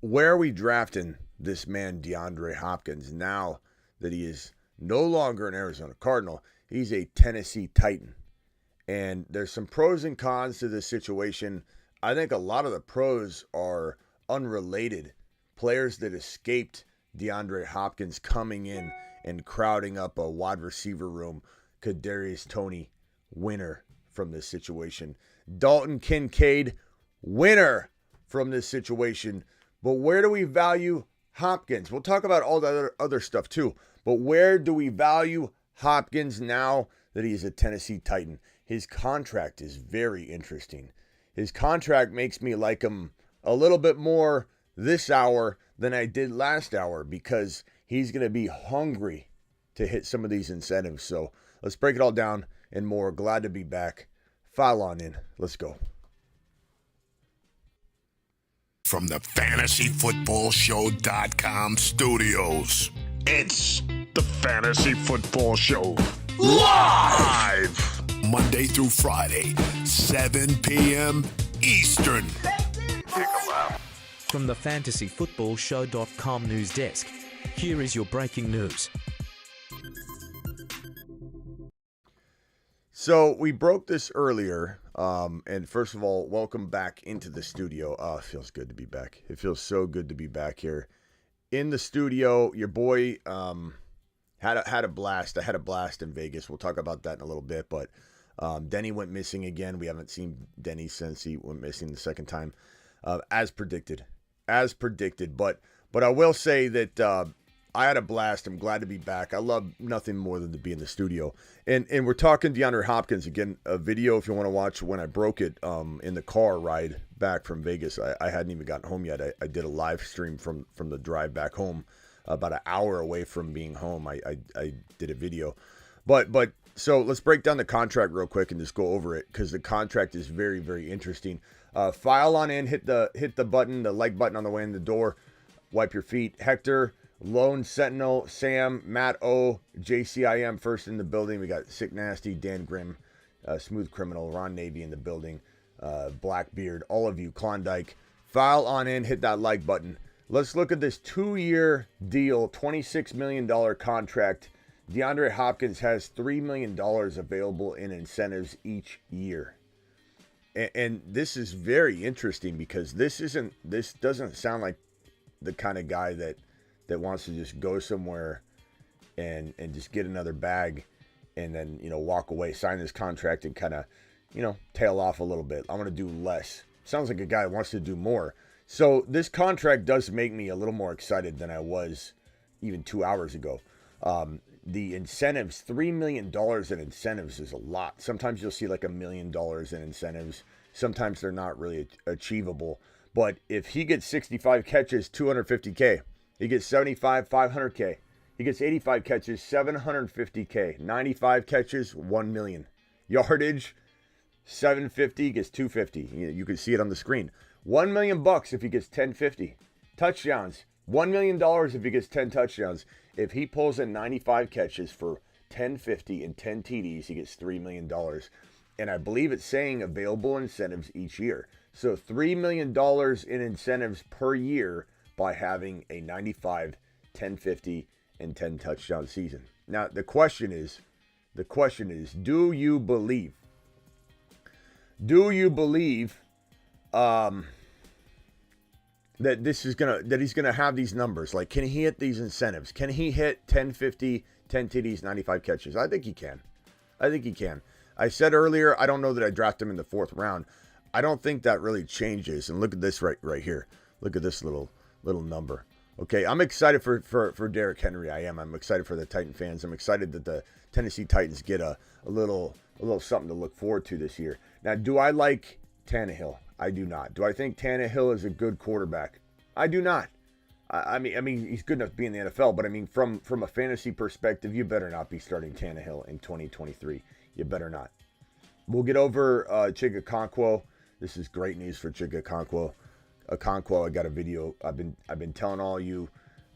where are we drafting this man DeAndre Hopkins now that he is no longer an Arizona Cardinal? He's a Tennessee Titan. And there's some pros and cons to this situation. I think a lot of the pros are unrelated. Players that escaped DeAndre Hopkins coming in and crowding up a wide receiver room. Kadarius Toney, winner from this situation. Dalton Kincaid, winner from this situation. But where do we value Hopkins? We'll talk about all the other stuff too. But where do we value Hopkins now that he's a Tennessee Titan? His contract is very interesting. His contract makes me like him a little bit more this hour than I did last hour because he's going to be hungry to hit some of these incentives. So let's break it all down and more. Glad to be back. File on in. Let's go. From the FantasyFootballShow.com studios, it's the Fantasy Football Show. Live! Monday through Friday, 7 p.m. Eastern. From the FantasyFootballShow.com news desk, here is your breaking news. So we broke this earlier, and first of all, welcome back into the studio. Oh, it feels good to be back. It feels so good to be back here in the studio. Your boy had a blast. I had a blast in Vegas. We'll talk about that in a little bit, but Denny went missing again. We haven't seen Denny since he went missing the second time, as predicted. But I will say that I had a blast. I'm glad to be back. I love nothing more than to be in the studio. And we're talking DeAndre Hopkins again. A video if you want to watch when I broke it in the car ride back from Vegas. I hadn't even gotten home yet. I did a live stream from the drive back home, about an hour away from being home. I did a video, but so let's break down the contract real quick and just go over it because the contract is very, very interesting. File on in, hit the button, the like button on the way in the door. Wipe your feet. Hector, Lone Sentinel, Sam, Matt O, JCIM first in the building. We got Sick Nasty, Dan Grimm, Smooth Criminal, Ron Navy in the building, Blackbeard, all of you, Klondike. File on in, hit that like button. Let's look at this 2-year deal, $26 million contract. DeAndre Hopkins has $3 million available in incentives each year. And this is very interesting because this doesn't sound like the kind of guy that wants to just go somewhere and just get another bag and then, walk away, sign this contract and kind of, tail off a little bit. I want to do less. Sounds like a guy who wants to do more. So this contract does make me a little more excited than I was even 2 hours ago. The incentives, $3 million in incentives is a lot. Sometimes you'll see like $1 million in incentives. Sometimes they're not really achievable. But if he gets 65 catches, $250K. He gets 75, $500K. He gets 85 catches, $750K. 95 catches, $1 million. Yardage, $750, gets $250. You can see it on the screen. $1 million if he gets 1050. Touchdowns, $1 million if he gets 10 touchdowns. If he pulls in 95 catches for 1050 and 10 TDs, he gets $3 million. And I believe it's saying available incentives each year. So $3 million in incentives per year by having a 95, 1050, and 10 touchdown season. Now, the question is, do you believe that he's gonna have these numbers? Like, can he hit these incentives? Can he hit 1050, 10 TDs, 95 catches? I think he can. I said earlier, I don't know that I draft him in the 4th round. I don't think that really changes. And look at this right here. Look at this little number. Okay, I'm excited for Derrick Henry. I am. I'm excited for the Titan fans. I'm excited that the Tennessee Titans get a little something to look forward to this year. Now, do I like Tannehill? I do not. Do I think Tannehill is a good quarterback? I do not. I mean, he's good enough to be in the NFL, but I mean, from a fantasy perspective, you better not be starting Tannehill in 2023. You better not. We'll get over Chig Okonkwo. This is great news for Chig Okonkwo. I got a video. I've been telling all you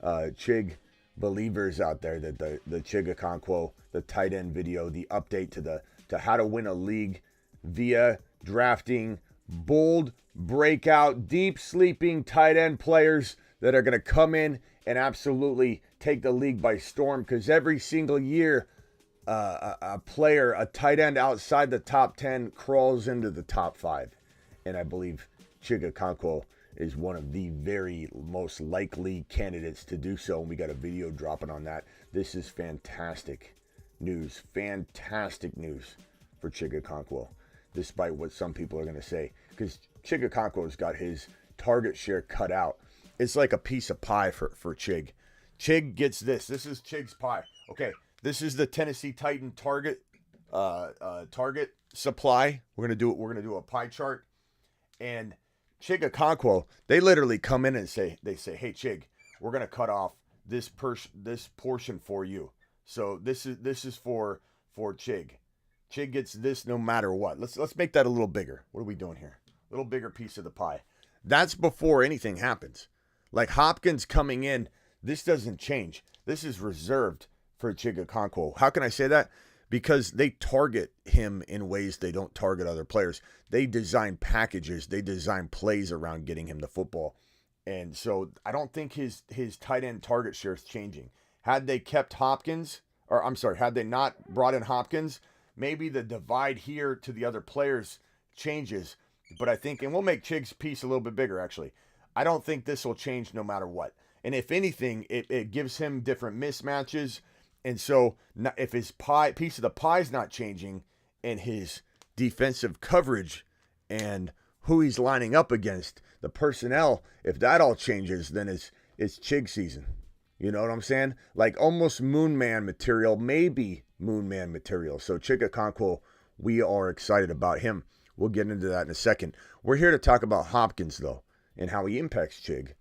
Chig believers out there that the Chig Okonkwo, the tight end video, the update to how to win a league via drafting bold, breakout, deep sleeping tight end players that are going to come in and absolutely take the league by storm, because every single year a player, a tight end outside the top 10 crawls into the top 5. And I believe Okonkwo is one of the very most likely candidates to do so. And we got a video dropping on that. This is fantastic news for Okonkwo, despite what some people are going to say, because Okonkwo's got his target share cut out. It's like a piece of pie for Chig. Chig gets this. This is Chig's pie. Okay, this is the Tennessee Titan target supply. We're gonna do a pie chart, and Okonkwo, they literally come in and say, hey Chig, we're gonna cut off this portion for you. So this is for Chig. Chig gets this no matter what. Let's make that a little bigger. What are we doing here? A little bigger piece of the pie. That's before anything happens. Like Hopkins coming in, this doesn't change. This is reserved for Okonkwo. How can I say that? Because they target him in ways they don't target other players. They design packages. They design plays around getting him the football. And so I don't think his tight end target share is changing. Had they kept Hopkins, or I'm sorry, had they not brought in Hopkins, maybe the divide here to the other players changes. But I think, and we'll make Chig's piece a little bit bigger actually, I don't think this will change no matter what. And if anything, it gives him different mismatches. And so if his piece of the pie is not changing, and his defensive coverage and who he's lining up against, the personnel, if that all changes, then it's Chig season. You know what I'm saying? Like almost Moon Man material, maybe Moon Man material. So Okonkwo, we are excited about him. We'll get into that in a second. We're here to talk about Hopkins, though, and how he impacts Chig.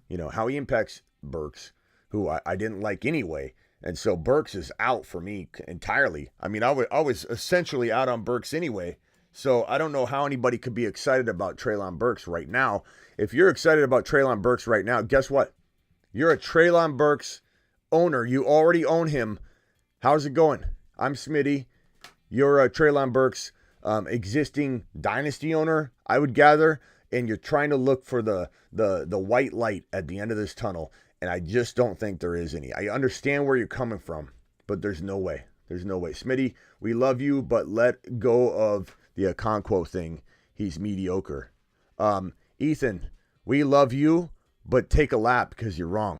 You know, how he impacts Burks, who I didn't like anyway. And so Burks is out for me entirely. I mean, I was essentially out on Burks anyway. So I don't know how anybody could be excited about Treylon Burks right now. If you're excited about Treylon Burks right now, guess what? You're a Treylon Burks owner. You already own him. How's it going? I'm Smitty. You're a Treylon Burks existing dynasty owner, I would gather, and you're trying to look for the white light at the end of this tunnel, and I just don't think there is any. I understand where you're coming from, but there's no way. There's no way. Smitty, we love you, but let go of the Okonkwo thing. He's mediocre. Ethan, we love you, but take a lap because you're wrong.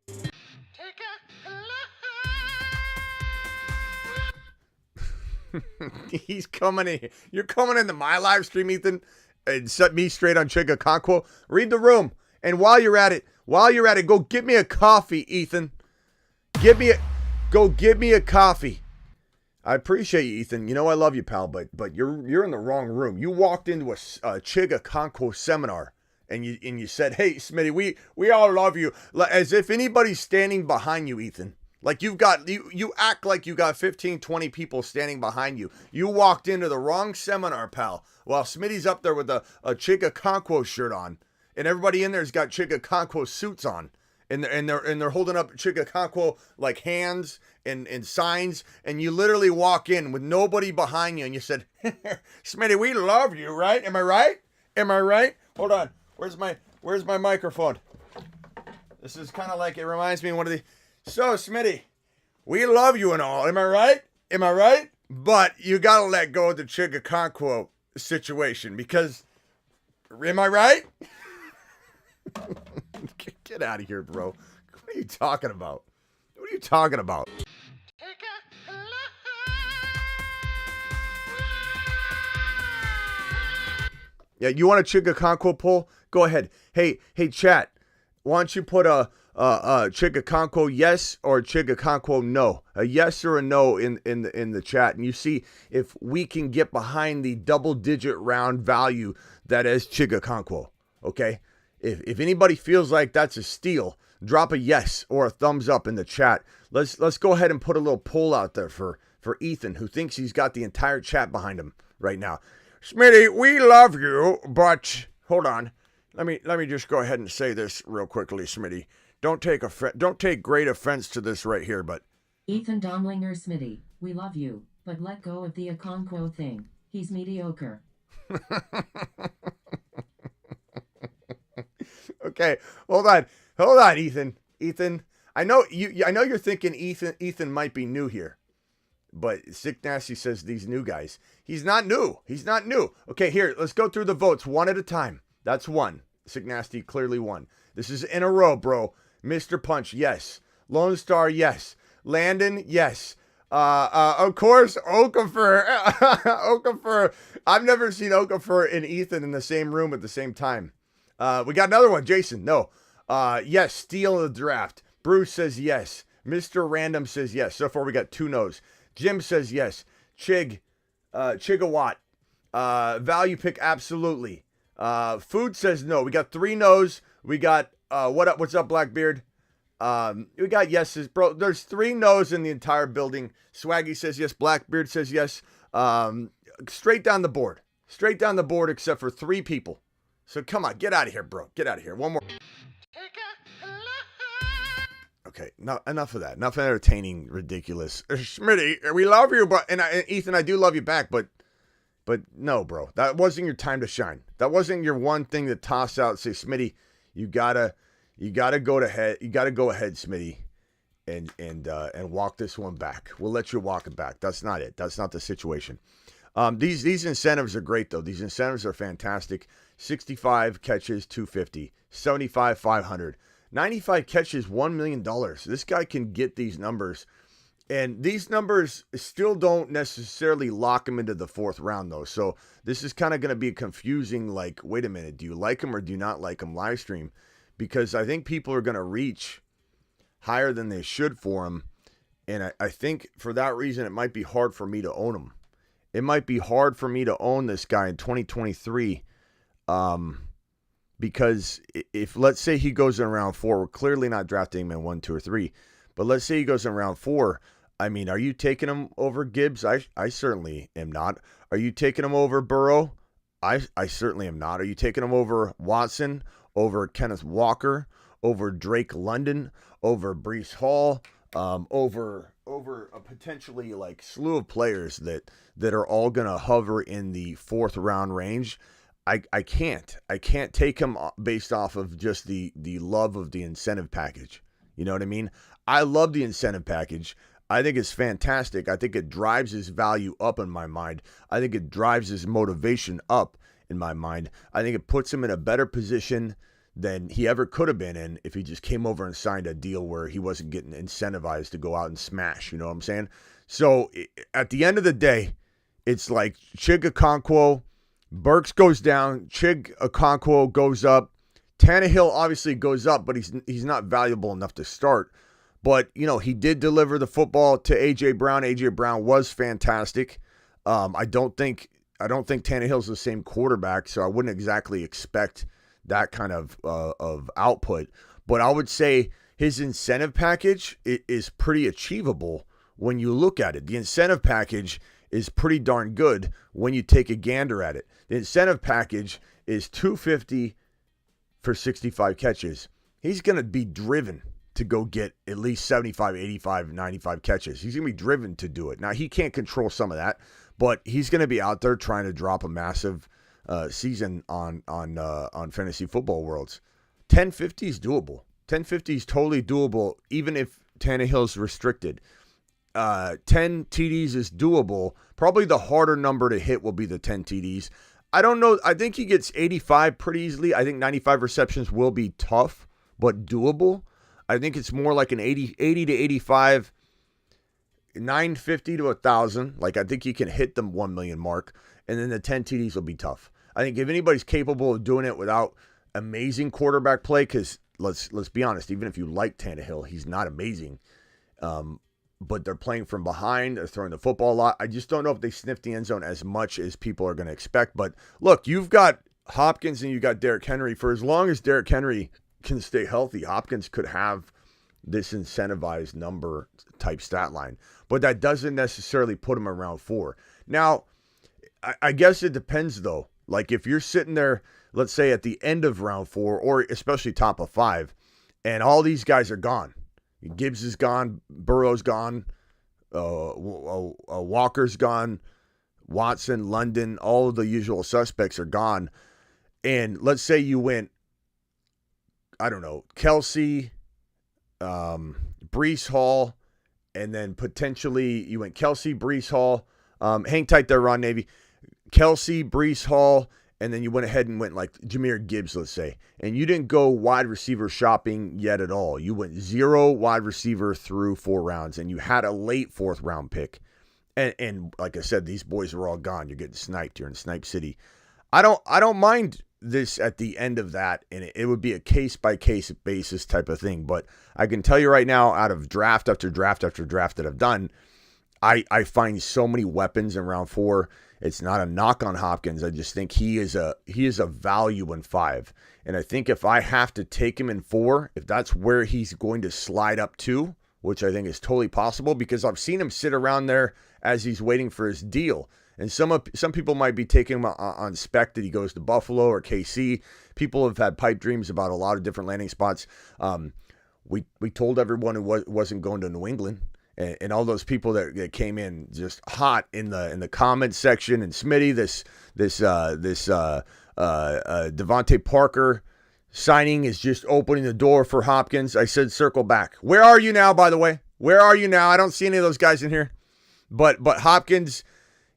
He's coming in. You're coming into my live stream, Ethan, and set me straight on Okonkwo. Read the room. And while you're at it, go get me a coffee, Ethan. Go get me a coffee. I appreciate you, Ethan. You know I love you, pal, but you're in the wrong room. You walked into a Okonkwo seminar and you said, "Hey, Smitty, we all love you," as if anybody's standing behind you, Ethan. Like you act like you got 15, 20 people standing behind you. You walked into the wrong seminar, pal. While Smitty's up there with a Okonkwo shirt on, and everybody in there's got Okonkwo suits on, and they're holding up Okonkwo like hands and signs, and you literally walk in with nobody behind you, and you said, "Smitty, we love you, right? Am I right? Am I right? Hold on, where's my microphone? This is kind of like, it reminds me of one of the. So, Smitty, we love you and all. Am I right? Am I right? But you got to let go of the Okonkwo situation because, am I right?" Get out of here, bro. What are you talking about? What are you talking about? Yeah, you want a Okonkwo poll? Go ahead. Hey, chat. Why don't you put a Okonkwo yes or Okonkwo no? A yes or a no in the chat, and you see if we can get behind the double-digit round value that is Okonkwo. Okay, if anybody feels like that's a steal, drop a yes or a thumbs up in the chat. Let's go ahead and put a little poll out there for Ethan, who thinks he's got the entire chat behind him right now. Smitty, we love you, but hold on. Let me just go ahead and say this real quickly, Smitty. Don't take great offense to this right here, but Ethan Domlinger, Smitty, we love you, but let go of the Okonkwo thing. He's mediocre. Okay, hold on, Ethan. Ethan, I know you're thinking Ethan might be new here, but Sick Nasty says these new guys. He's not new. Okay, here, let's go through the votes one at a time. That's one. Sick Nasty clearly won. This is in a row, bro. Mr. Punch, yes. Lone Star, yes. Landon, yes. Of course, Okonkwo. Okonkwo. I've never seen Okonkwo and Ethan in the same room at the same time. We got another one. Jason, no. Yes, steal the draft. Bruce says yes. Mr. Random says yes. So far, we got 2 no's. Jim says yes. Chigawatt. Value pick, absolutely. Food says no. We got 3 no's. We got, what's up, Blackbeard? We got yeses, bro. There's 3 no's in the entire building. Swaggy says yes. Blackbeard says yes. Straight down the board, except for 3 people. So come on, get out of here, bro. Get out of here. One more. Okay, no, enough of that. Enough entertaining, ridiculous. Smitty, we love you, but and Ethan, I do love you back, but no, bro. That wasn't your time to shine. That wasn't your one thing to toss out and say, Smitty, you gotta go ahead. You gotta go ahead, Smitty, and walk this one back. We'll let you walk it back. That's not it. That's not the situation. These incentives are great though. These incentives are fantastic. 65 catches, 250. 75, 500. 95 catches, $1 million. This guy can get these numbers. And these numbers still don't necessarily lock him into the 4th round, though. So this is kind of going to be confusing, like, wait a minute, do you like him or do you not like him live stream? Because I think people are going to reach higher than they should for him. And I think for that reason, it might be hard for me to own him. It might be hard for me to own this guy in 2023. Because if, let's say he goes in round 4, we're clearly not drafting him in 1, 2, or 3. But let's say he goes in round 4. I mean, are you taking him over Gibbs? I certainly am not. Are you taking him over Burrow? I certainly am not. Are you taking him over Watson, over Kenneth Walker, over Drake London, over Breece Hall, over a potentially like slew of players that are all going to hover in the 4th round range? I can't take him based off of just the love of the incentive package. You know what I mean? I love the incentive package. I think it's fantastic. I think it drives his value up in my mind. I think it drives his motivation up in my mind. I think it puts him in a better position than he ever could have been in if he just came over and signed a deal where he wasn't getting incentivized to go out and smash. You know what I'm saying? So at the end of the day, it's like Okonkwo, Burks goes down, Okonkwo goes up. Tannehill obviously goes up, but he's not valuable enough to start. But, you know, he did deliver the football to A.J. Brown. A.J. Brown was fantastic. I don't think Tannehill's the same quarterback, so I wouldn't exactly expect that kind of output. But I would say his incentive package is pretty achievable when you look at it. The incentive package is pretty darn good when you take a gander at it. The incentive package is $250 for 65 catches. He's going to be driven to go get at least 75, 85, 95 catches. He's going to be driven to do it. Now, he can't control some of that, but he's going to be out there trying to drop a massive season on Fantasy Football Worlds. 1050 is doable. 1050 is totally doable, even if Tannehill's restricted. 10 TDs is doable. Probably the harder number to hit will be the 10 TDs. I don't know. I think he gets 85 pretty easily. I think 95 receptions will be tough, but doable. I think it's more like an 80 to 85, 950 to 1,000. Like, I think he can hit the 1 million mark, and then the 10 TDs will be tough. I think if anybody's capable of doing it without amazing quarterback play, because let's be honest, even if you like Tannehill, he's not amazing. But they're playing from behind. They're throwing the football a lot. I just don't know if they sniff the end zone as much as people are going to expect. But look, you've got Hopkins and you've got Derrick Henry. For as long as Derrick Henry can stay healthy, Hopkins could have this incentivized number type stat line. But that doesn't necessarily put him around 4. Now, I guess it depends, though. Like, if you're sitting there, let's say at the end of round 4, or especially top of 5, and all these guys are gone. Gibbs is gone. Burrow's gone. Walker's gone. Watson, London, all of the usual suspects are gone. And let's say you went I don't know, Kelsey, Breece Hall, and then potentially you went Kelsey, Breece Hall. Hang tight there, Ron Navy. Kelsey, Breece Hall, and then you went ahead and went like Jahmyr Gibbs, let's say. And you didn't go wide receiver shopping yet at all. You went 0 wide receiver through 4 rounds, and you had a late 4th round pick. And like I said, these boys are all gone. You're getting sniped. You're in Snipe City. I don't mind this at the end of that, and it would be a case-by-case basis type of thing. But I can tell you right now, out of draft after draft after draft that I've done, I find so many weapons in round 4. It's not a knock on Hopkins. I just think he is a value in 5. And I think if I have to take him in 4, if that's where he's going to slide up to, which I think is totally possible because I've seen him sit around there as he's waiting for his deal. And some people might be taking him on spec that he goes to Buffalo or KC. People have had pipe dreams about a lot of different landing spots. We told everyone who wasn't going to New England. And all those people that came in just hot in the comments section, and Smitty, this Devontae Parker signing is just opening the door for Hopkins. I said circle back. Where are you now, by the way? Where are you now? I don't see any of those guys in here. But Hopkins,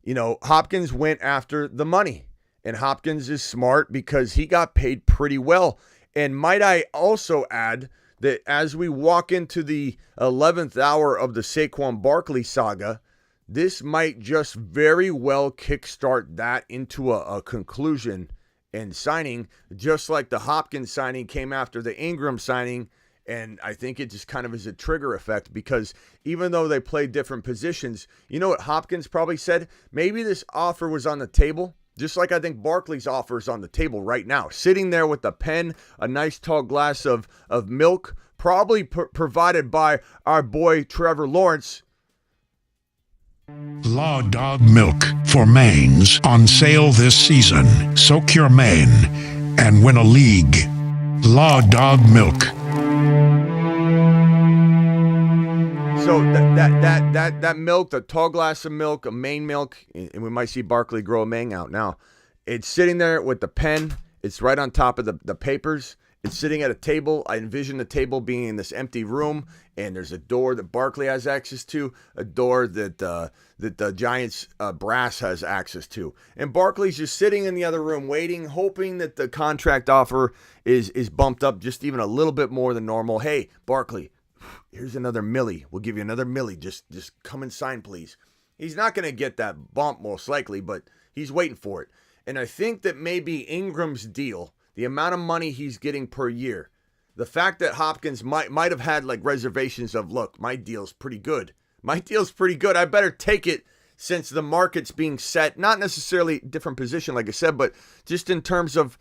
Hopkins went after the money, and Hopkins is smart because he got paid pretty well. And might I also add that as we walk into the 11th hour of the Saquon Barkley saga, this might just very well kickstart that into a conclusion and signing, just like the Hopkins signing came after the Ingram signing. And I think it just kind of is a trigger effect because even though they play different positions, you know what Hopkins probably said? Maybe this offer was on the table. Just like I think Barkley's offer is on the table right now. Sitting there with a pen, a nice tall glass of milk, probably provided by our boy Trevor Lawrence. Law Dog Milk for mains on sale this season. Soak your mane and win a league. Law Dog Milk. So that milk, the tall glass of milk, a Maine milk, and we might see Barkley grow a Maine out now. It's sitting there with the pen. It's right on top of the papers. It's sitting at a table. I envision the table being in this empty room, and there's a door that Barkley has access to, a door that the Giants brass has access to. And Barkley's just sitting in the other room waiting, hoping that the contract offer is bumped up just even a little bit more than normal. Hey, Barkley, here's another milli. We'll give you another milli. Just come and sign, please. He's not going to get that bump most likely, but he's waiting for it. And I think that maybe Ingram's deal, the amount of money he's getting per year, the fact that Hopkins might have had like reservations of, look, my deal's pretty good. I better take it since the market's being set, not necessarily different position, like I said, but just in terms of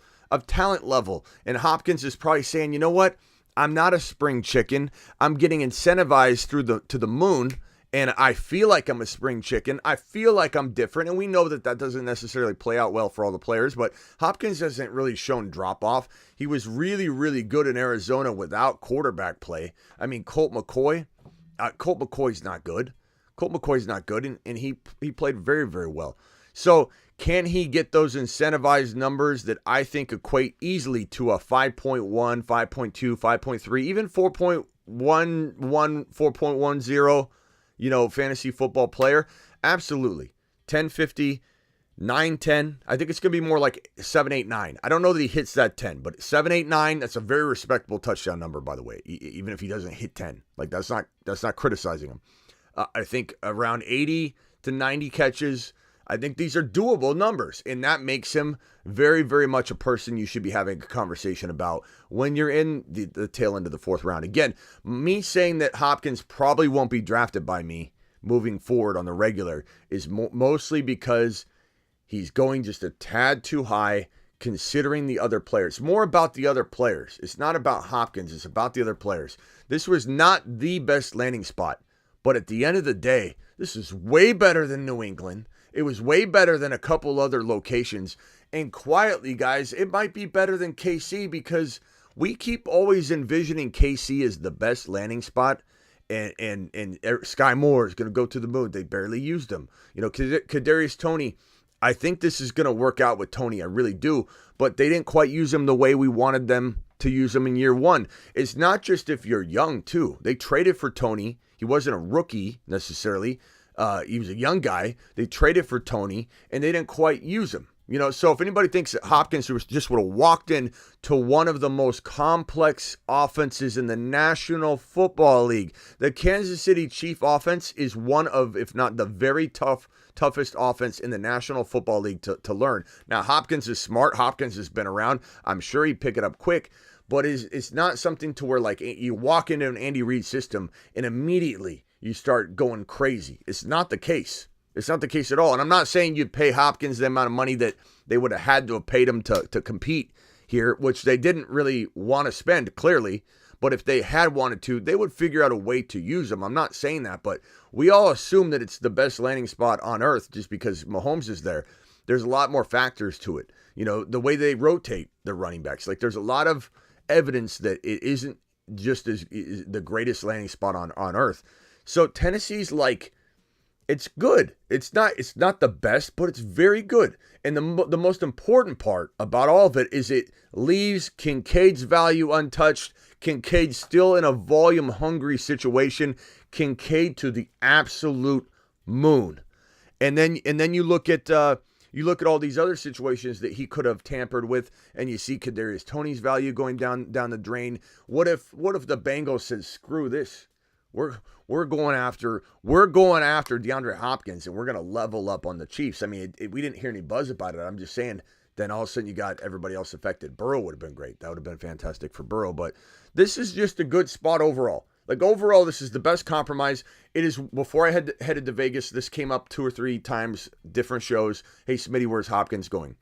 talent level. And Hopkins is probably saying, you know what? I'm not a spring chicken. I'm getting incentivized to the moon, and I feel like I'm a spring chicken. I feel like I'm different, and we know that doesn't necessarily play out well for all the players, but Hopkins hasn't really shown drop-off. He was really, really good in Arizona without quarterback play. I mean, Colt McCoy's not good. And he played very, very well. So can he get those incentivized numbers that I think equate easily to a 5.1, 5.2, 5.3, even 4.11, 4.10, fantasy football player? Absolutely. 1050, 910. I think it's going to be more like 789. I don't know that he hits that 10, but 789, that's a very respectable touchdown number, by the way, even if he doesn't hit 10. Like, that's not criticizing him. I think around 80 to 90 catches. I think these are doable numbers, and that makes him very, very much a person you should be having a conversation about when you're in the tail end of the 4th round. Again, me saying that Hopkins probably won't be drafted by me moving forward on the regular is mostly because he's going just a tad too high considering the other players. It's more about the other players. It's not about Hopkins. It's about the other players. This was not the best landing spot, but at the end of the day, this is way better than New England. It was way better than a couple other locations. And quietly, guys, it might be better than KC because we keep always envisioning KC as the best landing spot. And Sky Moore is going to go to the moon. They barely used him. Kadarius Toney, I think this is going to work out with Toney. I really do. But they didn't quite use him the way we wanted them to use him in year one. It's not just if you're young, too. They traded for Tony. He wasn't a rookie necessarily. He was a young guy. They traded for Tony, and they didn't quite use him. So if anybody thinks that Hopkins just would have walked in to one of the most complex offenses in the National Football League, the Kansas City Chiefs offense is one of, if not the very toughest offense in the National Football League to learn. Now, Hopkins is smart. Hopkins has been around. I'm sure he'd pick it up quick, but it's not something to where like you walk into an Andy Reid system and immediately you start going crazy. It's not the case. It's not the case at all. And I'm not saying you'd pay Hopkins the amount of money that they would have had to have paid him to compete here, which they didn't really want to spend, clearly. But if they had wanted to, they would figure out a way to use him. I'm not saying that, but we all assume that it's the best landing spot on earth just because Mahomes is there. There's a lot more factors to it. The way they rotate their running backs. Like, there's a lot of evidence that it isn't just as the greatest landing spot on earth. So Tennessee's like, it's good. It's not the best, but it's very good. And the most important part about all of it is it leaves Kincaid's value untouched. Kincaid still in a volume-hungry situation. Kincaid to the absolute moon. And then you look at all these other situations that he could have tampered with, and you see Kadarius Toney's value going down the drain. What if the Bengals said, screw this? We're going after DeAndre Hopkins, and we're going to level up on the Chiefs. I mean, we didn't hear any buzz about it. I'm just saying, then all of a sudden you got everybody else affected. Burrow would have been great. That would have been fantastic for Burrow. But this is just a good spot overall. Like, overall, this is the best compromise. It is, before I headed to Vegas, this came up 2 or 3 times, different shows. Hey, Smitty, where's Hopkins going?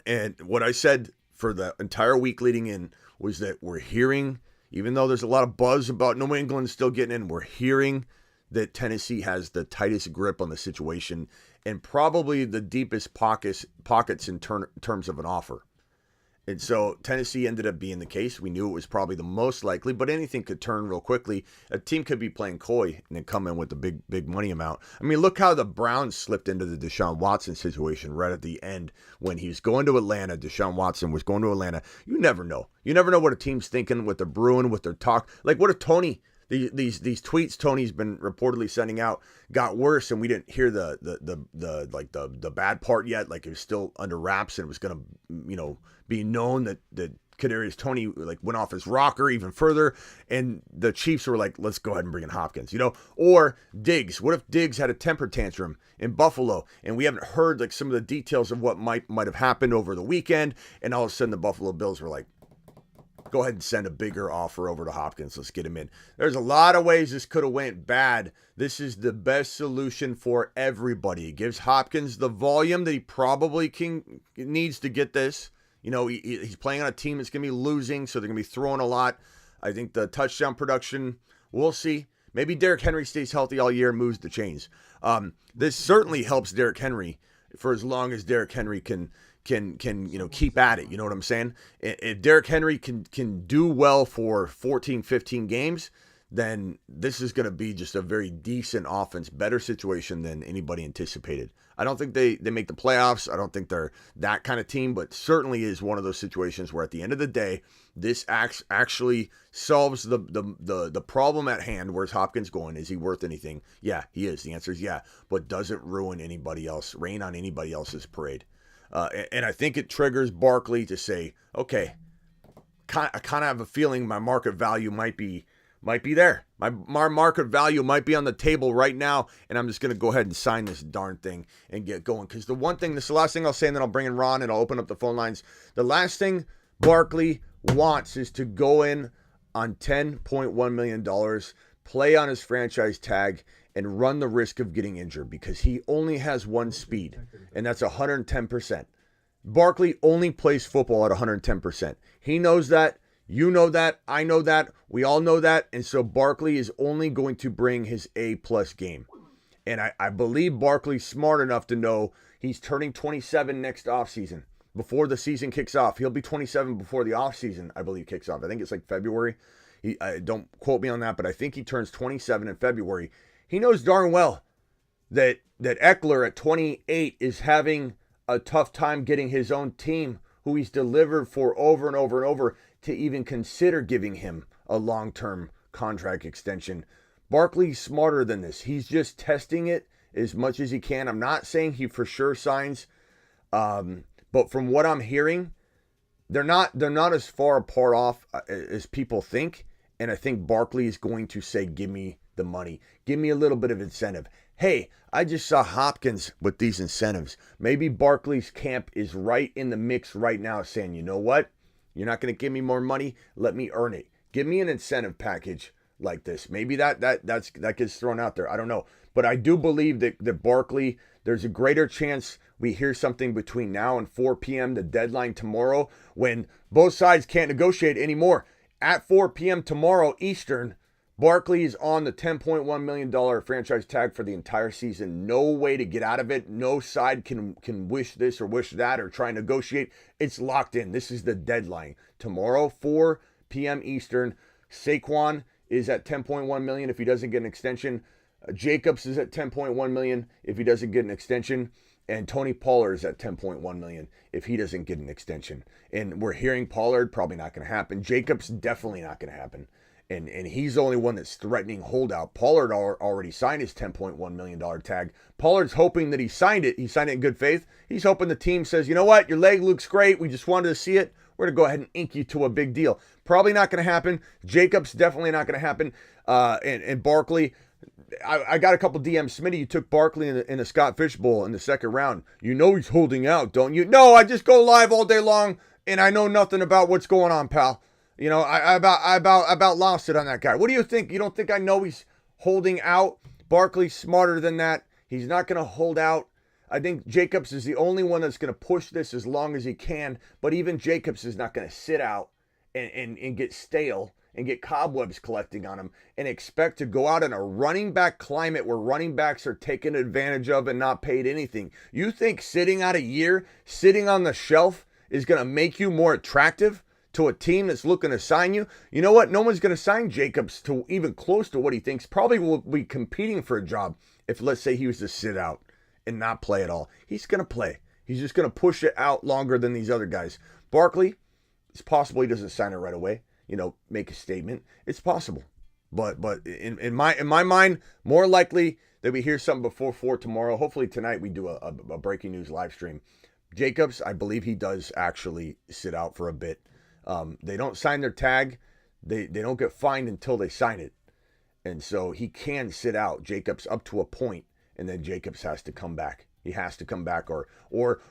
And what I said for the entire week leading in was that we're hearing, even though there's a lot of buzz about New England still getting in, we're hearing that Tennessee has the tightest grip on the situation and probably the deepest pockets in terms of an offer. And so Tennessee ended up being the case. We knew it was probably the most likely, but anything could turn real quickly. A team could be playing coy and then come in with a big money amount. I mean, look how the Browns slipped into the Deshaun Watson situation right at the end when he's going to Atlanta. Deshaun Watson was going to Atlanta. You never know. You never know what a team's thinking, what they're brewing, what their talk. Like, what if Tony, these tweets Tony's been reportedly sending out got worse and we didn't hear the bad part yet? Like, it was still under wraps and it was going to, be known that Kadarius Toney went off his rocker even further, and the Chiefs were like, let's go ahead and bring in Hopkins, or Diggs. What if Diggs had a temper tantrum in Buffalo and we haven't heard some of the details of what might have happened over the weekend, and all of a sudden the Buffalo Bills were like, go ahead and send a bigger offer over to Hopkins. Let's get him in. There's a lot of ways this could have went bad. This is the best solution for everybody. It gives Hopkins the volume that he probably needs to get this. He's playing on a team that's going to be losing, so they're going to be throwing a lot. I think the touchdown production, we'll see. Maybe Derrick Henry stays healthy all year and moves the chains. This certainly helps Derrick Henry for as long as Derrick Henry can keep at it. You know what I'm saying? If Derrick Henry can do well for 14, 15 games, then this is going to be just a very decent offense, better situation than anybody anticipated. I don't think they make the playoffs. I don't think they're that kind of team, but certainly is one of those situations where at the end of the day, this actually solves the problem at hand. Where's Hopkins going? Is he worth anything? Yeah, he is. The answer is yeah, but does it rain on anybody else's parade? And I think it triggers Barkley to say, okay, I kind of have a feeling my market value might be there. My market value might be on the table right now, and I'm just going to go ahead and sign this darn thing and get going. Because this is the last thing I'll say, and then I'll bring in Ron and I'll open up the phone lines. The last thing Barkley wants is to go in on $10.1 million, play on his franchise tag, and run the risk of getting injured because he only has one speed, and that's 110%. Barkley only plays football at 110%. He knows that. You know that. I know that. We all know that. And so Barkley is only going to bring his A-plus game. And I believe Barkley's smart enough to know he's turning 27 next offseason. Before the season kicks off. He'll be 27 before the offseason, I believe, kicks off. I think it's like February. Don't quote me on that, but I think he turns 27 in February. He knows darn well that Eckler at 28 is having a tough time getting his own team, who he's delivered for over and over and over, to even consider giving him a long-term contract extension. Barkley's smarter than this. He's just testing it as much as he can. I'm not saying he for sure signs, but from what I'm hearing, they're not as far apart off as people think. And I think Barkley is going to say, give me the money. Give me a little bit of incentive. Hey, I just saw Hopkins with these incentives. Maybe Barkley's camp is right in the mix right now saying, you know what? You're not going to give me more money. Let me earn it. Give me an incentive package like this. Maybe that gets thrown out there. I don't know. But I do believe that Barkley, there's a greater chance we hear something between now and 4 p.m., the deadline tomorrow, when both sides can't negotiate anymore. At 4 p.m. tomorrow Eastern, Barkley is on the $10.1 million franchise tag for the entire season. No way to get out of it. No side can wish this or wish that or try and negotiate. It's locked in. This is the deadline. Tomorrow, 4 p.m. Eastern. Saquon is at $10.1 million if he doesn't get an extension. Jacobs is at $10.1 million if he doesn't get an extension. And Tony Pollard is at $10.1 million if he doesn't get an extension. And we're hearing Pollard, probably not going to happen. Jacobs, definitely not going to happen. And he's the only one that's threatening holdout. Pollard already signed his $10.1 million tag. Pollard's hoping that he signed it. He signed it in good faith. He's hoping the team says, you know what, your leg looks great. We just wanted to see it. We're going to go ahead and ink you to a big deal. Probably not going to happen. Jacobs, definitely not going to happen. And Barkley, I got a couple DMs. Smitty, you took Barkley in the Scott Fishbowl in the second round. You know he's holding out, don't you? No, I just go live all day long, and I know nothing about what's going on, pal. You know, I about lost it on that guy. What do you think? You don't think I know he's holding out? Barkley's smarter than that. He's not going to hold out. I think Jacobs is the only one that's going to push this as long as he can. But even Jacobs is not going to sit out and get stale and get cobwebs collecting on him and expect to go out in a running back climate where running backs are taken advantage of and not paid anything. You think sitting out a year, sitting on the shelf is going to make you more attractive to a team that's looking to sign you? You know what? No one's going to sign Jacobs to even close to what he thinks. Probably will be competing for a job if, let's say, he was to sit out and not play at all. He's going to play. He's just going to push it out longer than these other guys. Barkley, it's possible he doesn't sign it right away. You know, make a statement. It's possible. But in my mind, more likely that we hear something before 4 tomorrow. Hopefully tonight we do a breaking news live stream. Jacobs, I believe he does actually sit out for a bit. They don't sign their tag. They don't get fined until they sign it. And so he can sit out, Jacobs, up to a point, and then Jacobs has to come back. He has to come back, or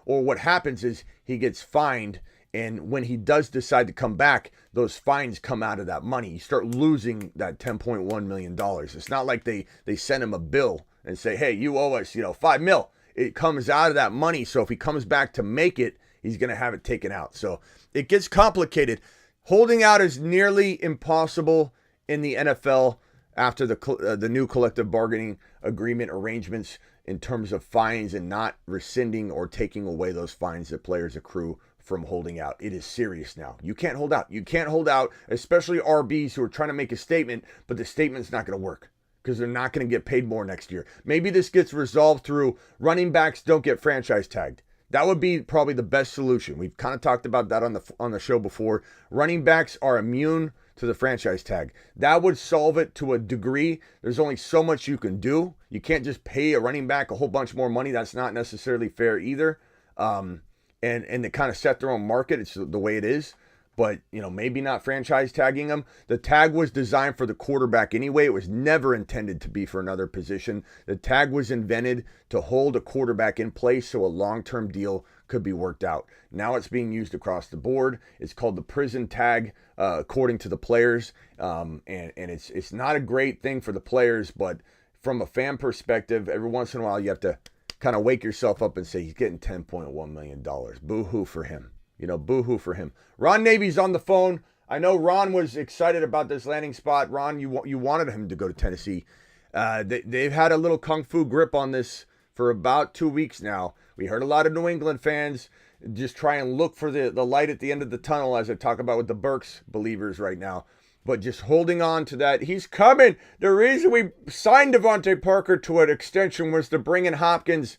what happens is he gets fined, and when he does decide to come back, those fines come out of that money. You start losing that $10.1 million. It's not like they send him a bill and say, hey, you owe us, $5 million. It comes out of that money. So if he comes back to make it, he's going to have it taken out. So it gets complicated. Holding out is nearly impossible in the NFL after the new collective bargaining agreement arrangements in terms of fines and not rescinding or taking away those fines that players accrue from holding out. It is serious now. You can't hold out. You can't hold out, especially RBs who are trying to make a statement, but the statement's not going to work because they're not going to get paid more next year. Maybe this gets resolved through running backs don't get franchise tagged. That would be probably the best solution. We've kind of talked about that on the show before. Running backs are immune to the franchise tag. That would solve it to a degree. There's only so much you can do. You can't just pay a running back a whole bunch more money. That's not necessarily fair either. And they kind of set their own market. It's the way it is. But, maybe not franchise tagging them. The tag was designed for the quarterback anyway. It was never intended to be for another position. The tag was invented to hold a quarterback in place so a long-term deal could be worked out. Now it's being used across the board. It's called the prison tag, according to the players. And it's not a great thing for the players, but from a fan perspective, every once in a while you have to kind of wake yourself up and say, he's getting $10.1 million. Boo-hoo for him. Boo-hoo for him. Ron Navy's on the phone. I know Ron was excited about this landing spot. Ron, you wanted him to go to Tennessee. They've had a little kung fu grip on this for about 2 weeks now. We heard a lot of New England fans just try and look for the light at the end of the tunnel, as I talk about with the Burks believers right now. But just holding on to that. He's coming. The reason we signed Devontae Parker to an extension was to bring in Hopkins.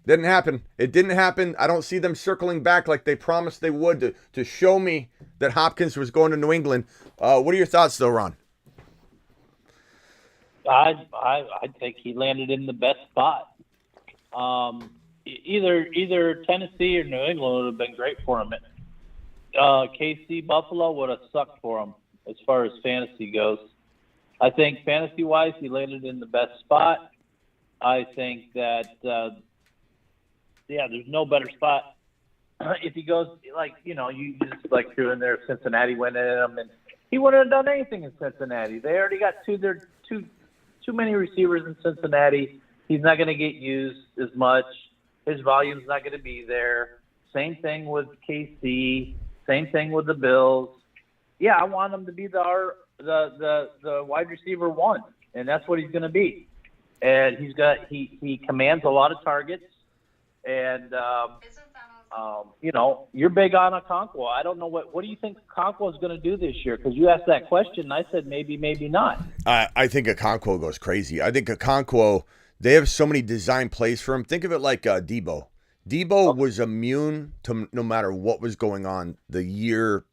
Didn't happen. It didn't happen. I don't see them circling back like they promised they would to show me that Hopkins was going to New England. What are your thoughts, though, Ron? I think he landed in the best spot. Either Tennessee or New England would have been great for him. KC Buffalo would have sucked for him as far as fantasy goes. I think fantasy-wise, he landed in the best spot. I think that, there's no better spot. If he goes, you just threw in there Cincinnati went in him, and he wouldn't have done anything in Cincinnati. They already got too many receivers in Cincinnati. He's not going to get used as much. His volume's not going to be there. Same thing with KC. Same thing with the Bills. Yeah, I want him to be the wide receiver one, and that's what he's going to be. And he commands a lot of targets. And you're big on Okonkwo. I don't know what do you think Okonkwo is going to do this year? Because you asked that question, and I said maybe not. I think Okonkwo goes crazy. I think Okonkwo, they have so many design plays for him. Think of it like Debo. Debo was immune to no matter what was going on the year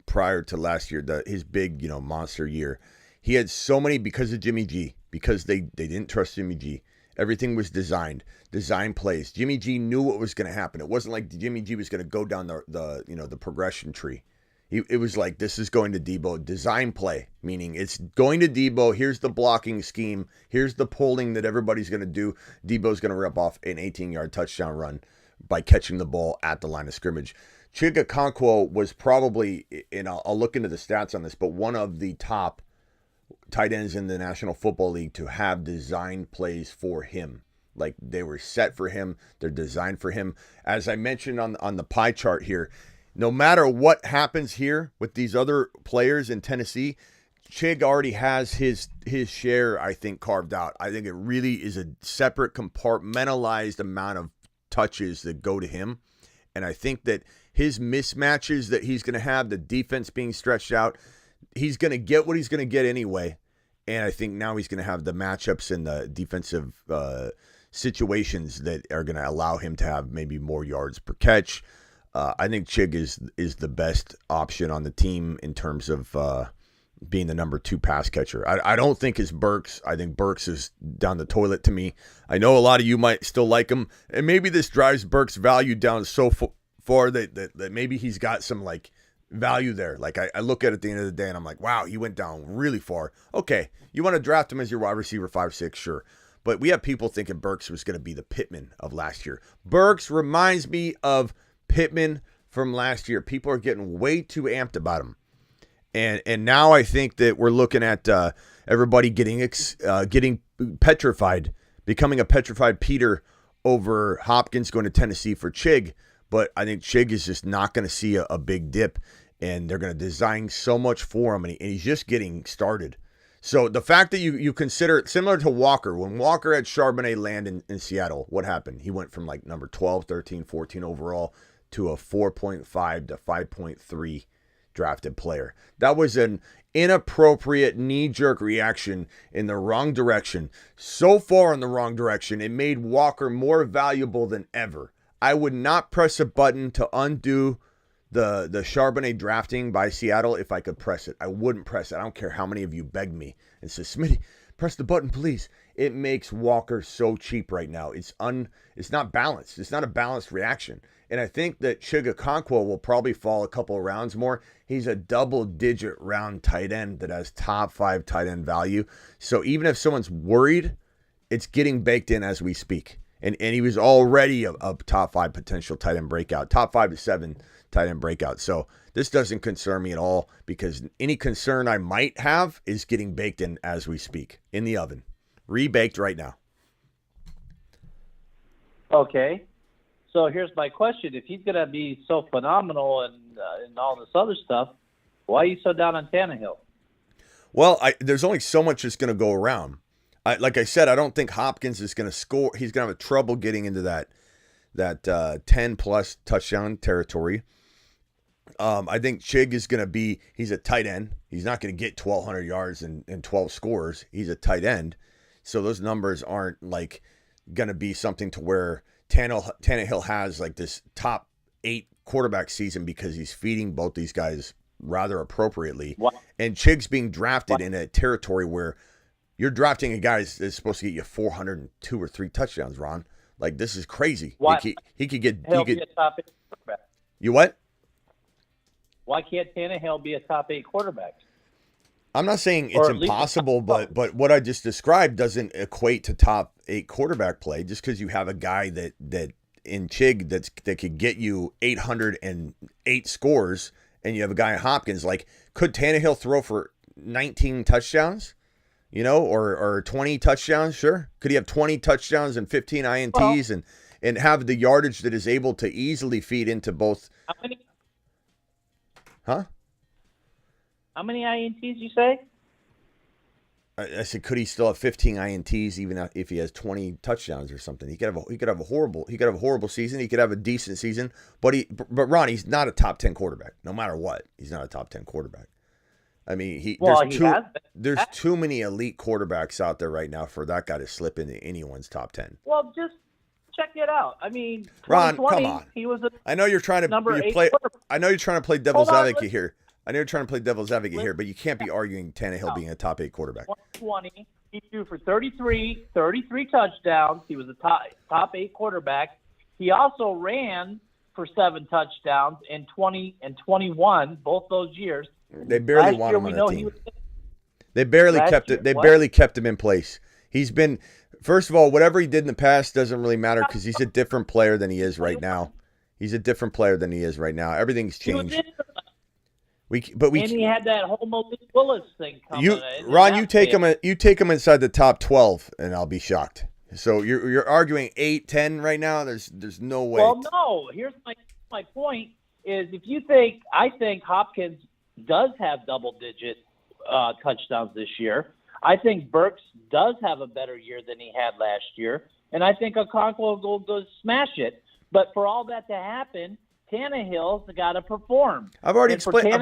prior to last year, his big, monster year. He had so many because of Jimmy G, because they didn't trust Jimmy G. Everything was design plays. Jimmy G knew what was going to happen. It wasn't like Jimmy G was going to go down the progression tree. It was like, this is going to Debo. Design play, meaning it's going to Debo. Here's the blocking scheme. Here's the pulling that everybody's going to do. Debo's going to rip off an 18-yard touchdown run by catching the ball at the line of scrimmage. Okonkwo was probably, and I'll look into the stats on this, but one of the top tight ends in the National Football League to have designed plays for him. Like, they were set for him. They're designed for him. As I mentioned on the pie chart here, no matter what happens here with these other players in Tennessee, Chig already has his share, I think, carved out. I think it really is a separate compartmentalized amount of touches that go to him. And I think that his mismatches that he's going to have, the defense being stretched out, he's going to get what he's going to get anyway. And I think now he's going to have the matchups and the defensive situations that are going to allow him to have maybe more yards per catch. I think Chig is the best option on the team in terms of being the number 2 pass catcher. I don't think it's Burks. I think Burks is down the toilet to me. I know a lot of you might still like him, and maybe this drives Burks' value down so far that maybe he's got some value there. Like, I look at it at the end of the day and I'm like, wow, he went down really far. Okay, you want to draft him as your wide receiver 5-6, sure. But we have people thinking Burks was going to be the Pittman of last year. Burks reminds me of Pittman from last year. People are getting way too amped about him. And now I think that we're looking at everybody getting petrified, becoming a petrified Peter over Hopkins going to Tennessee for Chig. But I think Chig is just not going to see a big dip, and they're going to design so much for him, and he's just getting started. So the fact that you consider it similar to Walker, when Walker had Charbonnet land in Seattle, what happened? He went from number 12, 13, 14 overall to a 4.5 to 5.3 drafted player. That was an inappropriate knee-jerk reaction in the wrong direction. So far in the wrong direction, it made Walker more valuable than ever. I would not press a button to undo the Charbonnet drafting by Seattle if I could press it. I wouldn't press it. I don't care how many of you begged me and said, Smitty, press the button, please. It makes Walker so cheap right now. It's not balanced. It's not a balanced reaction. And I think that Okonkwo will probably fall a couple of rounds more. He's a double-digit round tight end that has top 5 tight end value. So even if someone's worried, it's getting baked in as we speak. And he was already a top 5 potential tight end breakout, top 5 to 7 tight end breakout. So this doesn't concern me at all, because any concern I might have is getting baked in as we speak, in the oven, rebaked right now. Okay. So here's my question. If he's going to be so phenomenal and all this other stuff, why are you so down on Tannehill? Well, there's only so much that's going to go around. Like I said, I don't think Hopkins is going to score. He's going to have trouble getting into that 10-plus touchdown territory. I think Chig is going to be, he's a tight end. He's not going to get 1,200 yards and 12 scores. He's a tight end. So those numbers aren't going to be something to where Tannehill has like this top 8 quarterback season because he's feeding both these guys rather appropriately. What? And Chig's being drafted in a territory where you're drafting a guy that's supposed to get you 402 or 3 touchdowns, Ron. Like, this is crazy. Why? He could get... He'll be a top 8 quarterback. You what? Why can't Tannehill be a top 8 quarterback? I'm not saying it's impossible, but what I just described doesn't equate to top 8 quarterback play. Just because you have a guy that in Chig that could get you 808 scores, and you have a guy in Hopkins, like, could Tannehill throw for 19 touchdowns? You know, or 20 touchdowns? Sure. Could he have 20 touchdowns and 15 INTs and have the yardage that is able to easily feed into both? How many? Huh? How many INTs you say? I said, could he still have 15 INTs even if he has 20 touchdowns or something? He could have a horrible season. He could have a decent season, but Ron, he's not a top 10 quarterback. No matter what, he's not a top 10 quarterback. I mean, there's too many elite quarterbacks out there right now for that guy to slip into anyone's top 10. Well, just check it out. I mean, Ron, come on. He was I know you're trying to play. I know you're trying to play devil's advocate here. But you can't be arguing Tannehill being a top 8 quarterback. 2020, he threw for 33 touchdowns. He was a top 8 quarterback. He also ran for 7 touchdowns in 20 and 21, both those years. They barely want him on the team. They barely kept him in place. He's been, first of all, whatever he did in the past doesn't really matter because he's a different player than he is right now. Everything's changed. And he had that whole Malik Willis thing coming. Ron, you take him inside the top 12, and I'll be shocked. So you're arguing 8, 10 right now. There's no way. Well, no. Here's my point: is I think Hopkins does have double-digit touchdowns this year. I think Burks does have a better year than he had last year, and I think Okonkwo will go smash it. But for all that to happen, Tannehill's got to perform. I've already explained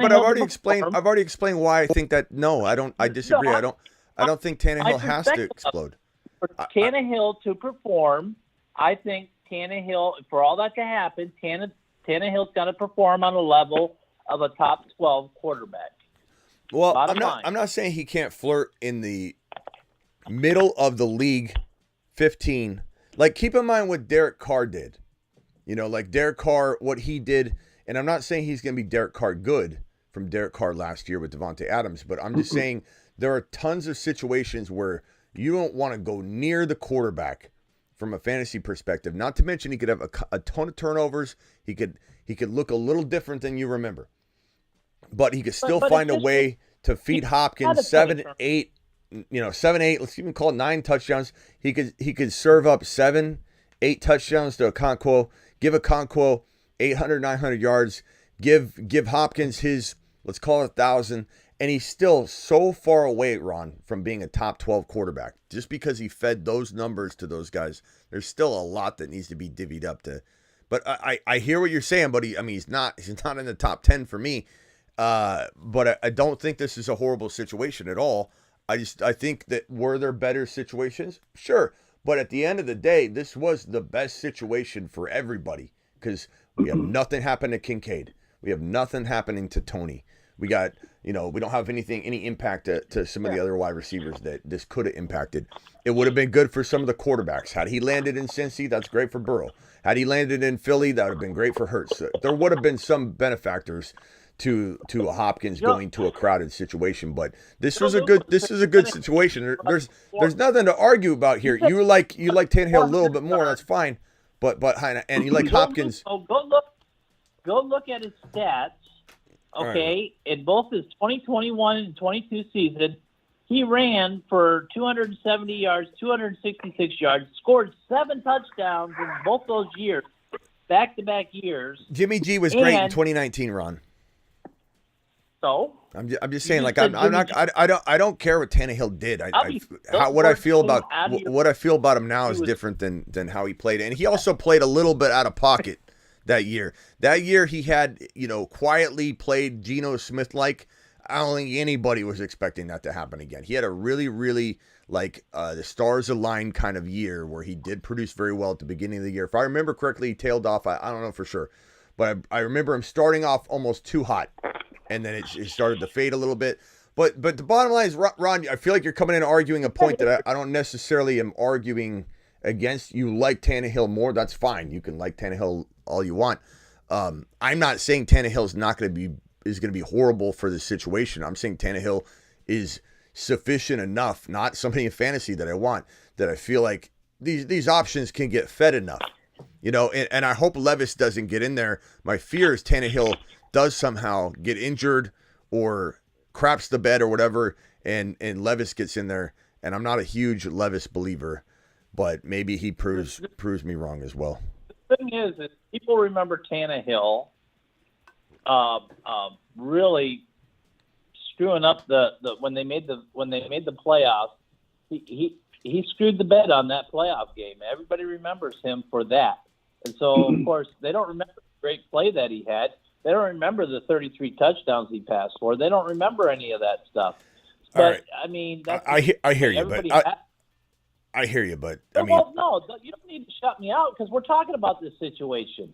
why I think that. No, I don't. I disagree. I don't think Tannehill has to explode. For Tannehill to perform, I think Tannehill, for all that to happen, Tannehill's got to perform on a level of a top 12 quarterback. Well, I'm not saying he can't flirt in the middle of the league 15. Like, keep in mind what Derek Carr did. You know, like Derek Carr, what he did, and I'm not saying he's going to be Derek Carr good from Derek Carr last year with Devontae Adams, but I'm just saying there are tons of situations where you don't want to go near the quarterback from a fantasy perspective. Not to mention he could have a ton of turnovers. He could look a little different than you remember. But he could still find a way to feed Hopkins 7, 8, 7, 8, let's even call it 9 touchdowns. He could serve up 7, 8 touchdowns to Okonkwo, give Okonkwo 800, 900 yards, give Hopkins his, let's call it 1,000, and he's still so far away, Ron, from being a top 12 quarterback. Just because he fed those numbers to those guys, there's still a lot that needs to be divvied up to. But I hear what you're saying, but he's not in the top 10 for me. But I don't think this is a horrible situation at all. I think that were there better situations? Sure. But at the end of the day, this was the best situation for everybody because we have nothing happen to Kincaid. We have nothing happening to Tony. We got, we don't have any impact to some of the other wide receivers that this could have impacted. It would have been good for some of the quarterbacks. Had he landed in Cincy, that's great for Burrow. Had he landed in Philly, that would have been great for Hurts. There would have been some benefactors to Hopkins going to a crowded situation, but this is a good situation. There's nothing to argue about here. You like Tannehill a little bit more, that's fine, but and you like Hopkins. Go look at his stats. Okay, in both his 2021 and 22 season, he ran for 270 yards, 266 yards, scored 7 touchdowns in both those years, back-to-back years. Jimmy G was great in 2019, Ron. So I'm just saying, like, I don't care what Tannehill did. What I feel about him now is different than how he played, and he also played a little bit out of pocket that year. That year he had quietly played Geno Smith like I don't think anybody was expecting that to happen again. He had a really, really the stars aligned kind of year where he did produce very well at the beginning of the year. If I remember correctly, he tailed off. I don't know for sure, but I remember him starting off almost too hot, and then it started to fade a little bit. But the bottom line is, Ron, I feel like you're coming in arguing a point that I don't necessarily am arguing against. You like Tannehill more, that's fine. You can like Tannehill all you want. I'm not saying Tannehill is going to be horrible for this situation. I'm saying Tannehill is sufficient enough, not somebody in fantasy that I want, that I feel like these options can get fed enough. And I hope Levis doesn't get in there. My fear is Tannehill does somehow get injured or craps the bed or whatever, and Levis gets in there. And I'm not a huge Levis believer, but maybe he proves me wrong as well. The thing is that people remember Tannehill really screwing up the when they made the playoffs. He screwed the bed on that playoff game. Everybody remembers him for that. And so, of course, they don't remember the great play that he had. They don't remember the 33 touchdowns he passed for. They don't remember any of that stuff. But, all right. I mean, I hear you, but I hear you, but I mean, no, you don't need to shut me out because we're talking about this situation.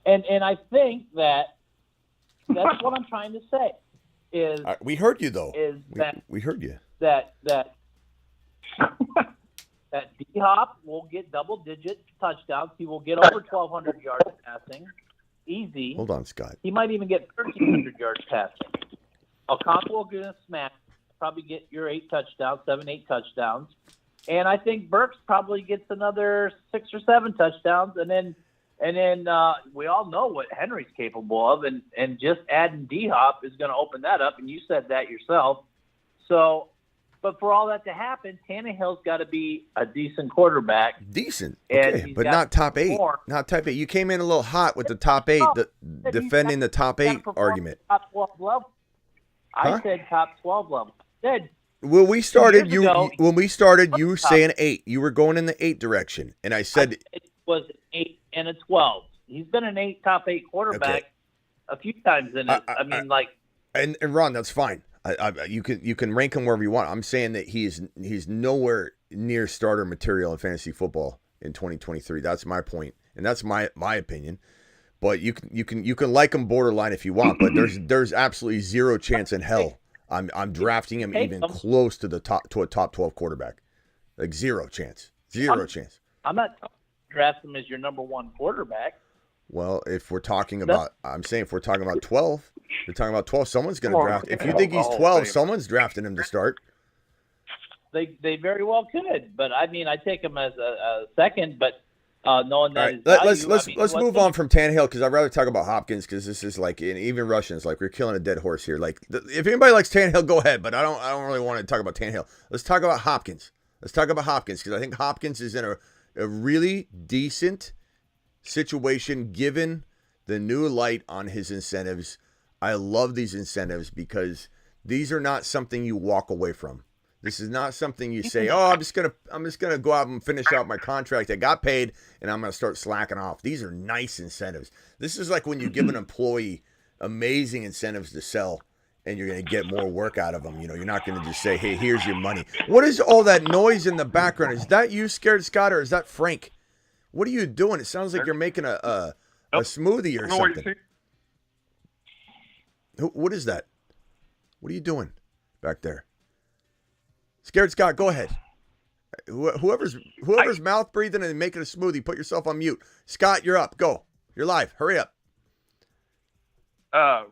And I think that's what I'm trying to say. We heard you though. We heard you. That D-Hop will get double-digit touchdowns. He will get over 1,200 yards passing, easy. Hold on, Scott. He might even get 1,300 yards passing. Okonkwo will get a smash, probably get your 8 touchdowns. And I think Burks probably gets another 6 or 7 touchdowns, and then we all know what Henry's capable of, and just adding D-Hop is going to open that up, and you said that yourself. So, but for all that to happen, Tannehill's got to be a decent quarterback. Decent, okay, but not top 8. Not top 8. You came in a little hot with the top 8, defending the top 8 argument. Top 12 level. I said top 12 level. When we started, you were saying 8. You were going in the 8 direction, and I said it was an 8 and a 12. He's been an top 8 quarterback a few times in it. And Ron, that's fine. You can rank him wherever you want. I'm saying that he's nowhere near starter material in fantasy football in 2023. That's my point, and that's my opinion. But you can like him borderline if you want, but there's absolutely zero chance in hell I'm drafting him even close to a top 12 quarterback. Like zero chance. Chance. I'm not drafting him as your number 1 quarterback. Well, if we're talking about, if we're talking about 12, we're talking about 12. Someone's going to draft. If you think he's 12, someone's drafting him to start. They very well could, but I mean, I take him as a second, but knowing that. All right, let's move on from Tannehill because I'd rather talk about Hopkins because this is like, and even Russians, like we're killing a dead horse here. Like if anybody likes Tannehill, go ahead, but I don't really want to talk about Tannehill. Let's talk about Hopkins. Because I think Hopkins is in a really decent situation given the new light on his incentives. I love these incentives because these are not something you walk away from. This is not something you say, "Oh, I'm just gonna go out and finish out my contract. I got paid, and I'm gonna start slacking off." These are nice incentives. This is like when you give an employee amazing incentives to sell, and you're gonna get more work out of them. You're not gonna just say, "Hey, here's your money." What is all that noise in the background? Is that you, Scared Scott, or is that Frank? What are you doing? It sounds like you're making a smoothie or something. What is that? What are you doing back there? Scared Scott, go ahead. Whoever's mouth breathing and making a smoothie, put yourself on mute. Scott, you're up. Go. You're live. Hurry up. I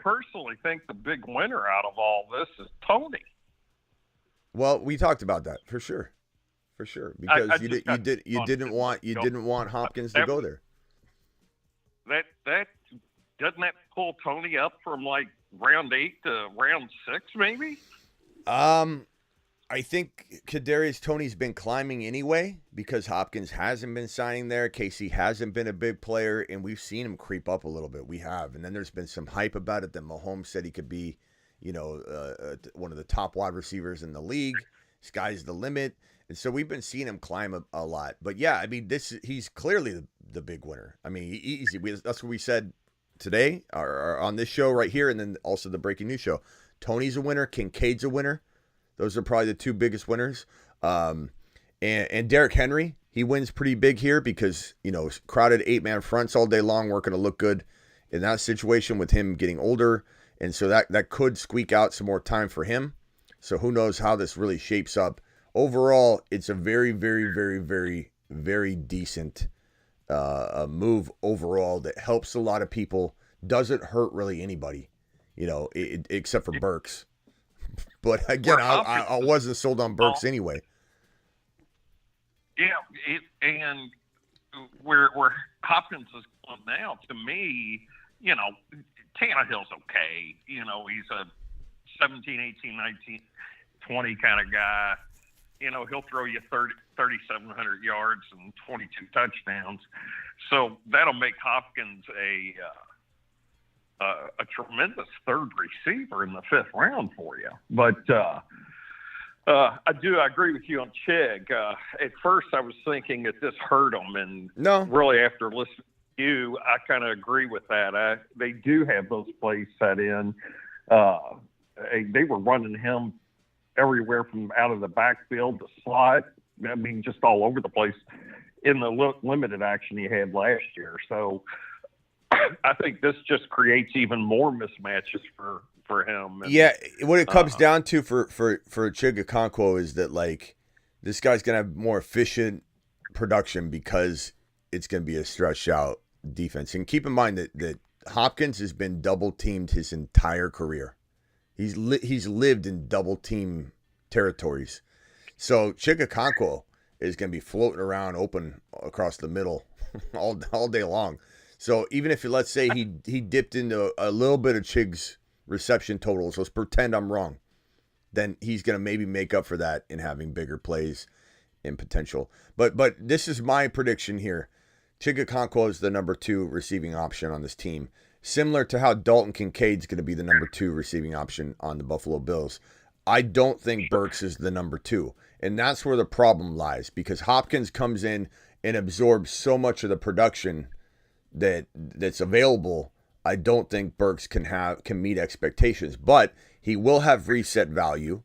personally think the big winner out of all this is Tony. Well, we talked about that for sure, because you didn't want Hopkins to go there. That doesn't that pull Tony up from like round 8 to round 6 maybe? I think Kadarius Toney's been climbing anyway because Hopkins hasn't been signing there. Casey hasn't been a big player, and we've seen him creep up a little bit. We have, and then there's been some hype about it that Mahomes said he could be, one of the top wide receivers in the league. Sky's the limit, and so we've been seeing him climb a lot. But yeah, I mean, he's clearly the big winner. I mean, easy. That's what we said today or on this show right here, and then also the breaking news show. Tony's a winner. Kincaid's a winner. Those are probably the two biggest winners. And Derrick Henry, he wins pretty big here because, crowded 8-man fronts all day long weren't going to look good in that situation with him getting older. And so that could squeak out some more time for him. So who knows how this really shapes up. Overall, it's a very, very, very, very, very decent move overall that helps a lot of people. Doesn't hurt really anybody, except for Burks. But again, I wasn't sold on Burks anyway. Yeah, and where Hopkins is going now, to me, Tannehill's okay. He's a 17, 18, 19, 20 kind of guy. He'll throw you 3,700 yards and 22 touchdowns. So that'll make Hopkins a tremendous third receiver in the 5th round for you. But I agree with you on Chig. At first, I was thinking that this hurt him, and really after listening to you, I kind of agree with that. They do have those plays set in. They were running him everywhere from out of the backfield to slot. I mean, just all over the place in the limited action he had last year. So I think this just creates even more mismatches for him. And, what it comes down to for Chig Okonkwo is that, like, this guy's going to have more efficient production because it's going to be a stretched out defense. And keep in mind that Hopkins has been double teamed his entire career. He's lived in double team territories. So Chig Okonkwo is going to be floating around open across the middle all day long. So even if, let's say, he dipped into a little bit of Chig's reception totals, let's pretend I'm wrong, then he's going to maybe make up for that in having bigger plays and potential. But this is my prediction here. Chig Okonkwo is the number 2 receiving option on this team, similar to how Dalton Kincaid's going to be the number 2 receiving option on the Buffalo Bills. I don't think Burks is the number 2, and that's where the problem lies, because Hopkins comes in and absorbs so much of the production that's available. I don't think Burks can meet expectations, but he will have reset value,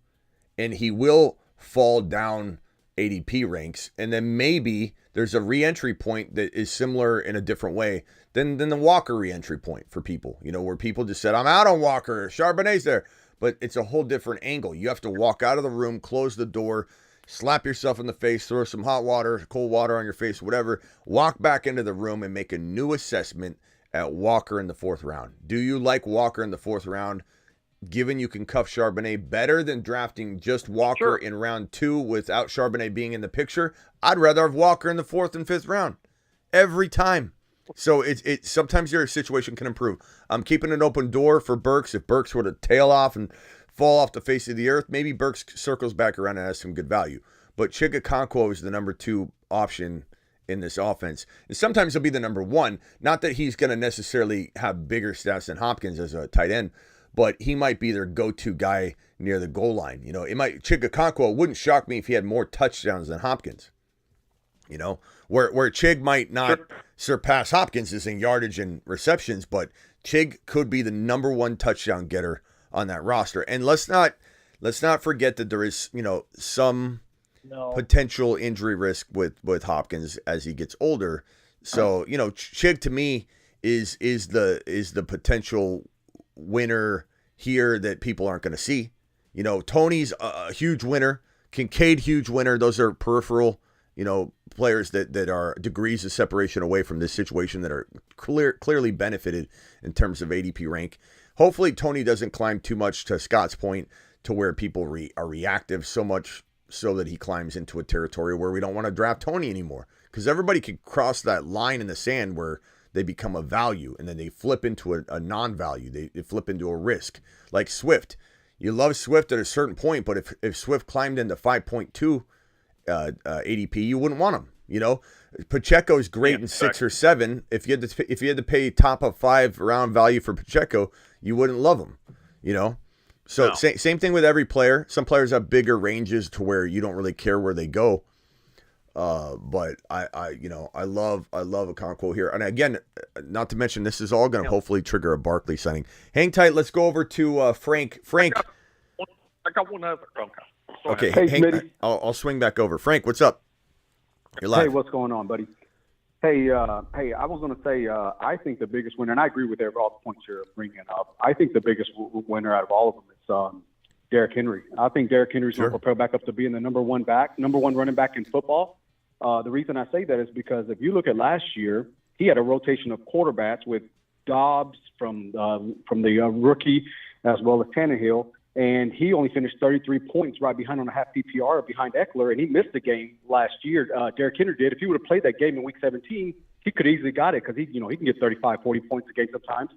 and he will fall down ADP ranks, and then maybe there's a re-entry point that is similar in a different way than the Walker re-entry point for people, where people just said, I'm out on Walker, Charbonnet's there, but it's a whole different angle. You have to walk out of the room, close the door, slap yourself in the face, throw some hot water, cold water on your face, whatever, walk back into the room and make a new assessment at Walker in the 4th round. Do you like Walker in the 4th round, given you can cuff Charbonnet better than drafting just Walker in round 2 without Charbonnet being in the picture? I'd rather have Walker in the 4th and 5th round every time. So it's sometimes your situation can improve. I'm keeping an open door for Burks. If Burks were to tail off and fall off the face of the earth, maybe Burks circles back around and has some good value. But Chig Okonkwo is the number 2 option in this offense. And sometimes he'll be the number 1. Not that he's going to necessarily have bigger stats than Hopkins as a tight end, but he might be their go-to guy near the goal line. Chig Okonkwo wouldn't shock me if he had more touchdowns than Hopkins. Where Chig might not surpass Hopkins is in yardage and receptions, but Chig could be the number 1 touchdown getter on that roster. And let's not forget that there is, some potential injury risk with Hopkins as he gets older. So, Chig to me is the potential winner here that people aren't going to see. Tony's a huge winner, Kincaid huge winner. Those are peripheral, players that are degrees of separation away from this situation that are clearly benefited in terms of ADP rank. Hopefully Tony doesn't climb too much, to Scott's point, to where people are reactive so much so that he climbs into a territory where we don't want to draft Tony anymore, because everybody can cross that line in the sand where they become a value and then they flip into a non-value. They flip into a risk. Like Swift. You love Swift at a certain point, but if Swift climbed into 5.2 ADP, you wouldn't want him. Pacheco is great in 6 or 7. If you had to pay top of 5 round value for Pacheco, you wouldn't love him. So same thing with every player. Some players have bigger ranges to where you don't really care where they go. But I love Okonkwo here. And again, not to mention, this is all going to hopefully trigger a Barkley signing. Hang tight. Let's go over to Frank. Frank. I got one other. Okay. Hey, I'll swing back over. Frank, what's up? You're live. Hey, what's going on, buddy? Hey, I was going to say, I think the biggest winner, and I agree with all the points you're bringing up. I think the biggest winner out of all of them is Derrick Henry. I think Derrick Henry's going to propel back up to being the number one running back in football. The reason I say that is because if you look at last year, he had a rotation of quarterbacks with Dobbs from the rookie as well as Tannehill, and he only finished 33 points right behind on a half PPR behind Eckler, and he missed the game last year. Derrick Henry did. If he would have played that game in Week 17, he could easily got it because he can get 35, 40 points a game sometimes.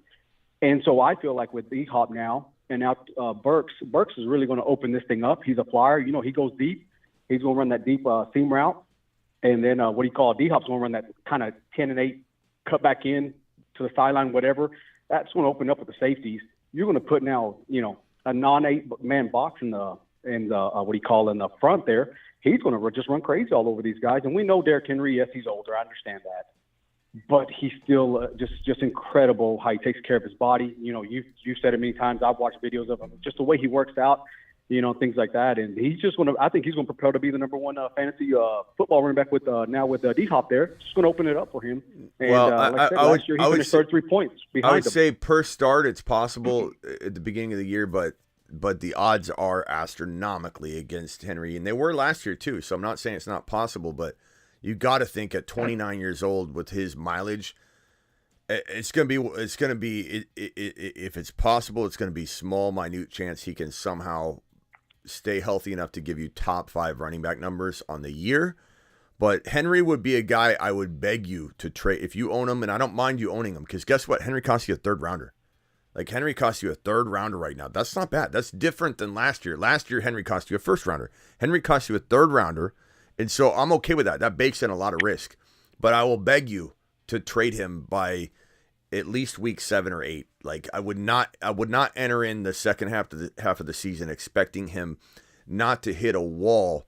And so I feel like with D-Hop now, and now Burks is really going to open this thing up. He's a flyer. He goes deep. He's going to run that deep seam route. And then D-Hop's going to run that kind of 10-8 cut back in to the sideline, whatever. That's going to open up with the safeties. You're going to put now, a non-8-man box in the front there. He's going to just run crazy all over these guys. And we know Derrick Henry, yes, he's older. I understand that. But he's still just incredible how he takes care of his body. You've said it many times. I've watched videos of him, just the way he works out, things like that. And I think he's going to propel to be the number one fantasy football running back with D-Hop there. It's just going to open it up for him. And like I said, last year he finished 33 points behind him. I would say per start it's possible at the beginning of the year, but the odds are astronomically against Henry. And they were last year too, so I'm not saying it's not possible, but you got to think at 29 years old with his mileage, it's going to be, if it's possible, it's going to be small, minute chance he can somehow stay healthy enough to give you top 5 running back numbers on the year. But Henry would be a guy I would beg you to trade if you own him, and I don't mind you owning him because guess what? Henry costs you a 3rd rounder. Like Henry costs you a 3rd rounder right now. That's not bad. That's different than last year. Last year Henry cost you a 1st rounder. Henry costs you a 3rd rounder, and so I'm okay with that. That bakes in a lot of risk. But I will beg you to trade him by at least week 7 or 8. Like I would not enter in the second half of the season expecting him not to hit a wall.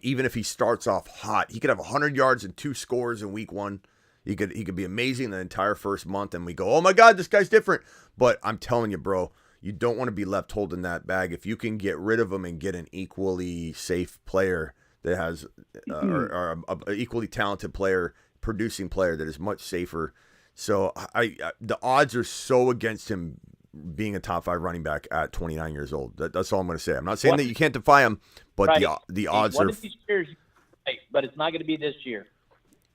Even if he starts off hot, he could have 100 yards and 2 scores in week 1. He could be amazing the entire first month, and we go, oh my God, this guy's different. But I'm telling you, bro, you don't want to be left holding that bag. If you can get rid of him and get an equally safe player that has, or an equally talented player, producing player that is much safer. So the odds are so against him being a top 5 running back at 29 years old. That's all I'm going to say. I'm not saying that you can't defy him, but the odds are. One of these years, but it's not going to be this year.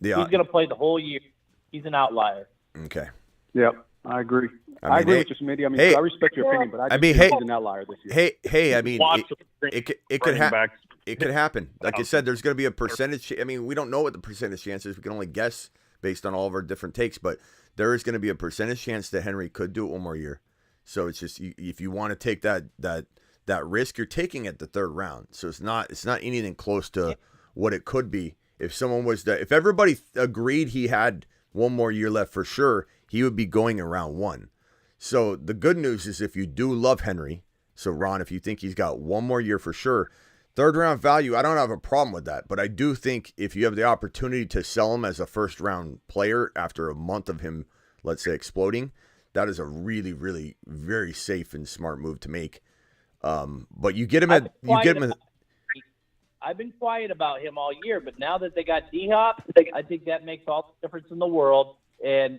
He's going to play the whole year. He's an outlier. Okay. Yep, I agree. I agree with you, Smitty. I mean, I respect your opinion, but think he's an outlier this year. Hey, I mean, it could happen. It could happen. Like I said, there's going to be a percentage. I mean, we don't know what the percentage chance is. We can only guess based on all of our different takes, but there is going to be a percentage chance that Henry could do it one more year. So it's just if you want to take that risk, you're taking it the 3rd round. So it's not anything close to what it could be if everybody agreed he had one more year left for sure, he would be going in round 1. So the good news is if you do love Henry, so Ron, if you think he's got one more year for sure, 3rd round value, I don't have a problem with that. But I do think if you have the opportunity to sell him as a 1st round player after a month of him, let's say, exploding, that is a really, really very safe and smart move to make. But you get him I've been quiet about him all year, but now that they got D-Hop, I think that makes all the difference in the world. And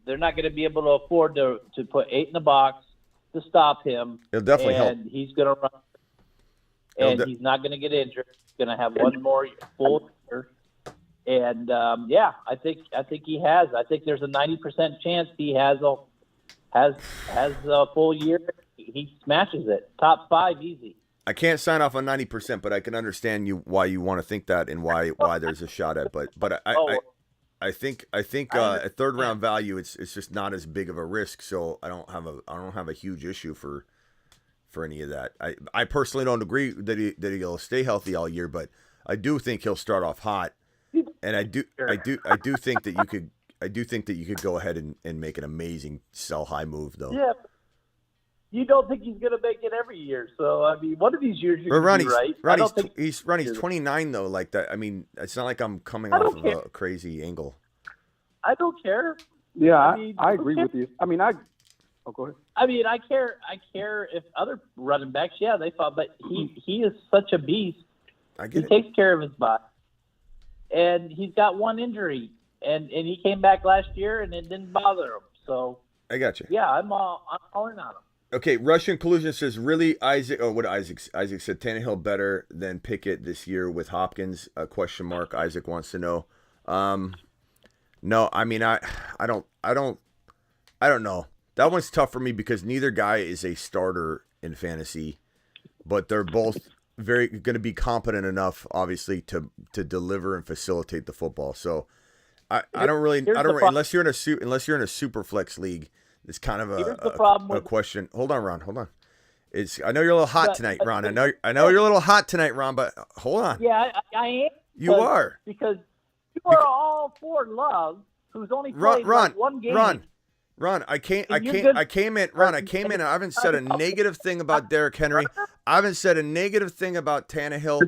they're not going to be able to afford to put 8 in the box to stop him. It'll definitely help. And he's going to run. And he's not going to get injured. He's going to have one more full year. And I think he has. I think there's a 90% chance he has a full year. He smashes it. Top 5 easy. I can't sign off on 90%, but I can understand why you want to think that and why there's a shot at. But I think at 3rd round value, it's just not as big of a risk. So I don't have a huge issue for any of that. I personally don't agree that he'll stay healthy all year, but I do think he'll start off hot, and I do think that you could go ahead and make an amazing sell high move though. Yeah. you don't think he's going to make it every year. So, I mean, one of these years you're going to be right. He's 29, though, like that. I mean, it's not like I'm coming off of a crazy angle. I don't care. Yeah, I agree with you. I mean, go ahead. I mean, I care if other running backs, they thought, but he is such a beast. He takes care of his body. And he's got one injury, and he came back last year, and it didn't bother him. So I got you. Yeah, I'm all in on him. Okay, Russian Collusion says, really, Isaac? Oh, what Isaac said, Tannehill better than Pickett this year with Hopkins? Question mark. Isaac wants to know. No, I mean, I don't know. That one's tough for me because neither guy is a starter in fantasy, but they're both very going to be competent enough, obviously, to deliver and facilitate the football. So I don't unless you're in a super flex league, it's kind of a question. Hold on, Ron. Hold on. I know you're a little hot tonight, Ron. I know you're a little hot tonight, Ron. But hold on. Yeah, I am. You are because you are all for Love, who's only played one game. Ron, I came in. And I haven't said a negative thing about Derrick Henry. I haven't said a negative thing about Tannehill.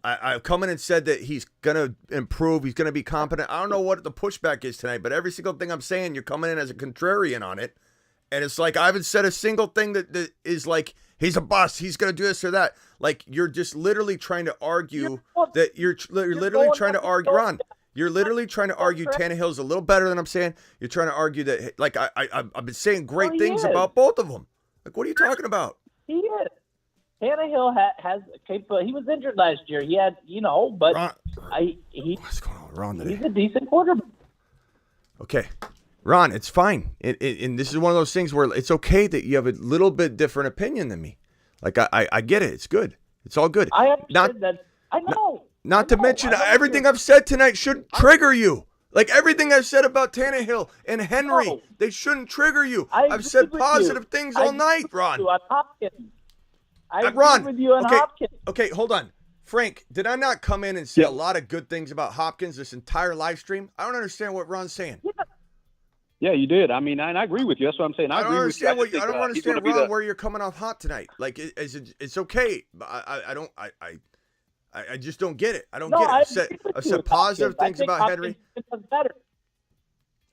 I've come in and said that he's going to improve. He's going to be competent. I don't know what the pushback is tonight, but every single thing I'm saying, you're coming in as a contrarian on it. And it's like I haven't said a single thing that is like, he's a bust. He's going to do this or that. Like, you're just literally trying to argue that you're literally trying to argue, Ron. You're literally trying to argue Tannehill's a little better than I'm saying. You're trying to argue that, like, I've been saying great things about both of them. Like, what are you talking about? He is. Tannehill has capability. He was injured last year. He had, but Ron, what's going on with Ron today? He's a decent quarterback. Okay. Ron, it's fine. And this is one of those things where it's okay that you have a little bit different opinion than me. Like, I get it. It's good. It's all good. I understand that. I know. Not to mention everything I've said tonight should trigger you. Like everything I've said about Tannehill and Henry, they shouldn't trigger you. I've said positive things all night, Ron. I agree with you on Hopkins. Okay, hold on. Frank, did I not come in and say a lot of good things about Hopkins this entire live stream? I don't understand what Ron's saying. Yeah, you did. I mean, and I agree with you. That's what I'm saying. I don't understand Ron, where you're coming off hot tonight. Like, it's okay. I just don't get it. I don't get it. I said positive things about Henry.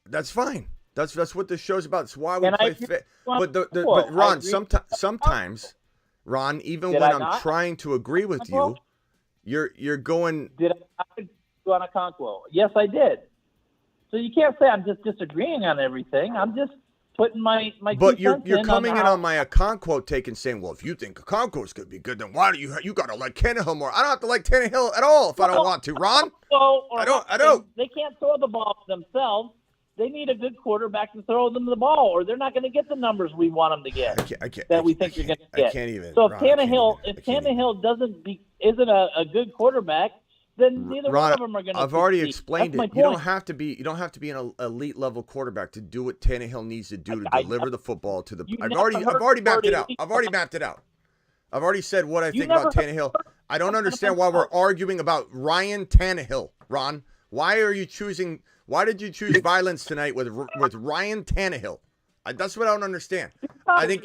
That's fine. That's what this show's about. It's why we play fit. But Ron, sometimes, Ron, even when I'm trying to agree with you, you're going. Did I go on Okonkwo? Yes, I did. So you can't say I'm just disagreeing on everything. I'm just putting my. But you're coming in on my Okonkwo take and saying, well, if you think Okonkwo's going to be good, then why do you got to like Tannehill more? I don't have to like Tannehill at all if I don't want to, Ron. I don't. They can't throw the ball themselves. They need a good quarterback to throw them the ball, or they're not going to get the numbers we want them to get. That we think you're going to get. I can't even. So if Tannehill isn't a good quarterback, then neither one of them are going to. I've already explained it. You don't have to be an elite level quarterback to do what Tannehill needs to do to deliver the football to the. I've already mapped it out. I've already said what I think about Tannehill. I don't understand why we're arguing about Ryan Tannehill, Ron. Why did you choose violence tonight with Ryan Tannehill? That's what I don't understand. I think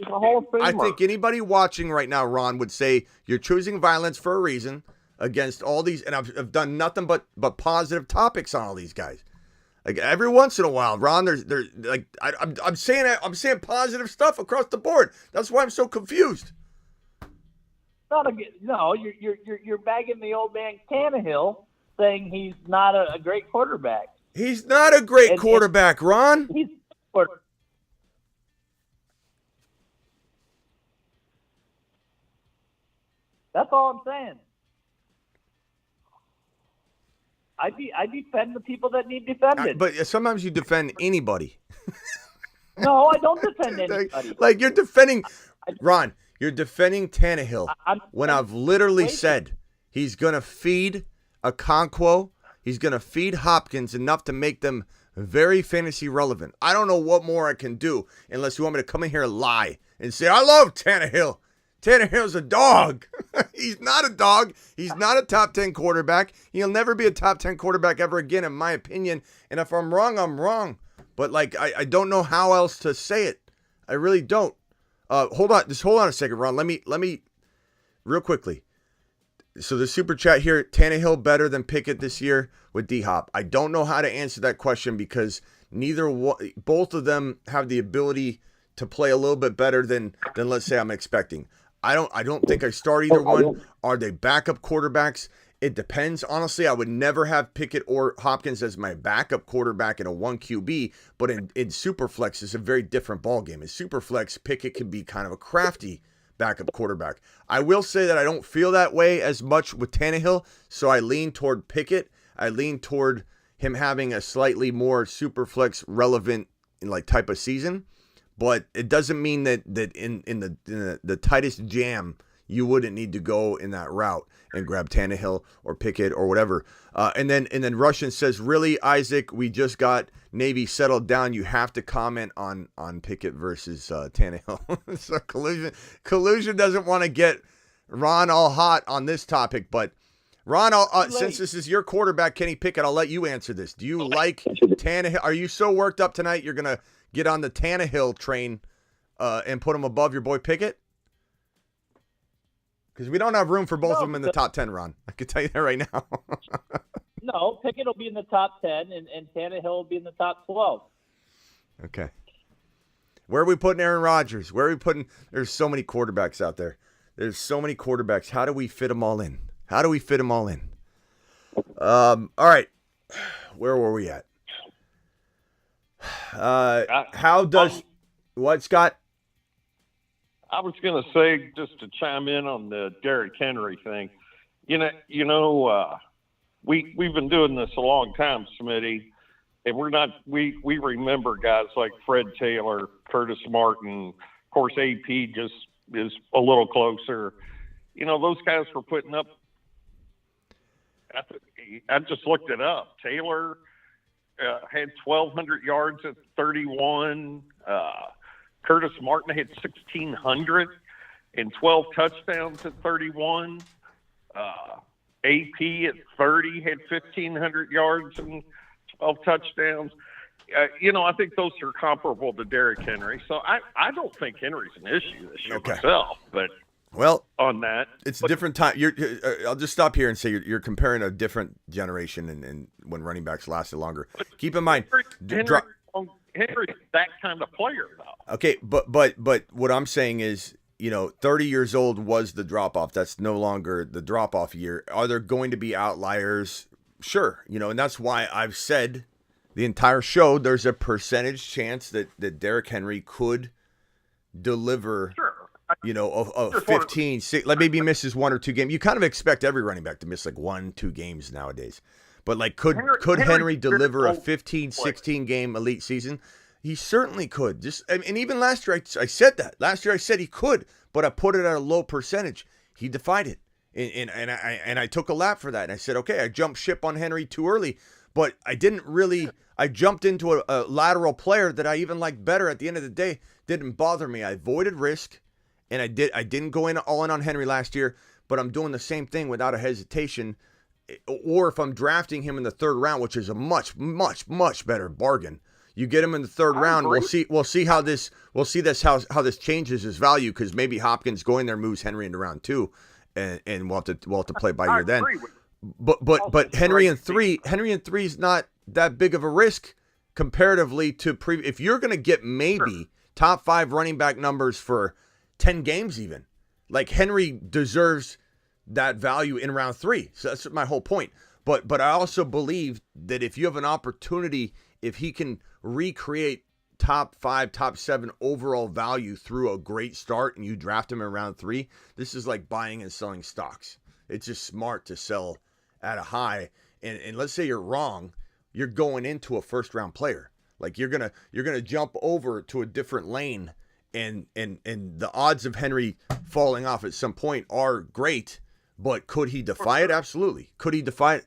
anybody watching right now, Ron, would say you're choosing violence for a reason against all these, and I've done nothing but positive topics on all these guys. Like every once in a while, Ron, there's like I'm saying positive stuff across the board. That's why I'm so confused. You're bagging the old man Tannehill, saying he's not a great quarterback. He's not a great quarterback, Ron. He's a quarterback. That's all I'm saying. I defend the people that need defended. But sometimes you defend anybody. No, I don't defend anybody. Like you're defending, Ron, you're defending Tannehill when I've literally said he's going to feed Okonkwo. He's going to feed Hopkins enough to make them very fantasy relevant. I don't know what more I can do unless you want me to come in here and lie and say, I love Tannehill. Tannehill's a dog. He's not a dog. He's not a top 10 quarterback. He'll never be a top 10 quarterback ever again, in my opinion. And if I'm wrong, I'm wrong. But, like, I don't know how else to say it. I really don't. Hold on a second, Ron. Let me real quickly. So the super chat here, Tannehill better than Pickett this year with D-Hop. I don't know how to answer that question because both of them have the ability to play a little bit better than let's say I'm expecting. I don't think I start either one. Are they backup quarterbacks? It depends. Honestly, I would never have Pickett or Hopkins as my backup quarterback in a 1 QB, but in Superflex, it's a very different ballgame. In Superflex, Pickett can be kind of a crafty backup quarterback. I will say that I don't feel that way as much with Tannehill, so I lean toward Pickett. I lean toward him having a slightly more Superflex relevant type of season, but it doesn't mean that in the tightest jam you wouldn't need to go in that route and grab Tannehill or Pickett or whatever. And then Russian says, really, Isaac, we just got Navy settled down. You have to comment on Pickett versus Tannehill. So Collusion doesn't want to get Ron all hot on this topic, but Ron, since this is your quarterback, Kenny Pickett, I'll let you answer this. Do you like Tannehill? Are you so worked up tonight you're going to get on the Tannehill train and put him above your boy Pickett? Because we don't have room for both of them in the top 10, Ron. I can tell you that right now. No, Pickett will be in the top 10, and Tannehill will be in the top 12. Okay. Where are we putting Aaron Rodgers? Where are we putting – there's so many quarterbacks out there. There's so many quarterbacks. How do we fit them all in? All right. Where were we at? What, Scott? I was going to say, just to chime in on the Derrick Henry thing, we've been doing this a long time, Smitty, and we remember guys like Fred Taylor, Curtis Martin, of course, AP just is a little closer. Those guys were putting up, I just looked it up. Taylor had 1,200 yards at 31. Curtis Martin had 1,600 and 12 touchdowns at 31. AP at 30 had 1,500 yards and 12 touchdowns. I think those are comparable to Derrick Henry. So I don't think Henry's an issue this year myself. But on that, it's a different time. I'll just stop here and say you're comparing a different generation and when running backs lasted longer. Keep in mind, Henry's that kind of player, though. Okay, but what I'm saying is, 30 years old was the drop-off. That's no longer the drop-off year. Are there going to be outliers? Sure. And that's why I've said the entire show there's a percentage chance that Derrick Henry could deliver, a 15, 6, maybe misses 1 or 2 games. You kind of expect every running back to miss 1-2 games nowadays. But could Henry deliver a 15, 16 game elite season? He certainly could. And even last year I said that. Last year I said he could, but I put it at a low percentage. He defied it. And I took a lap for that. And I said, okay, I jumped ship on Henry too early, but I didn't really. I jumped into a lateral player that I even liked better. At the end of the day, didn't bother me. I avoided risk, and I didn't go all in on Henry last year, but I'm doing the same thing without a hesitation. Or if I'm drafting him in the 3rd round, which is a much, much, much better bargain, you get him in the 3rd round. We'll see how this changes his value, because maybe Hopkins going there moves Henry into round 2, and we'll have to play by ear then. But Henry in 3 is not that big of a risk comparatively to if you're going to get maybe top 5 running back numbers for 10 games even, Henry deserves that value in round 3. So that's my whole point. But I also believe that if you have an opportunity, if he can recreate top 5, top 7 overall value through a great start and you draft him in round 3, this is like buying and selling stocks. It's just smart to sell at a high. And let's say you're wrong, you're going into a 1st round player. You're gonna jump over to a different lane, and the odds of Henry falling off at some point are great. But could he defy it? Absolutely. Could he defy it?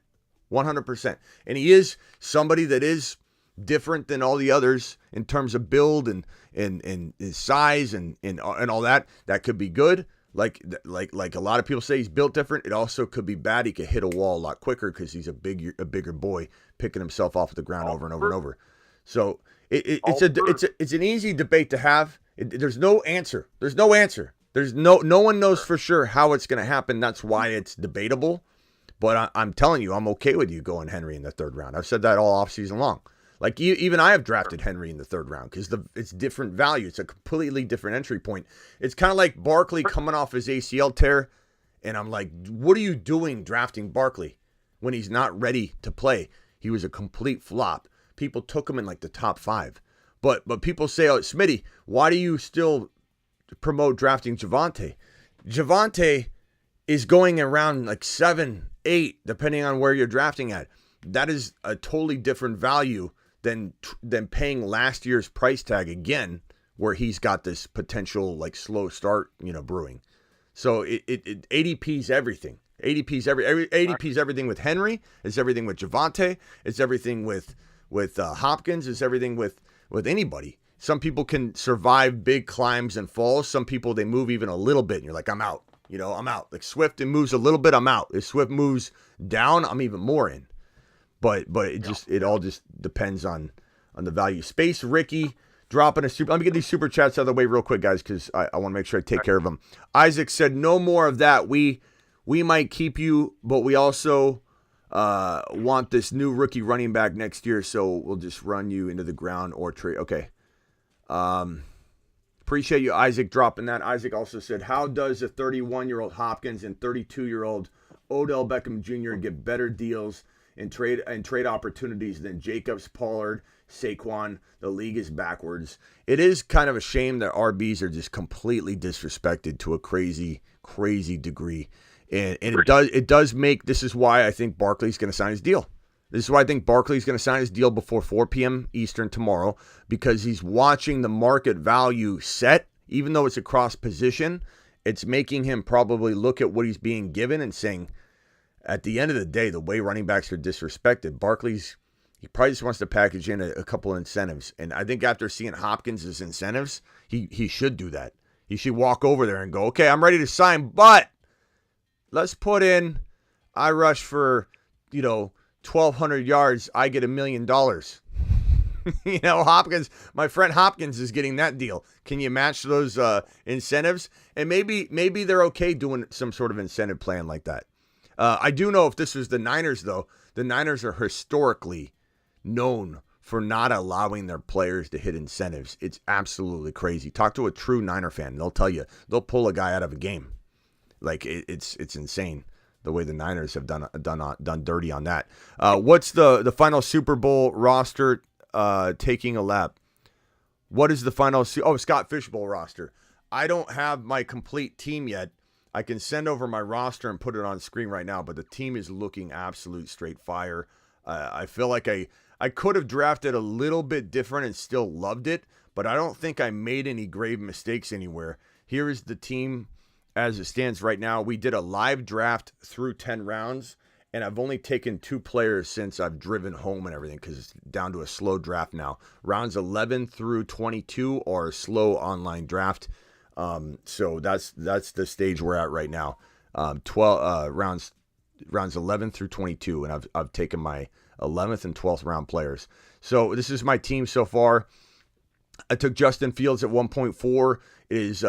100%. And he is somebody that is different than all the others in terms of build and his size and all that. That could be good. Like a lot of people say he's built different. It also could be bad. He could hit a wall a lot quicker because he's a bigger boy picking himself off the ground over and over and over. So it's an easy debate to have. There's no answer. There's no answer. No one knows for sure how it's going to happen. That's why it's debatable. But I'm telling you, I'm okay with you going Henry in the third round. I've said that all offseason long. Like, even I have drafted Henry in the third round because it's different value. It's a completely different entry point. It's kind of like Barkley coming off his ACL tear, and I'm like, what are you doing drafting Barkley when he's not ready to play? He was a complete flop. People took him in like the top 5. But people say, oh, Smitty, why do you still promote drafting Javonte? Javonte is going around like 7, 8, depending on where you're drafting at. That is a totally different value than paying last year's price tag again, where he's got this potential like slow start, brewing. So it ADP's everything. ADP's everything with Henry. It's everything with Javonte. It's everything with Hopkins. It's everything with anybody. Some people can survive big climbs and falls. Some people, they move even a little bit, and you're like, I'm out. I'm out. Like Swift, it moves a little bit, I'm out. If Swift moves down, I'm even more in. But it all just depends on the value. Space Ricky dropping a super. Let me get these super chats out of the way real quick, guys, because I want to make sure I take care of them. Isaac said, no more of that. We might keep you, but we also want this new rookie running back next year, so we'll just run you into the ground or trade. Okay. Appreciate you, Isaac, dropping that. Isaac also said, how does a 31-year-old Hopkins and 32-year-old Odell Beckham Jr. get better deals and trade opportunities than Jacobs, Pollard, Saquon? The league is backwards. It is kind of a shame that RBs are just completely disrespected to a crazy, crazy degree. And it does make, this is why I think Barkley's going to sign his deal. This is why I think Barkley's going to sign his deal before 4 p.m. Eastern tomorrow, because he's watching the market value set, even though it's across position. It's making him probably look at what he's being given and saying, at the end of the day, the way running backs are disrespected, he probably just wants to package in a couple of incentives. And I think after seeing Hopkins' incentives, he should do that. He should walk over there and go, okay, I'm ready to sign, but let's put in, I rush for, 1,200 yards, I get $1 million. Hopkins, my friend Hopkins is getting that deal. Can you match those incentives? And maybe they're okay doing some sort of incentive plan like that. I do know if this was the Niners, though, the Niners are historically known for not allowing their players to hit incentives. It's absolutely crazy. Talk to a true Niner fan. They'll tell you, they'll pull a guy out of a game. Like, it's insane the way the Niners have done dirty on that. What's the final Super Bowl roster taking a lap? What is the final? Scott Fishbowl roster. I don't have my complete team yet. I can send over my roster and put it on screen right now, but the team is looking absolute straight fire. I feel like I could have drafted a little bit different and still loved it, but I don't think I made any grave mistakes anywhere. Here is the team as it stands right now. We did a live draft through 10 rounds, and I've only taken 2 players since I've driven home and everything because it's down to a slow draft now. Rounds 11 through 22 are a slow online draft. So that's the stage we're at right now. 12 rounds 11 through 22, and I've taken my 11th and 12th round players. So this is my team so far. I took Justin Fields at 1.4. It is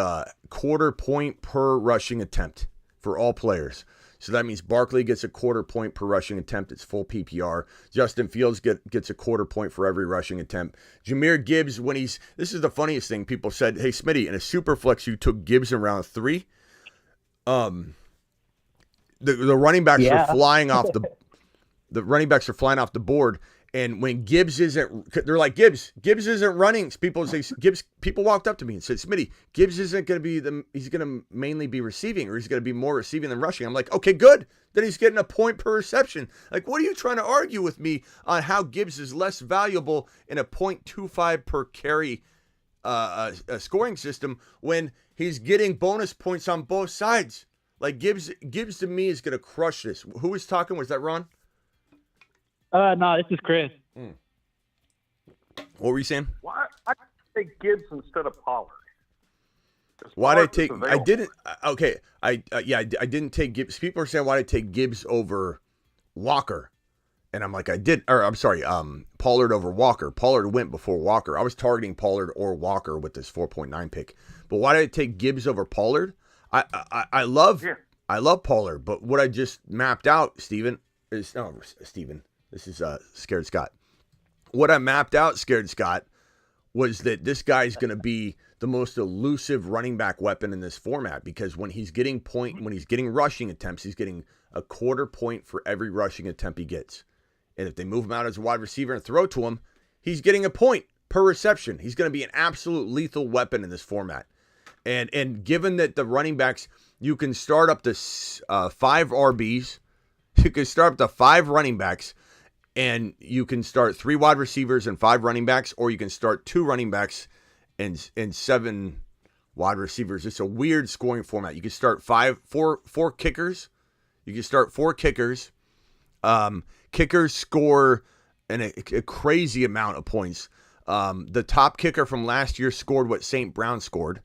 quarter point per rushing attempt for all players. So that means Barkley gets a quarter point per rushing attempt. It's full PPR. Justin Fields gets a quarter point for every rushing attempt. Jahmyr Gibbs, this is the funniest thing. People said, hey, Smitty, in a super flex, you took Gibbs in round 3. The running backs are flying off the running backs are flying off the board. And when Gibbs isn't, they're like, Gibbs isn't running. People walked up to me and said, Smitty, Gibbs isn't going to be he's going to mainly be receiving, or he's going to be more receiving than rushing. I'm like, okay, good. Then he's getting a point per reception. Like, what are you trying to argue with me on how Gibbs is less valuable in a 0.25 per carry a scoring system when he's getting bonus points on both sides? Like, Gibbs to me is going to crush this. Who was talking? Was that Ron? No, this is Chris. What were you saying? Why I take Gibbs instead of Pollard? Why did I take? I didn't. Okay, I didn't take Gibbs. People are saying why did I take Gibbs over Walker, And I'm like, Pollard over Walker. Pollard went before Walker. I was targeting Pollard or Walker with this 4.9 pick. But why did I take Gibbs over Pollard? I love Pollard, but what I just mapped out, Steven, this is Scared Scott. What I mapped out, Scared Scott, was that this guy's going to be the most elusive running back weapon in this format, because when he's getting rushing attempts, he's getting a quarter point for every rushing attempt he gets. And if they move him out as a wide receiver and throw to him, he's getting a point per reception. He's going to be an absolute lethal weapon in this format. And given that the running backs, you can start up to 5 RBs, you can start up to 5 running backs, and you can start 3 wide receivers and 5 running backs, or you can start 2 running backs and 7 wide receivers. It's a weird scoring format. You can start 4 kickers. You can start 4 kickers. Kickers score a crazy amount of points. The top kicker from last year scored what St. Brown scored.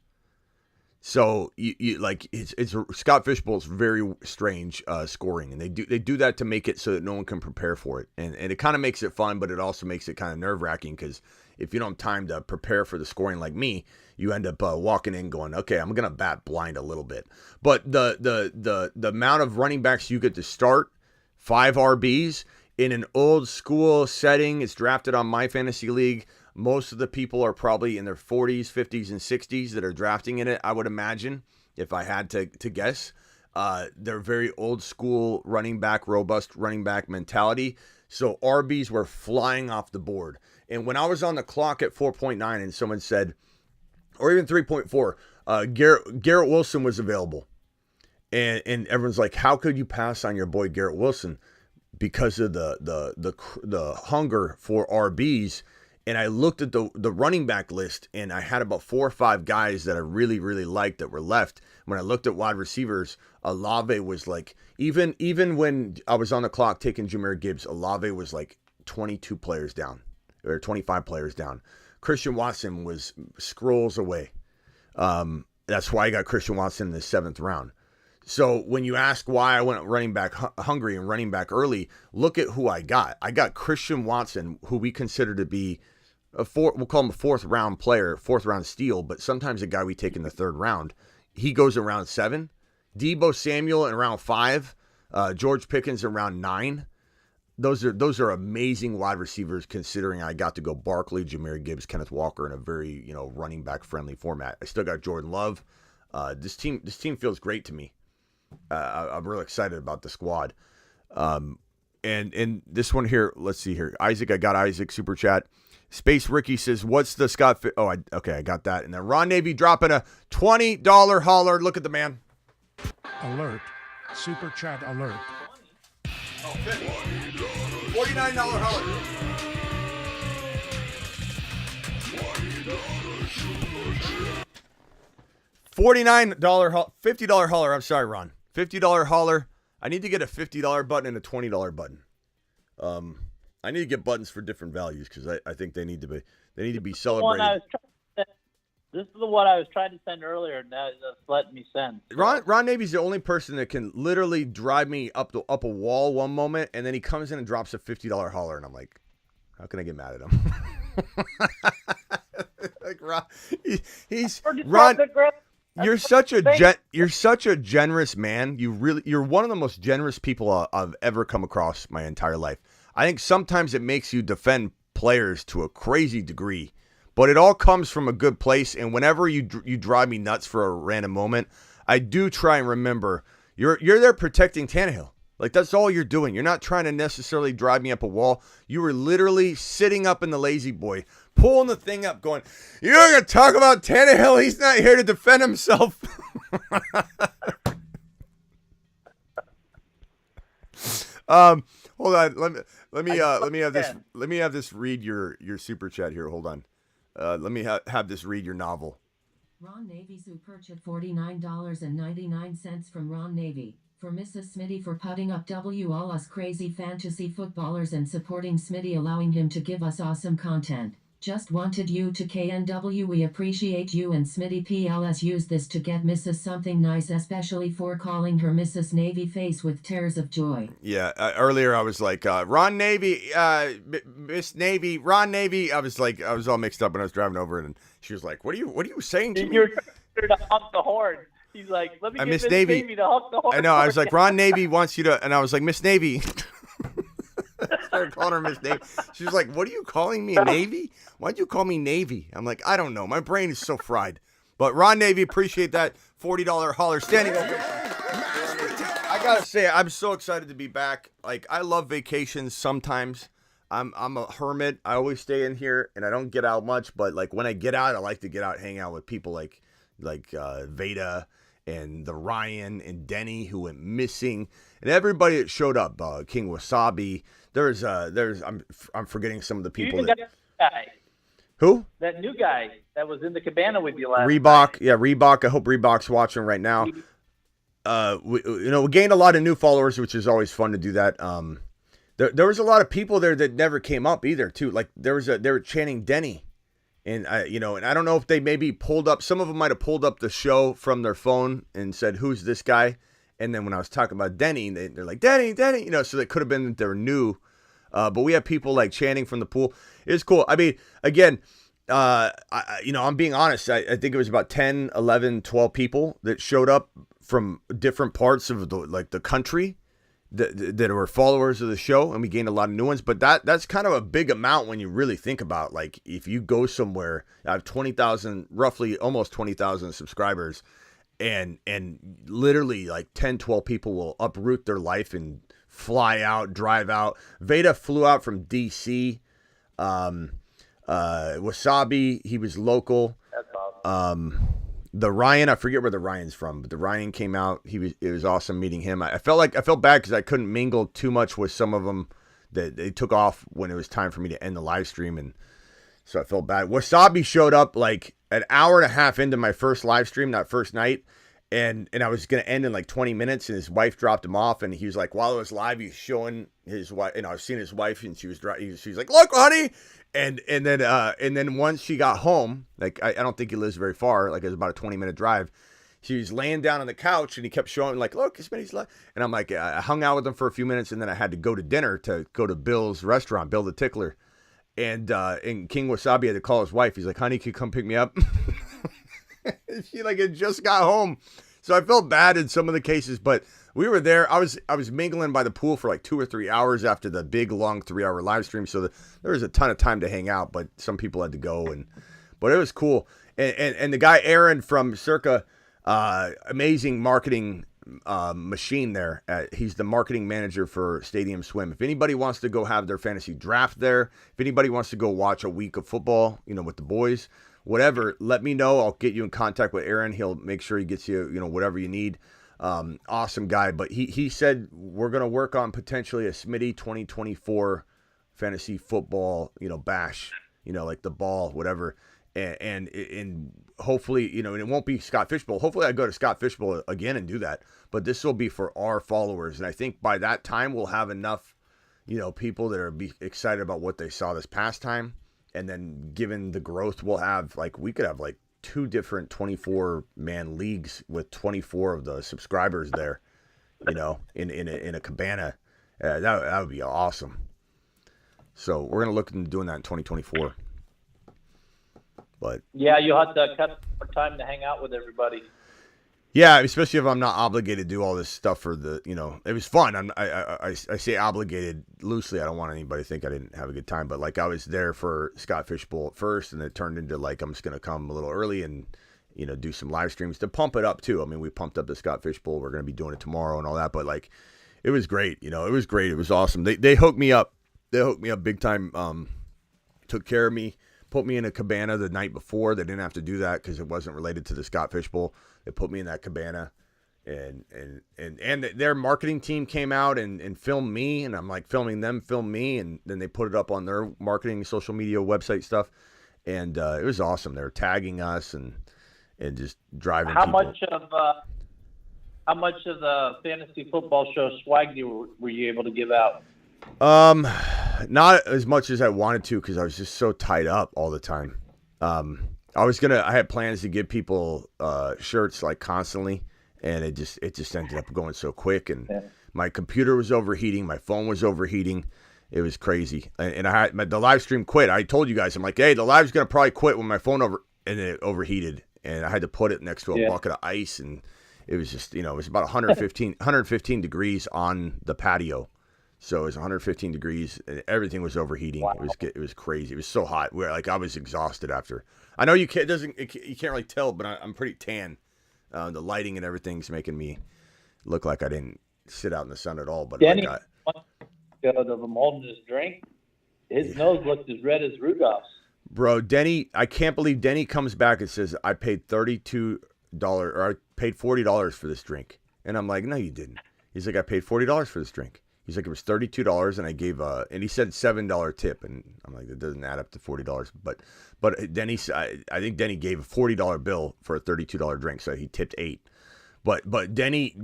So it's Scott Fishbowl's very strange scoring, and they do that to make it so that no one can prepare for it, and it kind of makes it fun, but it also makes it kind of nerve wracking, because if you don't have time to prepare for the scoring like me, you end up walking in going, okay, I'm gonna bat blind a little bit. But the amount of running backs you get to start, 5 RBs in an old school setting, it's drafted on My Fantasy League. Most of the people are probably in their 40s, 50s, and 60s that are drafting in it, I would imagine, if I had to guess. They're very old school running back, robust running back mentality. So RBs were flying off the board. And when I was on the clock at 4.9 and someone said, or even 3.4, Garrett Wilson was available. And everyone's like, how could you pass on your boy Garrett Wilson? Because of the hunger for RBs. And I looked at the running back list, and I had about 4 or 5 guys that I really, really liked that were left. When I looked at wide receivers, Olave was like, even when I was on the clock taking Jahmyr Gibbs, Olave was like 22 players down, or 25 players down. Christian Watson was scrolls away. That's why I got Christian Watson in the 7th round. So when you ask why I went running back hungry and running back early, look at who I got. I got Christian Watson, who we consider to be we'll call him a 4th round player, 4th round steal, but sometimes a guy we take in the 3rd round. He goes in round 7. Deebo Samuel in round 5. George Pickens in round 9. Those are amazing wide receivers, considering I got to go Barkley, Jahmyr Gibbs, Kenneth Walker in a very running back friendly format. I still got Jordan Love. This team feels great to me. I'm really excited about the squad. And this one here, let's see here. Isaac, I got Isaac super chat. Space Ricky says, what's the Scott? I got that. And then Ron Navy dropping a $20 holler. Look at the man. Alert. Super chat alert. Oh, $49 holler. $50 holler. I'm sorry, Ron. $50 holler. I need to get a $50 button and a $20 button. I need to get buttons for different values, because I think they need to be celebrated. This is the one I was trying to send earlier. Now it's letting me send. Ron Navy's the only person that can literally drive me up a wall one moment, and then he comes in and drops a $50 holler, and I'm like, how can I get mad at him? Like Ron, he's Ron. You're such a generous man. You're one of the most generous people I've ever come across my entire life. I think sometimes it makes you defend players to a crazy degree, but it all comes from a good place. And whenever you drive me nuts for a random moment, I do try and remember you're there protecting Tannehill. Like, that's all you're doing. You're not trying to necessarily drive me up a wall. You were literally sitting up in the lazy boy, pulling the thing up, going, you're going to talk about Tannehill? He's not here to defend himself. Hold on. Let me have this read your super chat here. Hold on. Let me have this read your novel. Ron Navy super chat $49.99 from Ron Navy. For Mrs. Smitty for putting up all us crazy fantasy footballers and supporting Smitty, allowing him to give us awesome content. Just wanted you to KNW. We appreciate you, and Smitty PLS used this to get Mrs. something nice, especially for calling her Mrs. Navy face with tears of joy. Yeah, earlier I was like, Ron Navy, Miss Navy, Ron Navy. I was all mixed up when I was driving over, and she was like, what are you saying to me? You're trying to honk the horn. He's like, let me get Miss Navy to honk the horn. I know, I was like, Ron Navy wants you to, and I was like, Miss Navy. I started calling her Miss Navy. She was like, what are you calling me, Navy? Why'd you call me Navy? I'm like, I don't know. My brain is so fried. But Ron Navy, appreciate that $40 holler. Standing ovation. I got to say, I'm so excited to be back. Like, I love vacations sometimes. I'm a hermit. I always stay in here, and I don't get out much. But, like, when I get out, I like to get out and hang out with people like Veda and the Ryan and Denny, who went missing, and everybody that showed up. King Wasabi. I'm forgetting some of the people that guy. Who? That new guy that was in the cabana with you last Reebok. night. Yeah, Reebok. I hope Reebok's watching right now. We gained a lot of new followers, which is always fun to do that. There was a lot of people there that never came up either, too. Like they were chanting Denny. And I don't know if they maybe pulled up, some of them might have pulled up the show from their phone and said, who's this guy? And then when I was talking about Denny, they're like, Denny, so it could have been that they're new. But we have people like chanting from the pool. It's cool. I mean, again, I'm being honest. I think it was about 10, 11, 12 people that showed up from different parts of the country that were followers of the show, and we gained a lot of new ones. But that's kind of a big amount when you really think about, like, if you go somewhere, I have 20,000, roughly almost 20,000 subscribers, and literally like 10, 12 people will uproot their life and fly out, drive out. Veda flew out from DC. Wasabi, he was local. That's awesome. The Ryan, I forget where the Ryan's from, but the Ryan came out. It was awesome meeting him. I felt bad because I couldn't mingle too much with some of them that they took off when it was time for me to end the live stream, and so I felt bad. Wasabi showed up like an hour and a half into my first live stream that first night, and I was gonna end in like 20 minutes, and his wife dropped him off, and he was like, while it was live, he was showing his wife, and I was seeing his wife, and she was like, look, honey. And then once she got home, like I don't think he lives very far, like it was about a 20-minute drive. She was laying down on the couch, and he kept showing like, look, it's Smitty's life. And I'm like, I hung out with him for a few minutes, and then I had to go to dinner to go to Bill's restaurant, Bill the Tickler, and King Wasabi had to call his wife. He's like, honey, can you come pick me up? She like had just got home, so I felt bad in some of the cases, but we were there. I was mingling by the pool for like 2 or 3 hours after the big long 3-hour live stream. So there was a ton of time to hang out, but some people had to go, but it was cool. And the guy Aaron from Circa, amazing marketing machine there. He's the marketing manager for Stadium Swim. If anybody wants to go have their fantasy draft there, if anybody wants to go watch a week of football, with the boys, whatever, let me know. I'll get you in contact with Aaron. He'll make sure he gets you, whatever you need. Awesome guy. But he said we're going to work on potentially a Smitty 2024 fantasy football, bash, like the ball, whatever. And hopefully, and it won't be Scott Fishbowl. Hopefully I go to Scott Fishbowl again and do that. But this will be for our followers. And I think by that time we'll have enough, people that are excited about what they saw this past time. And then given the growth we'll have, like we could have like 2 different 24-man leagues with 24 of the subscribers there, in a cabana. That would be awesome. So we're going to look into doing that in 2024. But yeah, you'll have to cut more time to hang out with everybody. Yeah, especially if I'm not obligated to do all this stuff for the, it was fun. I say obligated loosely. I don't want anybody to think I didn't have a good time, but like I was there for Scott Fishbowl at first, and it turned into like I'm just going to come a little early and, do some live streams to pump it up too. I mean, we pumped up the Scott Fishbowl. We're going to be doing it tomorrow and all that, but like it was great. It was great. It was awesome. They hooked me up. They hooked me up big time. Took care of me. Put me in a cabana the night before. They didn't have to do that because it wasn't related to the Scott Fishbowl. They put me in that cabana, and their marketing team came out and filmed me, and I'm like filming them, film me, and then they put it up on their marketing, social media, website stuff, and it was awesome. They were tagging us and just driving. How people. much of the fantasy football show swag were you able to give out? Not as much as I wanted to because I was just so tied up all the time. I had plans to give people shirts like constantly, and it just ended up going so quick. And my computer was overheating, my phone was overheating. It was crazy, and I had the live stream quit. I told you guys, I'm like, hey, the live's gonna probably quit when my phone and it overheated, and I had to put it next to a bucket of ice, and it was just, it was about 115 degrees on the patio. So it was 115 degrees, and everything was overheating. Wow. It was crazy. It was so hot. I was exhausted after. I know you can't really tell, but I'm pretty tan. The lighting and everything's making me look like I didn't sit out in the sun at all. But Denny, of him holding his drink, his nose looked as red as Rudolph's. Bro, Denny, I can't believe Denny comes back and says, I paid $32 or I paid $40 for this drink. And I'm like, no, you didn't. He's like, I paid $40 for this drink. He's like, it was $32, and I gave and he said $7 tip, and I'm like, that doesn't add up to $40. But Denny, I think Denny gave a $40 bill for a $32 drink, so he tipped $8. But Denny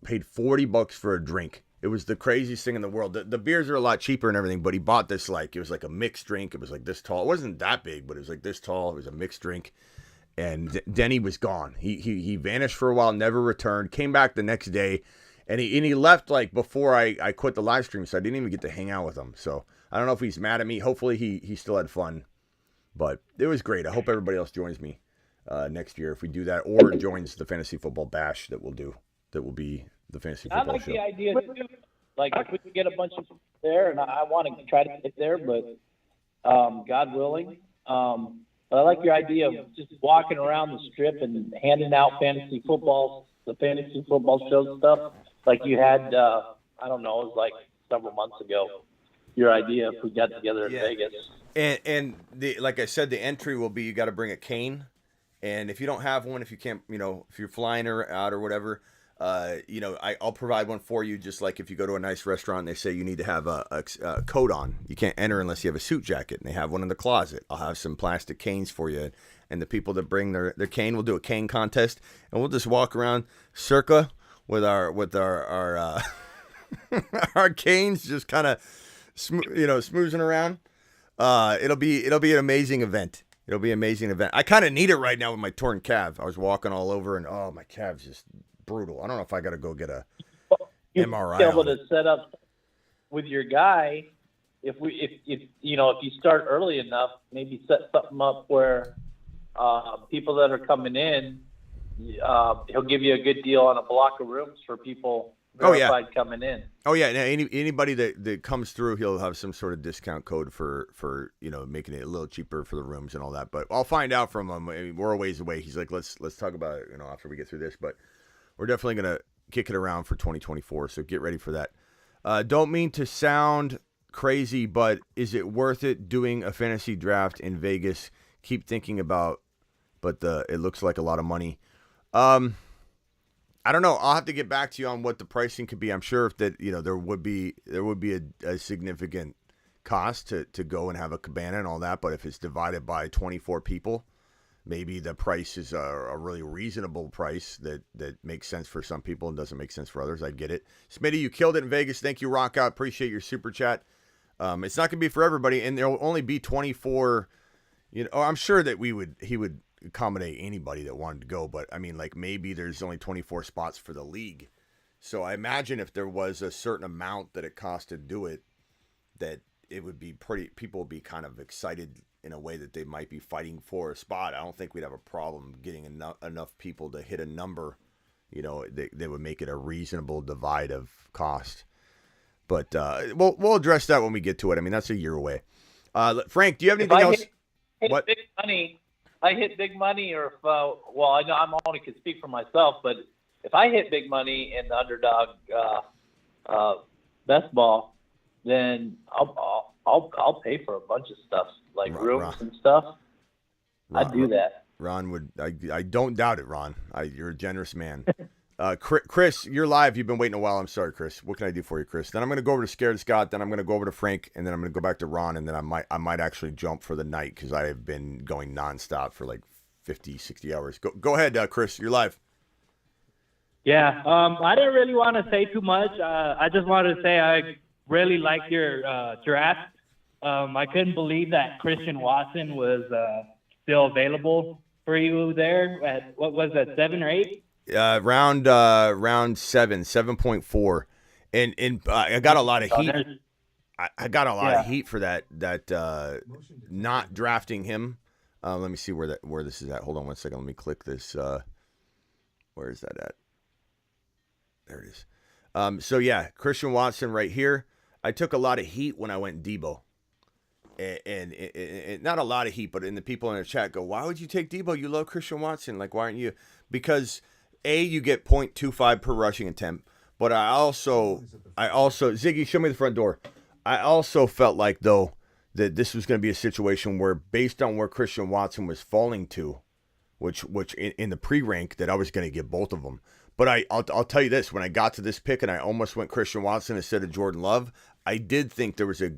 paid $40 for a drink. It was the craziest thing in the world. The beers are a lot cheaper and everything, but he bought this it was like a mixed drink. It was like this tall. It wasn't that big, but it was like this tall. It was a mixed drink, and Denny was gone. He vanished for a while, never returned. Came back the next day. And he left before I quit the live stream, so I didn't even get to hang out with him. So I don't know if he's mad at me. Hopefully he still had fun. But it was great. I hope everybody else joins me next year if we do that, or joins the Fantasy Football Bash that we'll do. That will be the Fantasy Football Show. I like the idea too. Like if we could get a bunch of people there, and I want to try to get there, but God willing. But I like your idea of just walking around the strip and handing out the fantasy football show stuff. Like you had, I don't know, it was like several months ago, your idea if we got together in Vegas. And like I said, the entry will be you got to bring a cane. And if you don't have one, if you can't, if you're flying out or whatever, I'll provide one for you. Just like if you go to a nice restaurant and they say you need to have a coat on. You can't enter unless you have a suit jacket. And they have one in the closet. I'll have some plastic canes for you. And the people that bring their cane will do a cane contest. And we'll just walk around circa with our our canes, just kind of smoozing around. It'll be an amazing event. It'll be an amazing event. I kind of need it right now with my torn calf. I was walking all over, and my calf's just brutal. I don't know if I got to go get a MRI. You're able to set up with your guy. If you start early enough, maybe set something up where people that are coming in. He'll give you a good deal on a block of rooms for people verified coming in. Oh yeah, now, anybody that comes through, he'll have some sort of discount code for making it a little cheaper for the rooms and all that. But I'll find out from him. I mean, we're a ways away. He's like, let's talk about it, after we get through this. But we're definitely gonna kick it around for 2024. So get ready for that. Don't mean to sound crazy, but is it worth it doing a fantasy draft in Vegas? Keep thinking about, but it looks like a lot of money. I don't know. I'll have to get back to you on what the pricing could be. I'm sure if that, there would be a significant cost to go and have a cabana and all that. But if it's divided by 24 people, maybe the price is a really reasonable price that makes sense for some people and doesn't make sense for others. I get it. Smitty, you killed it in Vegas. Thank you, Rock Out. Appreciate your super chat. It's not going to be for everybody, and there will only be 24. I'm sure that he would accommodate anybody that wanted to go, but I mean, maybe there's only 24 spots for the league. So I imagine if there was a certain amount that it cost to do it, that it would be people would be kind of excited in a way that they might be fighting for a spot. I don't think we'd have a problem getting enough people to hit a number, they would make it a reasonable divide of cost. But we'll address that when we get to it. I mean, that's a year away. Frank, do you have anything else? What? Big money. I hit big money, or if I know I'm only can speak for myself, but if I hit big money in the underdog best ball, then I'll pay for a bunch of stuff like rooms and stuff. I'd do that. Ron would. I don't doubt it, Ron. You're a generous man. Chris, you're live. You've been waiting a while. I'm sorry, Chris. What can I do for you, Chris? Then I'm going to go over to Scared Scott. Then I'm going to go over to Frank, and then I'm going to go back to Ron, and then I might actually jump for the night because I have been going nonstop for 50, 60 hours. Go ahead, Chris. You're live. Yeah. I didn't really want to say too much. I just wanted to say really liked your draft. I couldn't believe that Christian Watson was still available for you there at, what was that, 7 or 8? Round 7, 7.4. And I got a lot of heat. I got a lot of heat for that not drafting him. Let me see where this is at. Hold on one second. Let me click this. Where is that at? There it is. So yeah, Christian Watson right here. I took a lot of heat when I went Debo. And not a lot of heat, but in the people in the chat go, why would you take Debo? You love Christian Watson. Like, why aren't you? Because you get 0.25 per rushing attempt. But I also, Ziggy, show me the front door. I also felt like, though, that this was going to be a situation where, based on where Christian Watson was falling to, which in the pre-rank, that I was going to get both of them. But I'll tell you this, when I got to this pick and I almost went Christian Watson instead of Jordan Love, I did think there was a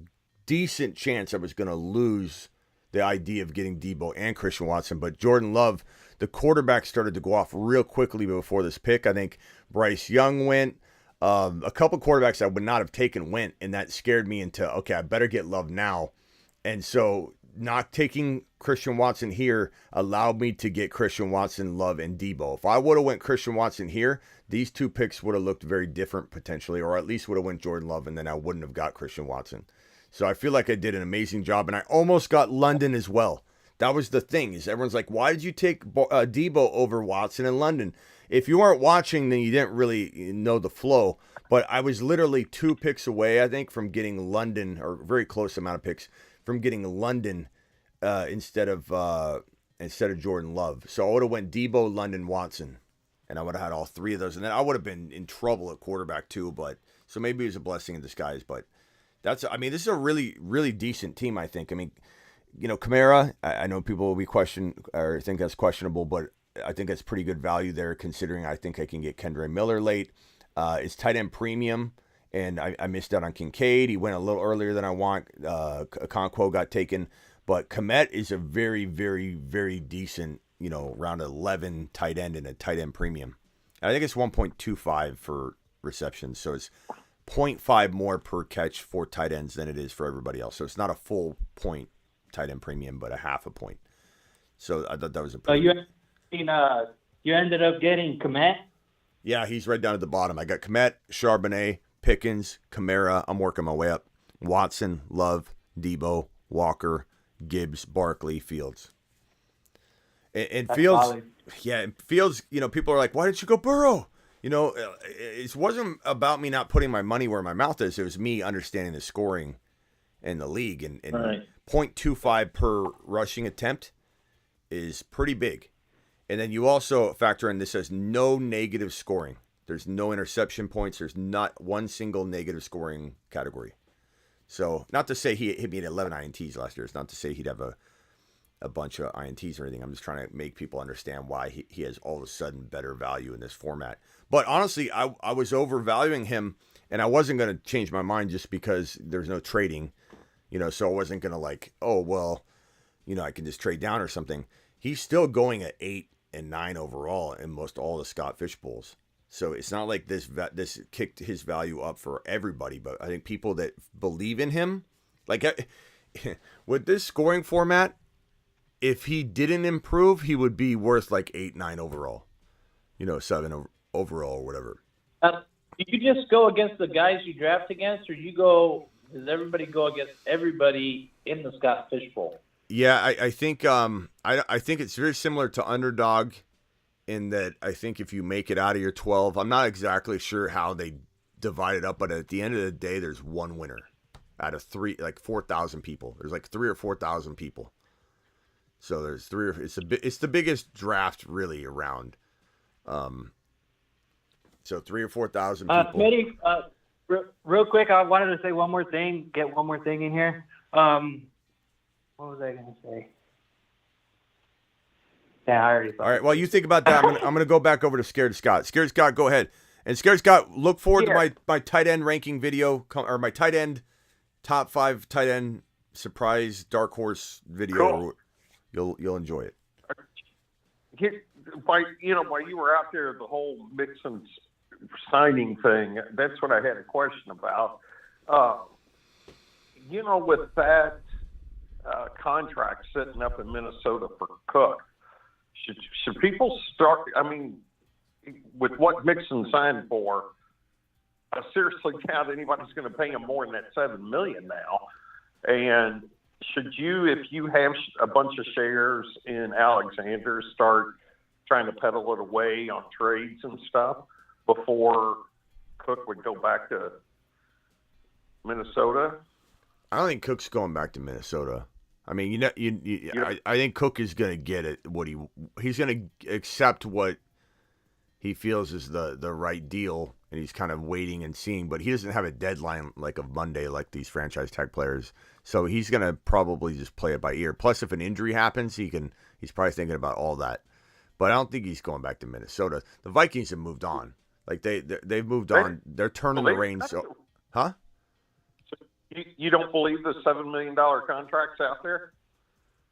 decent chance I was going to lose the idea of getting Debo and Christian Watson. But Jordan Love, the quarterback started to go off real quickly before this pick. I think Bryce Young went. A couple quarterbacks I would not have taken went, and that scared me into, okay, I better get Love now. And so not taking Christian Watson here allowed me to get Christian Watson, Love, and Debo. If I would have went Christian Watson here, these two picks would have looked very different potentially, or at least would have went Jordan Love, and then I wouldn't have got Christian Watson. So I feel like I did an amazing job, and I almost got London as well. That was the thing, is everyone's like, why did you take Debo over Watson and London? If you weren't watching, then you didn't really know the flow. But I was literally 2 picks away, I think, from getting London, or very close amount of picks, from getting London instead of Jordan Love. So I would have went Debo, London, Watson, and I would have had all 3 of those. And then I would have been in trouble at quarterback too. But so maybe it was a blessing in disguise. But this is a really, really decent team, I think. I mean, Kamara, I know people will be think that's questionable, but I think that's pretty good value there, considering I think I can get Kendre Miller late. It's tight end premium, and I missed out on Kincaid. He went a little earlier than I want. Okonkwo got taken, but Komet is a very, very, very decent, round 11 tight end and a tight end premium. I think it's 1.25 for receptions, so it's 0.5 more per catch for tight ends than it is for everybody else. So it's not a full point tight end premium, but a half a point. So I thought that was a pretty you ended up getting Komet? Yeah, he's right down at the bottom. I got Komet, Charbonnet, Pickens, Kamara. I'm working my way up. Watson, Love, Debo, Walker, Gibbs, Barkley, Fields. And Fields, solid. Yeah, Fields, people are like, why didn't you go Burrow? It wasn't about me not putting my money where my mouth is. It was me understanding the scoring in the league. And right. 0.25 per rushing attempt is pretty big. And then you also factor in this has no negative scoring. There's no interception points. There's not one single negative scoring category. So not to say he had 11 INTs last year. It's not to say he'd have a bunch of INTs or anything. I'm just trying to make people understand why he has all of a sudden better value in this format. But honestly, I was overvaluing him, and I wasn't going to change my mind just because there's no trading, so I wasn't going to I can just trade down or something. He's still going at 8 and 9 overall in most all the Scott Fishbowls. So it's not like this kicked his value up for everybody, but I think people that believe in him, like with this scoring format, if he didn't improve, he would be worth like 8, 9 overall, 7 overall or whatever. Do you just go against the guys you draft against, or does everybody go against everybody in the Scott Fishbowl? Yeah, I think I think it's very similar to Underdog in that I think if you make it out of your 12, I'm not exactly sure how they divide it up, but at the end of the day, there's one winner out of 4,000 people. There's like 3,000 or 4,000 people. So there's it's the biggest draft really around. So 3,000 or 4,000 people. Smitty, real quick, I wanted to say one more thing. Get one more thing in here. What was I going to say? Yeah, I already thought. All right, well, you think about that. I'm going to go back over to Scared Scott. Scared Scott, go ahead. And Scared Scott, look forward to my tight end ranking video, or my tight end, top 5 tight end surprise dark horse video. Cool. You'll enjoy it. While you were out there, the whole Mixon signing thing, that's what I had a question about. with that contract sitting up in Minnesota for Cook, should people start? I mean, with what Mixon signed for, I seriously doubt anybody's going to pay him more than that $7 million now. And should you, if you have a bunch of shares in Alexander, start trying to pedal it away on trades and stuff before Cook would go back to Minnesota? I don't think Cook's going back to Minnesota. I mean, I think Cook is going to get it. He's going to accept what he feels is the right deal, and he's kind of waiting and seeing. But he doesn't have a deadline like of Monday, like these franchise tag players. So he's going to probably just play it by ear. Plus, if an injury happens, he's probably thinking about all that. But I don't think he's going back to Minnesota. The Vikings have moved on. Like they've moved on. They're turning the reins. Huh? You don't believe the $7 million contract's out there?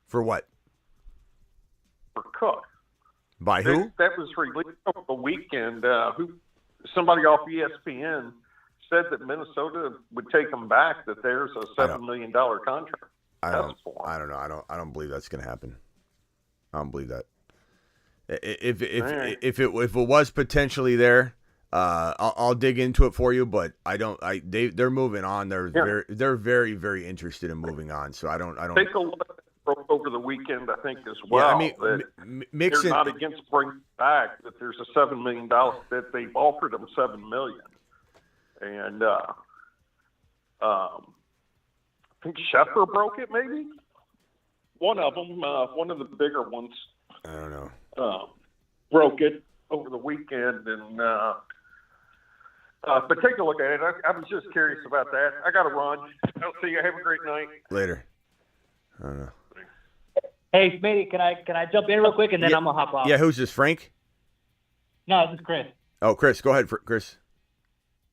For what? For Cook. By who? That was released over the weekend. Somebody off ESPN said that Minnesota would take him back, that there's a $7 million contract. I don't know. I don't believe that's going to happen. I don't believe that. If it was potentially there, I'll dig into it for you, but I don't. They're moving on. They're very, very interested in moving on. So I don't. Take a look over the weekend, I think, as well. Yeah, I mean, Mixon, they're not against bringing back that there's a $7 million that they've offered them $7 million, and I think Schefter broke it. Maybe one of them, one of the bigger ones. I don't know. Broke it over the weekend, and but take a look at it. I was just curious about that. I got to run. I'll see you. Have a great night. Later. I don't know. Hey, Smitty, can I jump in real quick, and then I'm gonna hop off? Yeah, who's this, Frank? No, this is Chris. Oh, Chris, go ahead, Chris.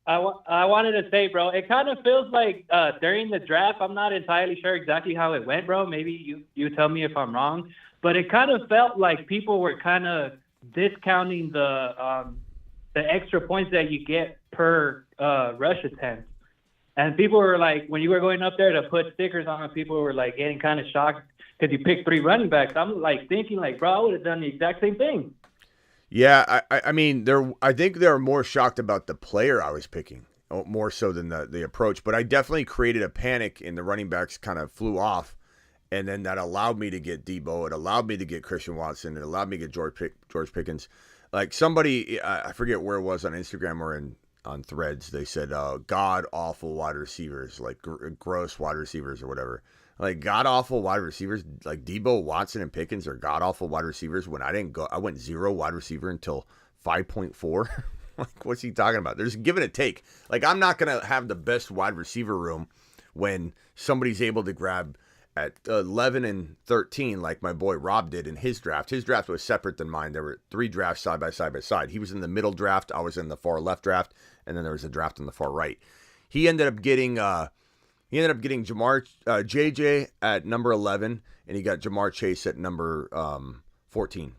I wanted to say, bro, it kind of feels like during the draft, I'm not entirely sure exactly how it went, bro. Maybe you tell me if I'm wrong, but it kind of felt like people were kind of discounting the extra points that you get per rush attempt. And people were like, when you were going up there to put stickers on it, people were like getting kind of shocked because you picked 3 running backs. I'm like thinking like, bro, I would have done the exact same thing. Yeah, I mean, I think they're more shocked about the player I was picking, more so than the approach. But I definitely created a panic, and the running backs kind of flew off, and then that allowed me to get Debo. It allowed me to get Christian Watson. It allowed me to get George Pickens. Like somebody, I forget where it was on Instagram or on Threads, they said god awful wide receivers, like gross wide receivers or whatever. Like god awful wide receivers, like Debo, Watson, and Pickens are god awful wide receivers. When I went 0 wide receiver until 5.4. Like, what's he talking about? There's give and a take. Like, I'm not gonna have the best wide receiver room when somebody's able to grab at 11 and 13, like my boy Rob did in his draft. His draft was separate than mine. There were 3 drafts side by side. He was in the middle draft. I was in the far left draft, and then there was a draft on the far right. He ended up getting JJ at number 11, and he got Jamar Chase at number 14.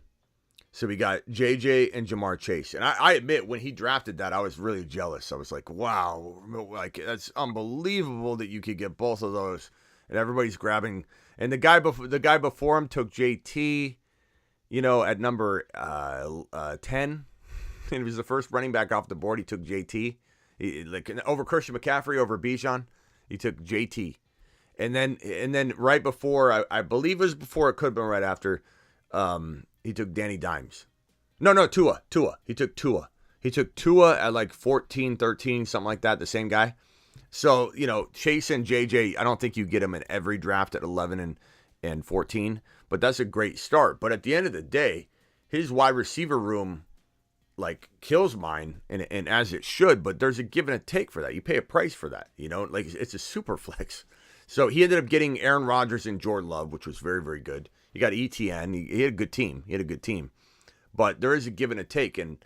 So we got JJ and Jamar Chase. And I admit, when he drafted that, I was really jealous. I was like, wow, like that's unbelievable that you could get both of those. And everybody's grabbing. And the guy before him took JT, at number 10. And he was the first running back off the board. He took JT. Over Christian McCaffrey, over Bijan. He took JT. And then right before, I believe it was before, it could have been right after, he took Danny Dimes. No, Tua. He took Tua. He took Tua at like 14, 13, something like that, the same guy. So, Chase and JJ, I don't think you get them in every draft at 11 and 14, but that's a great start. But at the end of the day, his wide receiver room, like, kills mine, and as it should, but there's a give and a take for that. You pay a price for that, like it's a super flex. So he ended up getting Aaron Rodgers and Jordan Love, which was very, very good. He got ETN. He had a good team. But there is a give and a take, and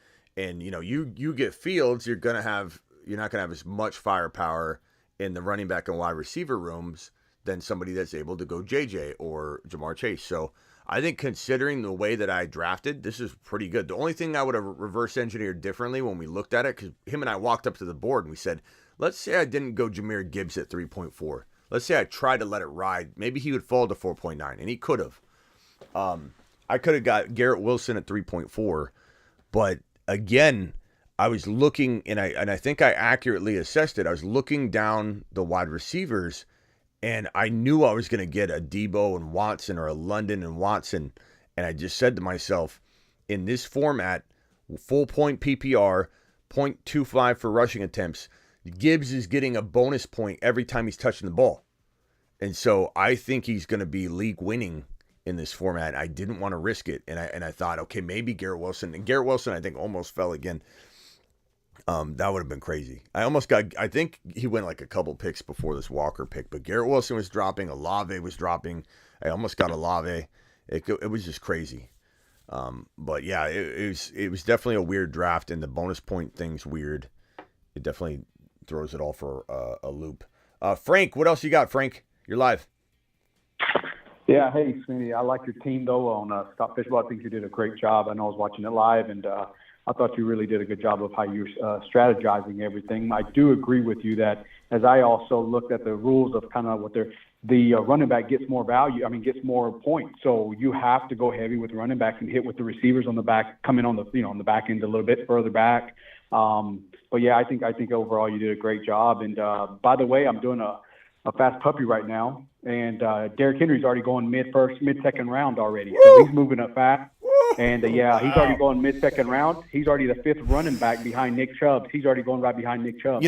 you get Fields, you're not gonna have as much firepower in the running back and wide receiver rooms than somebody that's able to go JJ or Jamar Chase. So I think, considering the way that I drafted, this is pretty good. The only thing I would have reverse engineered differently when we looked at it, because him and I walked up to the board and we said, let's say I didn't go Jahmyr Gibbs at 3.4. Let's say I tried to let it ride. Maybe he would fall to 4.9, and he could have. I could have got Garrett Wilson at 3.4, but again, I was looking, and I think I accurately assessed it. I was looking down the wide receivers, and I knew I was going to get a Debo and Watson or a London and Watson, and I just said to myself, in this format, full point PPR, 0.25 for rushing attempts, Gibbs is getting a bonus point every time he's touching the ball. And so I think he's going to be league winning in this format. I didn't want to risk it. And I thought, okay, maybe Garrett Wilson. And Garrett Wilson, I think, almost fell again. That would have been crazy. I think he went like a couple picks before this Walker pick, but Garrett Wilson was dropping. Olave was dropping. I almost got Olave. It was just crazy. But yeah, it was definitely a weird draft, and the bonus point thing's weird. It definitely throws it all for a loop. Frank, what else you got, Frank? You're live. Yeah, hey, Smitty. I like your team, though, on Stop Fishbowl. I think you did a great job. I know I was watching it live, and I thought you really did a good job of how you're strategizing everything. I do agree with you that as I also looked at the rules of kind of what the running back gets more value, gets more points. So you have to go heavy with running back and hit with the receivers on the back, coming on the back end a little bit further back. But yeah, I think overall you did a great job. And by the way, I'm doing a fast puppy right now, and Derrick Henry's already going mid-second round already. Woo! So he's moving up fast. Woo! And he's already going mid-second round. He's already the fifth running back behind Nick Chubb. He's already going right behind Nick Chubb.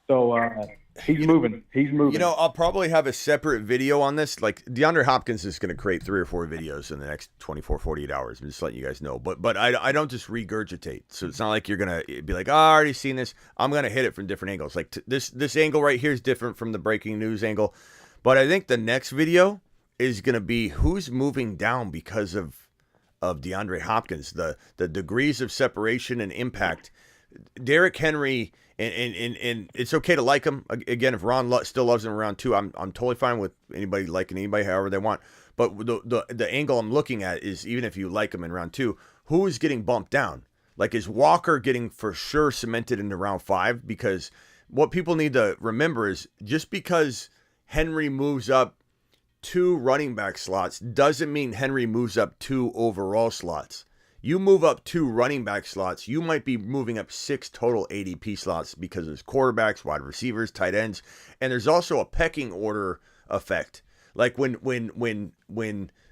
So he's moving. He's moving. I'll probably have a separate video on this. Like DeAndre Hopkins is going to create 3 or 4 videos in the next 24, 48 hours. I'm just letting you guys know. But I don't just regurgitate. So it's not like you're going to be like, oh, I already seen this. I'm going to hit it from different angles. Like this angle right here is different from the breaking news angle. But I think the next video is going to be who's moving down because of DeAndre Hopkins, the degrees of separation and impact. Derrick Henry, and it's okay to like him. Again, if Ron still loves him around 2, I'm totally fine with anybody liking anybody however they want. But the angle I'm looking at is, even if you like him in round 2, who is getting bumped down? Like, is Walker getting for sure cemented into round 5? Because what people need to remember is just because Henry moves up 2 running back slots doesn't mean Henry moves up 2 overall slots. You move up 2 running back slots, you might be moving up 6 total ADP slots because there's quarterbacks, wide receivers, tight ends, and there's also a pecking order effect. Like when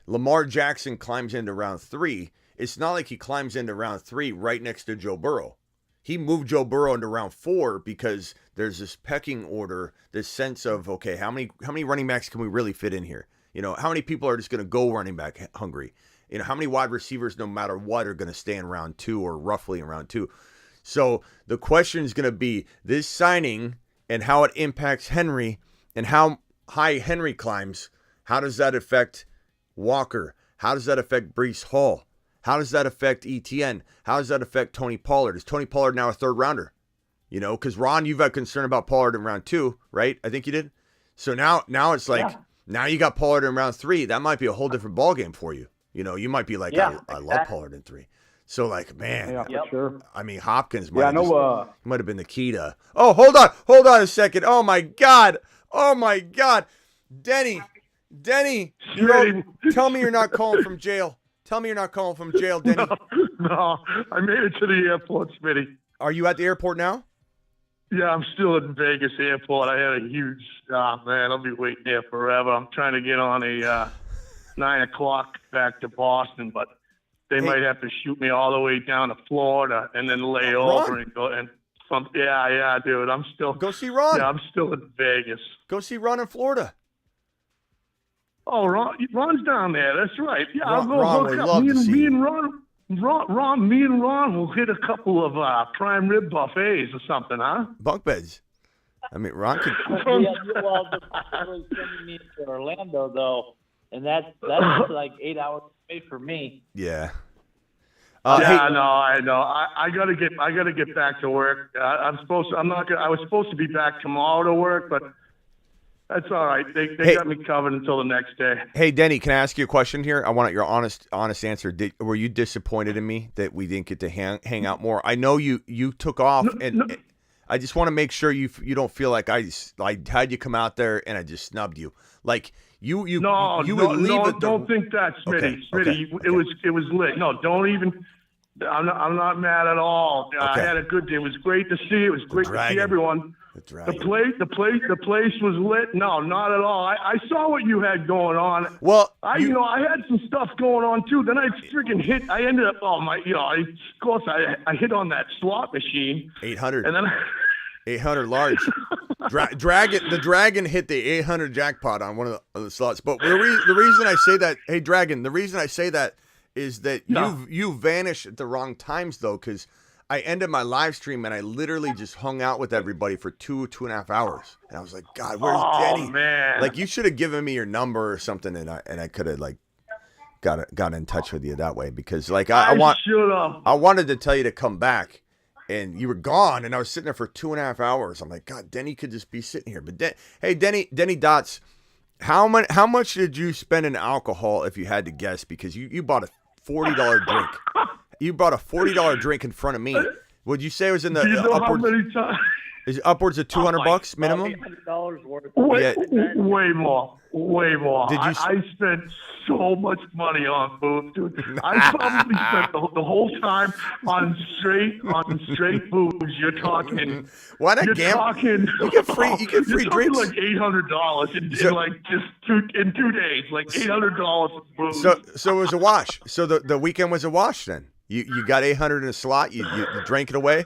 Lamar Jackson climbs into round 3, it's not like he climbs into round 3 right next to Joe Burrow. He moved Joe Burrow into round 4 because there's this pecking order, this sense of, okay, how many running backs can we really fit in here? How many people are just going to go running back hungry? How many wide receivers, no matter what, are going to stay in round 2 or roughly in round 2? So the question is going to be this signing and how it impacts Henry and how high Henry climbs. How does that affect Walker? How does that affect Breece Hall? How does that affect ETN? How does that affect Tony Pollard? Is Tony Pollard now a 3rd rounder? Because Ron, you've had concern about Pollard in round 2, right? I think you did. So now it's like, now you got Pollard in round 3. That might be a whole different ballgame for you. You might be like, I love Pollard in 3. So like, man, for sure. Hopkins might have been the key to. Oh, hold on a second. Oh my God, Denny, tell me you're not calling from jail. Tell me you're not calling from jail, Denny. No, I made it to the airport, Smitty. Are you at the airport now? Yeah, I'm still at Vegas airport. I had a huge, man, I'll be waiting there forever. I'm trying to get on a 9 o'clock back to Boston, but they might have to shoot me all the way down to Florida and then lay over and go. And dude, I'm still. Go see Ron. Yeah, I'm still in Vegas. Go see Ron in Florida. Oh, Ron's down there. That's right. Yeah, I'll go Ron hook would up. love to see Me and Ron will hit a couple of prime rib buffets or something, huh? Bunk beds. Ron could. Well, they're sending me to Orlando though, and that's like 8 hours away for me. Yeah. I know. I gotta get back to work. I was supposed to be back tomorrow to work, but that's all right. They got me covered until the next day. Hey, Denny, can I ask you a question here? I want your honest answer. Were you disappointed in me that we didn't get to hang out more? I know you took off, I just want to make sure you don't feel like I had you come out there and I just snubbed you. Like you would leave it. Don't think that, Smitty. Okay. It was lit. No, don't even. I'm not mad at all. I had a good day. It was great to see. It was great to see everyone. The place was lit. No, not at all. I saw what you had going on. Well, I had some stuff going on too. Then I freaking hit. I ended up. I hit on that slot machine. 800. And then 800 large. The Dragon hit the 800 jackpot on one of the slots. But the reason I say that, hey Dragon, the reason I say that is that you vanished at the wrong times though, because I ended my live stream and I literally just hung out with everybody for 2.5 hours, and I was like, God, where's Denny? Man. Like, you should have given me your number or something, and I could have like got in touch with you that way, because like I wanted to tell you to come back, and you were gone, and I was sitting there for 2.5 hours. I'm like, God, Denny could just be sitting here. But hey, Denny Dots, how much did you spend in alcohol if you had to guess? Because you bought a $40 drink. You bought a $40 drink in front of me. Would you say it was in the upwards? How many times? Is it upwards of $200 minimum? $800 worth. Way more. Did you? I spent so much money on booze, dude. I probably spent the whole time on straight booze. You're talking. Why not gamble? You get free drinks. Like $800 in 2 days. Like $800 of booze. So it was a wash. So the weekend was a wash then. You got 800 in a slot. You drank it away.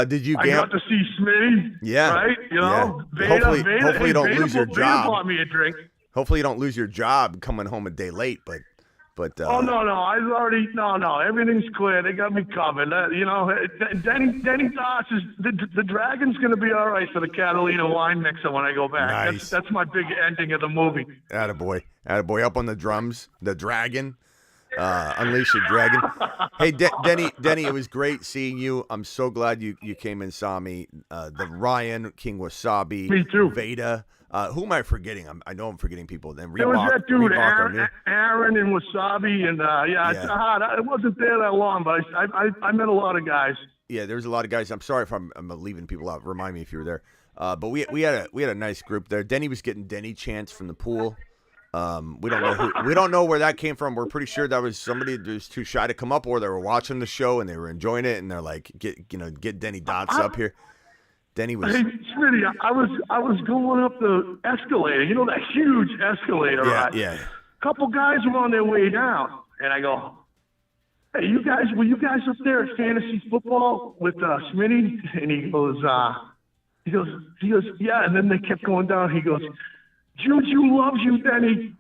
Did you gamble? I got to see Smitty. Yeah. Right? Yeah. Veda, hopefully you don't lose your job. Bought me a drink. Hopefully you don't lose your job coming home a day late, but. Oh no! I already no. Everything's clear. They got me covered. Denny Dots is the Dragon's going to be all right for the Catalina wine mixer when I go back. Nice. That's my big ending of the movie. Attaboy up on the drums. The Dragon. Unleash your Dragon. Hey, Denny, it was great seeing you. I'm so glad you came and saw me. The Ryan, King Wasabi. Me too. Veda. Who am I forgetting? I know I'm forgetting people. Then Reebok, was that dude, Aaron and Wasabi, and I wasn't there that long, but I met a lot of guys. Yeah, there's a lot of guys. I'm sorry if I'm leaving people out. Remind me if you were there. But we had a nice group there. Denny was getting Denny chants from the pool. We don't know where that came from. We're pretty sure that was somebody that was too shy to come up, or they were watching the show and they were enjoying it, and they're like, get Denny Dots up here. Denny was. Hey, Smitty, I was going up the escalator. You know that huge escalator, right? Yeah. A couple guys were on their way down, and I go, "Hey, were you guys up there at fantasy football with Smitty?" And he goes, yeah. And then they kept going down. He goes, Juju loves you, Denny.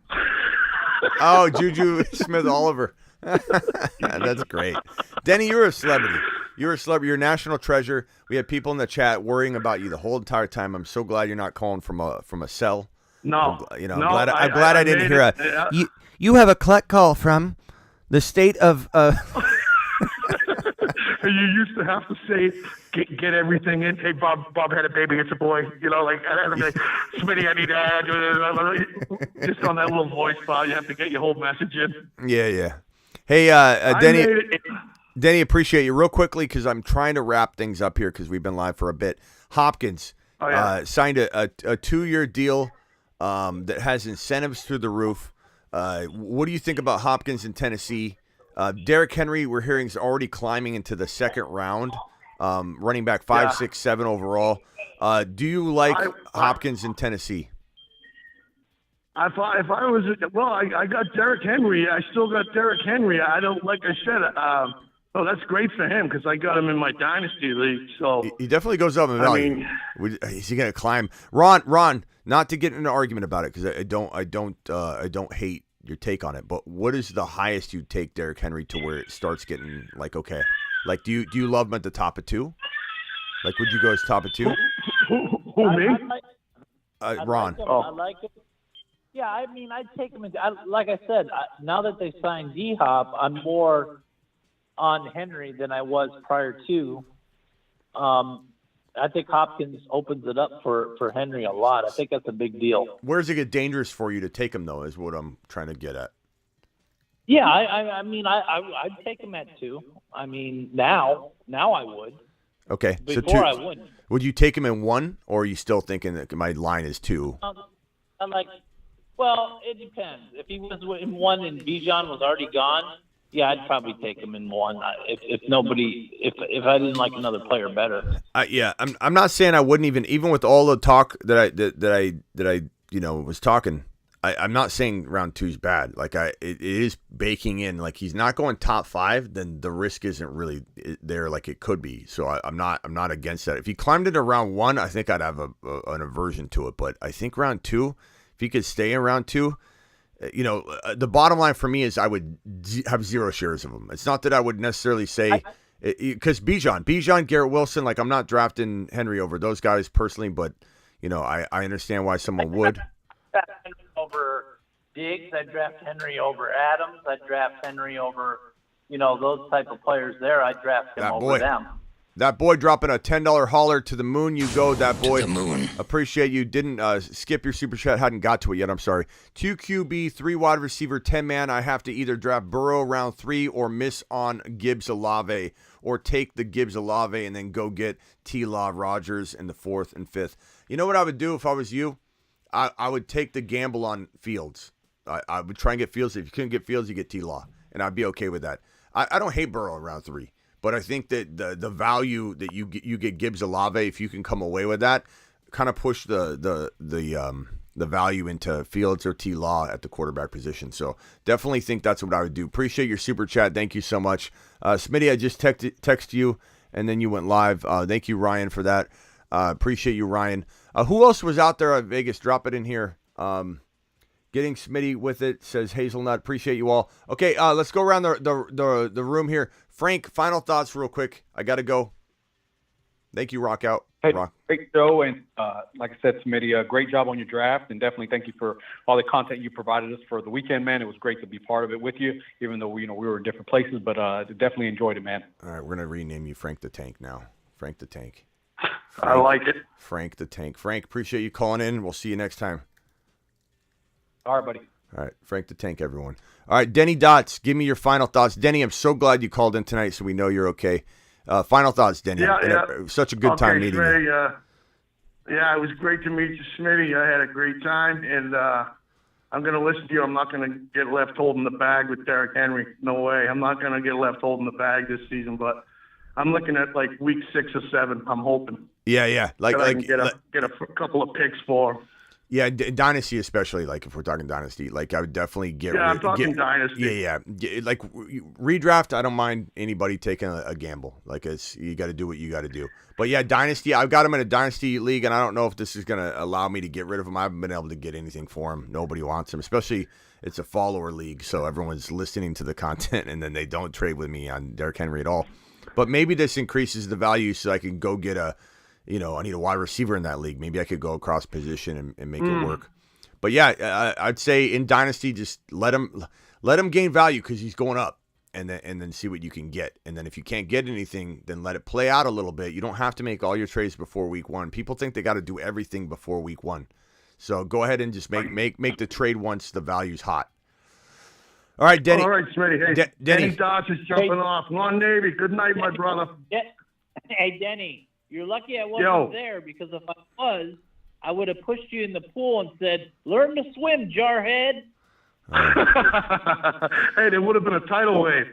Oh, Juju Smith-Oliver. That's great. Denny, you're a celebrity. You're a celebrity. You're a national treasure. We had people in the chat worrying about you the whole entire time. I'm so glad you're not calling from a cell. No. I'm glad I didn't hear you have a collect call from the state of You used to have to say, get everything in. Hey, Bob had a baby. It's a boy. Smitty, I need to add. Just on that little voice file, you have to get your whole message in. Yeah. Hey, Denny, appreciate you. Real quickly, because I'm trying to wrap things up here because we've been live for a bit. Hopkins signed a 2-year deal that has incentives through the roof. What do you think about Hopkins in Tennessee? Derrick Henry, we're hearing, is already climbing into the second round, running back 5, 6, 7 overall. Do you like Hopkins in Tennessee? If I was, I got Derrick Henry. I still got Derrick Henry. I don't, like I said, that's great for him because I got him in my dynasty league. So he definitely goes up in value. Is he going to climb? Ron, not to get in an argument about it because I don't hate your take on it, but what is the highest you take Derrick Henry to where it starts getting like okay? Like do you love him at the top of 2? Like would you go as top of 2? Who me? Ron. I like it. Yeah, I mean, I'd take him. Like I said, now that they signed D-Hop, I'm more on Henry than I was prior to. I think Hopkins opens it up for Henry a lot. I think that's a big deal. Where does it get dangerous for you to take him, though, is what I'm trying to get at. Yeah, I mean, I'd take him at 2. I mean, now I would. Okay. Before I wouldn't. Would you take him in 1, or are you still thinking that my line is 2? Well, it depends. If he was in 1 and Bijan was already gone, yeah, I'd probably take him in 1. If I didn't like another player better. Yeah, I'm not saying I wouldn't even with all the talk that I was talking. I'm not saying round 2 is bad. Like it is baking in. Like he's not going top 5, then the risk isn't really there like it could be. So I'm not against that. If he climbed into round 1, I think I'd have an aversion to it. But I think round 2, if he could stay in round 2, the bottom line for me is I would have 0 shares of him. It's not that I would necessarily say because Bijan, Garrett Wilson. Like I'm not drafting Henry over those guys personally, but I understand why someone would. Over Diggs, I'd draft Henry over Adams. I'd draft Henry over, those type of players there. I'd draft him over them. That boy dropping a $10 hauler to the moon. You go, that boy. To the moon. Appreciate you. Didn't skip your super chat. Hadn't got to it yet. I'm sorry. 2 QB, 3 wide receiver, 10 man. I have to either draft Burrow round 3 or miss on Gibbs Olave, or take the Gibbs Olave and then go get T-Law Rodgers in the 4th and 5th. You know what I would do if I was you? I would take the gamble on Fields. I would try and get Fields. If you couldn't get Fields, you get T-Law, and I'd be okay with that. I don't hate Burrow in round 3, but I think that the value that you get Gibbs Olave, if you can come away with that, kind of push the value into Fields or T-Law at the quarterback position. So definitely think that's what I would do. Appreciate your super chat. Thank you so much. Smitty, I just text you, and then you went live. Thank you, Ryan, for that. Appreciate you, Ryan. Who else was out there at Vegas? Drop it in here. Getting Smitty with it, says Hazelnut. Appreciate you all. Okay, let's go around the room here. Frank, final thoughts real quick. I got to go. Thank you, Rock Out. Hey, Rock. great show, and like I said, Smitty, great job on your draft, and definitely thank you for all the content you provided us for the weekend, man. It was great to be part of it with you, even though we were in different places, but definitely enjoyed it, man. All right, we're gonna rename you Frank the Tank now. Frank the Tank. I like it. Frank the Tank. Frank, appreciate you calling in. We'll see you next time. All right, buddy. All right, Frank the Tank, everyone. All right, Denny Dots, give me your final thoughts. Denny, I'm so glad you called in tonight, so we know you're okay. Final thoughts, Denny. Yeah. Such a good time meeting Smitty, you. It was great to meet you, Smitty. I had a great time, and I'm going to listen to you. I'm not going to get left holding the bag with Derrick Henry. No way. I'm not going to get left holding the bag this season, but I'm looking at like week 6 or 7. I'm hoping. Yeah. I can get a couple of picks for him. Yeah, Dynasty especially, like if we're talking Dynasty, like I would definitely get... Yeah, I'm talking Dynasty. Yeah. Like redraft, I don't mind anybody taking a gamble. Like you got to do what you got to do. But yeah, Dynasty, I've got him in a Dynasty league, and I don't know if this is going to allow me to get rid of him. I haven't been able to get anything for him. Nobody wants him, especially it's a follower league, so everyone's listening to the content, and then they don't trade with me on Derrick Henry at all. But maybe this increases the value so I can go get I need a wide receiver in that league. Maybe I could go across position and make it work. But yeah, I'd say in Dynasty, just let him gain value because he's going up, and then see what you can get. And then if you can't get anything, then let it play out a little bit. You don't have to make all your trades before week 1. People think they got to do everything before week 1. So go ahead and just make the trade once the value's hot. All right, Denny. All right, Smitty. Hey, Denny Dots is jumping off. Long Navy. Good night, my brother. Hey, Denny, you're lucky I wasn't there, because if I was, I would have pushed you in the pool and said, "Learn to swim, jarhead." Hey, there would have been a tidal wave.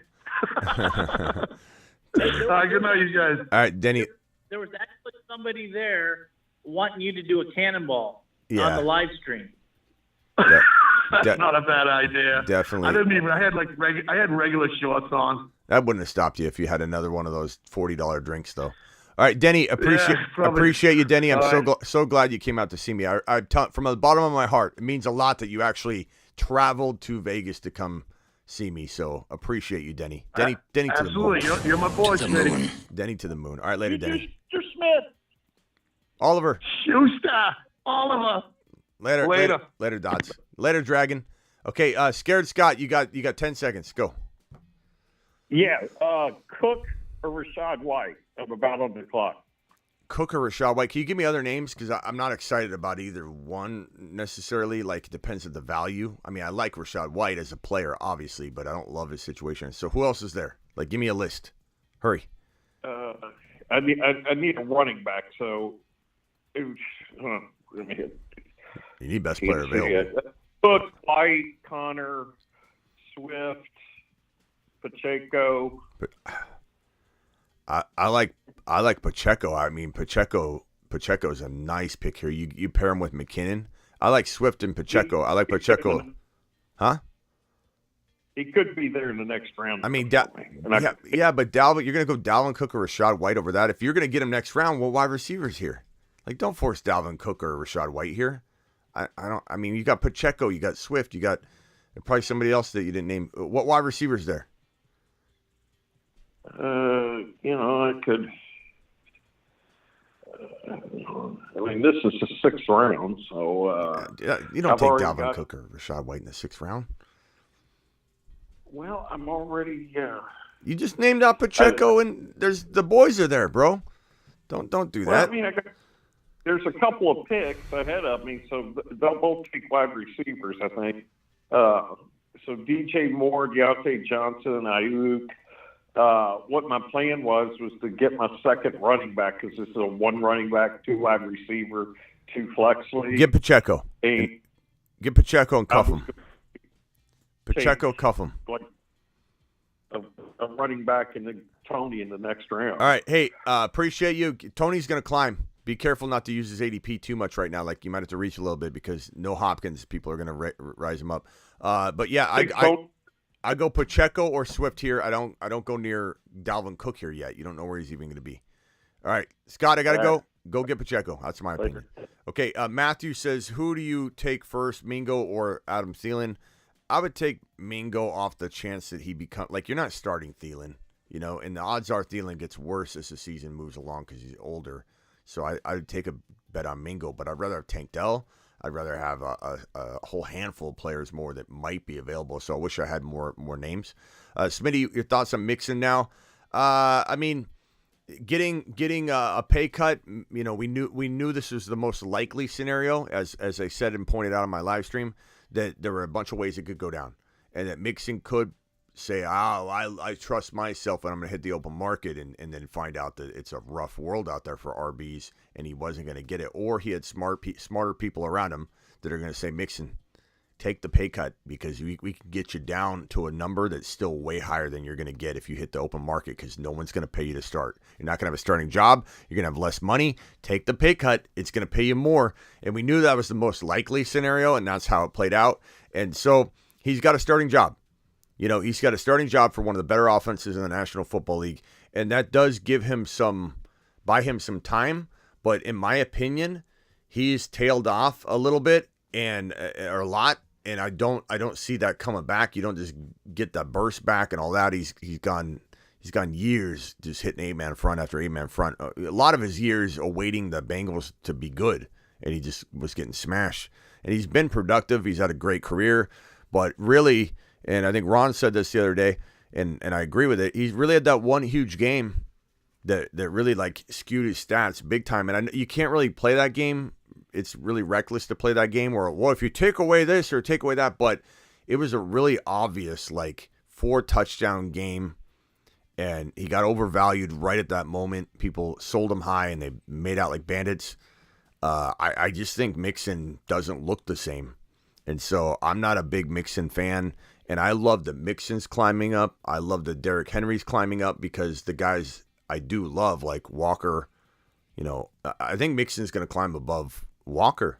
Good night, you guys. All right, Denny. There was actually somebody there wanting you to do a cannonball on the live stream. That's not a bad idea. Definitely. I had regular shorts on. That wouldn't have stopped you if you had another one of those $40 drinks, though. All right, Denny, appreciate you, Denny. I'm so glad you came out to see me. From the bottom of my heart, it means a lot that you actually traveled to Vegas to come see me. So appreciate you, Denny. Denny to the moon. Absolutely, you're my boy, Smitty. Denny to the moon. All right, later, Denny. Mr. Smith. Oliver. Schuster. Oliver. Later, Dots. Later, Dragon. Okay, Scared Scott, you got 10 seconds. Go. Yeah, Cook or Rashad White of about on the clock. Cook or Rashad White. Can you give me other names? Because I'm not excited about either one necessarily. Like, it depends on the value. I mean, I like Rashad White as a player, obviously, but I don't love his situation. So who else is there? Like, give me a list. Hurry. I need a running back. So, let me hit. You need best player available. Cook, White, Connor, Swift, Pacheco. I like Pacheco. I mean, Pacheco's a nice pick here. You pair him with McKinnon. I like Swift and Pacheco. I like Pacheco. Huh? He could be there in the next round. I mean, but Dalvin, you're going to go Dalvin Cook or Rachaad White over that. If you're going to get him next round, well, wide receivers here. Like, don't force Dalvin Cook or Rachaad White here. I mean, you got Pacheco, you got Swift, you got probably somebody else that you didn't name. What wide receivers there? I could. I mean, this is the 6th round, so you don't take Dalvin Cook or Rachaad White in the 6th round. Well, I'm already. You just named out Pacheco, and the boys are there, bro. Don't do that. I mean, there's a couple of picks ahead of me, so they'll both take wide receivers, I think. So DJ Moore, Deontay Johnson, Ayuk. What my plan was to get my second running back, because this is a 1 running back, 2 wide receiver, 2 flex league. Get Pacheco. Get Pacheco and cuff him. Pacheco, cuff him. Like a running back and then Tony in the next round. All right. Hey, appreciate you. Tony's going to climb. Be careful not to use his ADP too much right now. Like, you might have to reach a little bit because no Hopkins. People are going to rise him up. But yeah, I go Pacheco or Swift here. I don't go near Dalvin Cook here yet. You don't know where he's even going to be. All right, Scott, I got to go. Go get Pacheco. That's my opinion. Okay, Matthew says, who do you take first, Mingo or Adam Thielen? I would take Mingo off the chance that he you're not starting Thielen, and the odds are Thielen gets worse as the season moves along because he's older. So I would take a bet on Mingo, but I'd rather have Tank Dell. I'd rather have a whole handful of players more that might be available. So I wish I had more names. Smitty, your thoughts on Mixon now? I mean, getting a pay cut. We knew this was the most likely scenario, as I said and pointed out on my live stream, that there were a bunch of ways it could go down, and that Mixon could say, I trust myself and I'm going to hit the open market and then find out that it's a rough world out there for RBs and he wasn't going to get it. Or he had smarter people around him that are going to say, Mixon, take the pay cut because we can get you down to a number that's still way higher than you're going to get if you hit the open market because no one's going to pay you to start. You're not going to have a starting job. You're going to have less money. Take the pay cut. It's going to pay you more. And we knew that was the most likely scenario, and that's how it played out. And so he's got a starting job. He's got a starting job for one of the better offenses in the National Football League, and that does buy him some time. But in my opinion, he's tailed off a little bit or a lot, and I don't see that coming back. You don't just get that burst back and all that. He's gone years just hitting 8-man front after 8-man front. A lot of his years awaiting the Bengals to be good, and he just was getting smashed. And he's been productive. He's had a great career, but really. And I think Ron said this the other day, and I agree with it. He's really had that one huge game that really skewed his stats big time. And you can't really play that game. It's really reckless to play that game where, if you take away this or take away that. But it was a really obvious 4-touchdown game, and he got overvalued right at that moment. People sold him high, and they made out like bandits. I just think Mixon doesn't look the same. And so I'm not a big Mixon fan. And I love that Mixon's climbing up. I love that Derrick Henry's climbing up because the guys I do love, like Walker, I think Mixon's going to climb above Walker.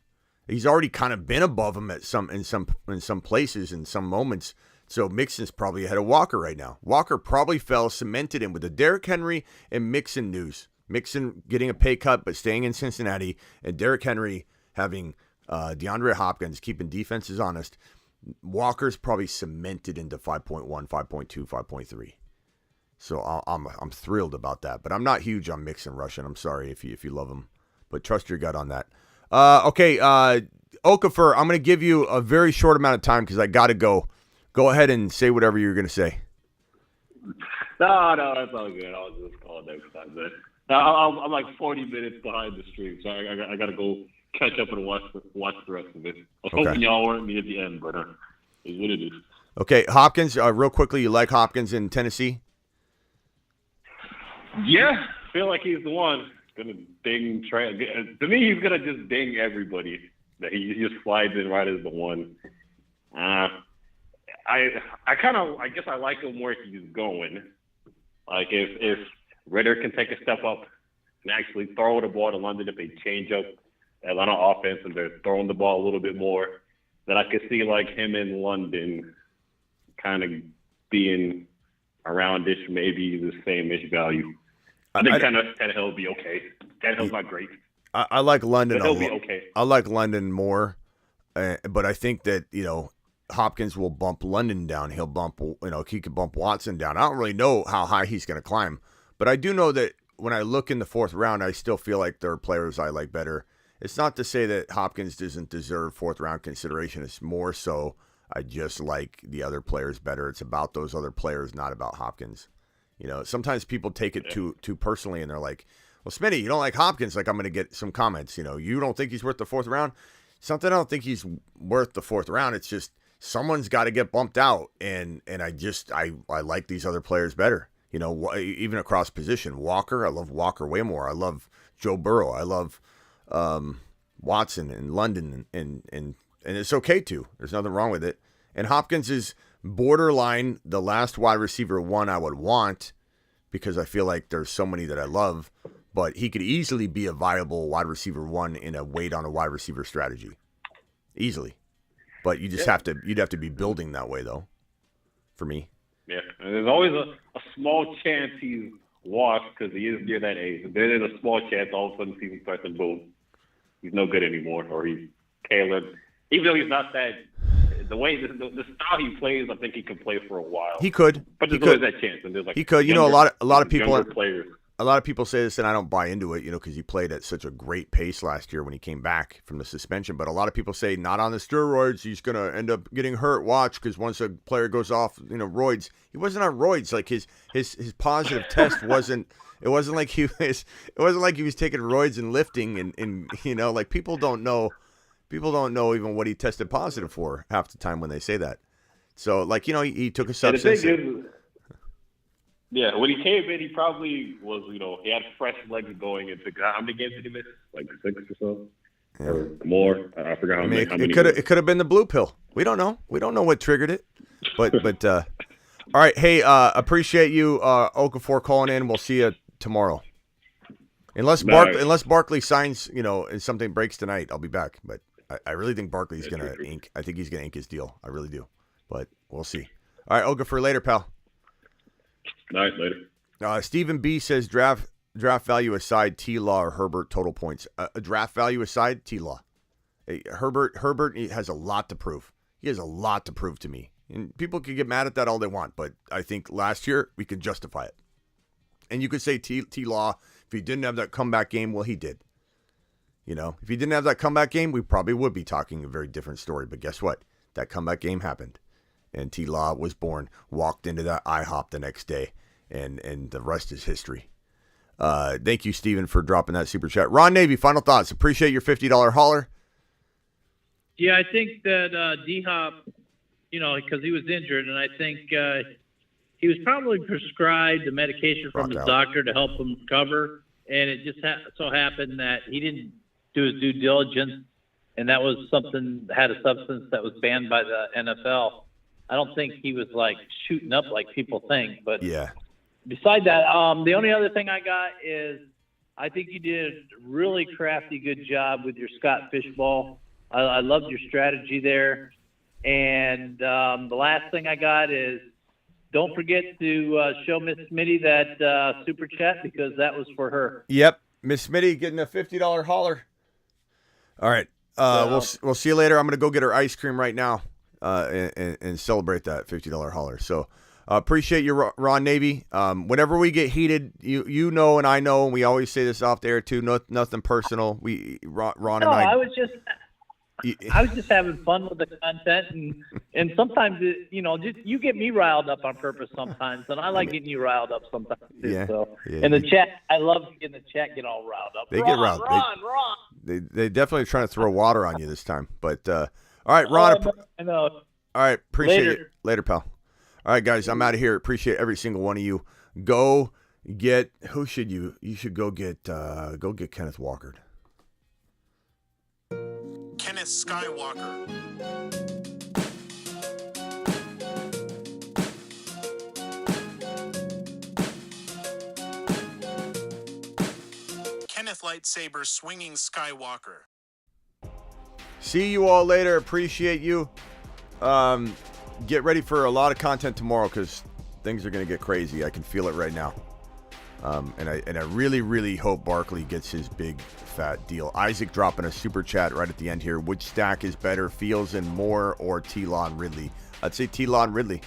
He's already kind of been above him in some places in some moments. So Mixon's probably ahead of Walker right now. Walker probably cemented in with the Derrick Henry and Mixon news. Mixon getting a pay cut but staying in Cincinnati, and Derrick Henry having DeAndre Hopkins keeping defenses honest. Walker's probably cemented into 5.1, 5.2, 5.3. So I'm thrilled about that. But I'm not huge on Mixon rushing. I'm sorry if you love him. But trust your gut on that. Okay, Okafor, I'm going to give you a very short amount of time because I got to go. Go ahead and say whatever you're going to say. No, that's all good. I'll just call it next time. But I'm like 40 minutes behind the stream, so I got to go catch up and watch the rest of it. I was hoping y'all weren't me at the end, but it's what it is. Okay, Hopkins, real quickly, you like Hopkins in Tennessee? Yeah, feel like he's the one gonna ding. To me, he's gonna just ding everybody. That he just slides in right as the one. I guess I like him where he's going. Like if Ritter can take a step up and actually throw the ball to London, if they change up Atlanta offense and they're throwing the ball a little bit more, then I could see like him in London kind of being around-ish, maybe the same-ish value. I think Tannehill will be okay. Tannehill's not great. I like London. He'll be okay. I like London more, but I think that Hopkins will bump London down. He'll bump, he could bump Watson down. I don't really know how high he's going to climb, but I do know that when I look in the fourth round, I still feel like there are players I like better. It's not to say that Hopkins doesn't deserve fourth round consideration. It's more so I just like the other players better. It's about those other players, not about Hopkins. Sometimes people take it too personally, and they're like, well, Smitty, you don't like Hopkins. Like, I'm going to get some comments. You don't think he's worth the fourth round? Something I don't think he's worth the fourth round. It's just someone's got to get bumped out, and I like these other players better. Even across position. Walker, I love Walker way more. I love Joe Burrow. I love Watson and London, and it's okay to. There's nothing wrong with it. And Hopkins is borderline the last wide receiver one I would want, because I feel like there's so many that I love. But he could easily be a viable wide receiver one in a wait on a wide receiver strategy. Easily. But you just you'd have to be building that way, though, for me. Yeah, and there's always a small chance he's washed because he is near that age. There is a small chance all of a sudden season starts and boom, he's no good anymore, or he's tailored. Even though he's not that, the way the style he plays, I think he could play for a while. He could, but there's always that chance. And there's like he could. A lot of people players. A lot of people say this, and I don't buy into it, because he played at such a great pace last year when he came back from the suspension. But a lot of people say, not on the steroids, he's going to end up getting hurt. Watch, because once a player goes off, roids, he wasn't on roids. Like his positive test wasn't. It wasn't like he was. It wasn't like he was taking roids and lifting, and like people don't know. People don't know even what he tested positive for half the time when they say that. So like he took a substance. Yeah, when he came in, he probably was, he had fresh legs going into how many games did he miss? Like 6 or so? Yeah. Or more? I forgot how many. It could have been the blue pill. We don't know. We don't know what triggered it. But all right. Hey, appreciate you, Okonkwo, calling in. We'll see you tomorrow. Unless Barkley signs, and something breaks tonight, I'll be back. But I really think Barkley's going to ink. I think he's going to ink his deal. I really do. But we'll see. All right, Okonkwo, later, pal. All right, later. Stephen B says draft value aside, T-Law or Herbert total points. A draft value aside, T-Law. Hey, Herbert he has a lot to prove. He has a lot to prove to me. And people can get mad at that all they want, but I think last year we could justify it. And you could say T-Law, if he didn't have that comeback game, well, he did. If he didn't have that comeback game, we probably would be talking a very different story. But guess what? That comeback game happened. And T-Law was born, walked into that IHOP the next day, and the rest is history. Thank you, Steven, for dropping that super chat. Ron Navy, final thoughts. Appreciate your $50 hauler. Yeah, I think that D-Hop, because he was injured, and I think he was probably prescribed the medication from his doctor to help him recover, and it just so happened that he didn't do his due diligence, and that was had a substance that was banned by the NFL. I don't think he was like shooting up like people think, but yeah. Beside that, the only other thing I got is I think you did a really crafty, good job with your Scott Fishbowl. I loved your strategy there. And the last thing I got is don't forget to show Miss Smitty that super chat because that was for her. Yep, Miss Smitty getting a $50 hauler. All right, we'll see you later. I'm gonna go get her ice cream right now. And celebrate that $50 hauler. So appreciate your Ron Navy. Whenever we get heated, you know, and I know, and we always say this off the air too. Nothing personal. Ron and I. I was just having fun with the content, and sometimes you get me riled up on purpose sometimes, and I like getting you riled up sometimes too. Yeah, so yeah. In the chat, I love getting the chat get all riled up. They get riled. Ron. They definitely trying to throw water on you this time, but. All right, Ron. I know. All right, appreciate it. Later, pal. All right, guys, I'm out of here. Appreciate every single one of you. Go Who should you should go get Kenneth Walker. Kenneth Skywalker. Kenneth Lightsaber Swinging Skywalker. See you all later. Appreciate you. Get ready for a lot of content tomorrow because things are going to get crazy. I can feel it right now. And I really, really hope Barkley gets his big fat deal. Isaac dropping a super chat right at the end here. Which stack is better, Fields and Moore or T-Lon Ridley? I'd say T-Lon Ridley.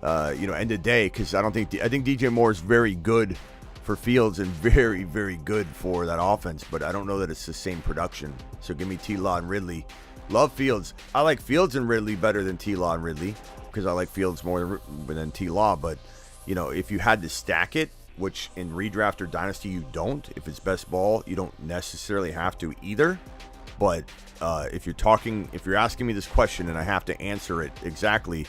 End of day, because I think DJ Moore is very good for Fields and very, very good for that offense, but I don't know that it's the same production. So give me T-Lon Ridley. Love Fields. I like Fields and Ridley better than T-Lon Ridley because I like Fields more than T-Law. But, if you had to stack it, which in redraft or dynasty you don't, if it's best ball, you don't necessarily have to either. But if you're asking me this question and I have to answer it exactly,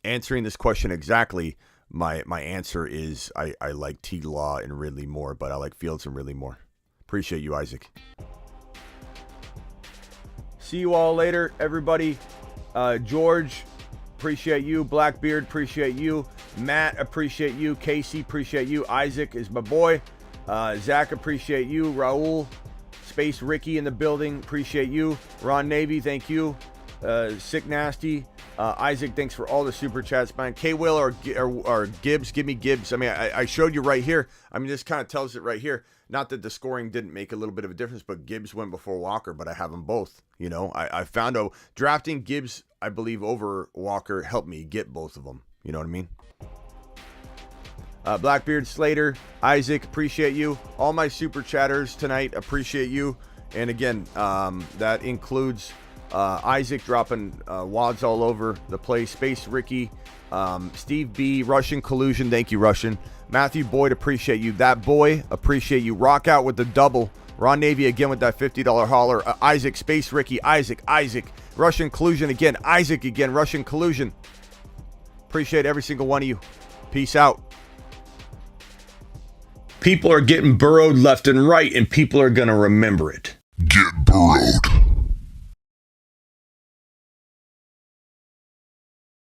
answering this question exactly, my answer is I like T-Law and Ridley more, but I like Fields and Ridley more. Appreciate you, Isaac. See you all later, everybody. George, appreciate you. Blackbeard, appreciate you. Matt, appreciate you. Casey, appreciate you. Isaac is my boy. Zach, appreciate you. Raul, Space Ricky in the building, appreciate you. Ron Navy, thank you. Sick Nasty. Isaac, thanks for all the super chats, man. K-Will or Gibbs, give me Gibbs. I mean, I showed you right here. I mean, this kind of tells it right here. Not that the scoring didn't make a little bit of a difference, but Gibbs went before Walker, but I have them both. I found out drafting Gibbs, I believe, over Walker helped me get both of them. You know what I mean? Blackbeard, Slater, Isaac, appreciate you. All my super chatters tonight, appreciate you. And again, that includes Isaac dropping wads all over the place. Space Ricky, Steve B, Russian Collusion, thank you, Russian. Matthew Boyd, appreciate you. That boy, appreciate you. Rock out with the double. Ron Navy again with that $50 hauler. Isaac, Space Ricky, Isaac, Russian Collusion again. Isaac again, Russian Collusion. Appreciate every single one of you. Peace out. People are getting burrowed left and right, and people are going to remember it. Get burrowed.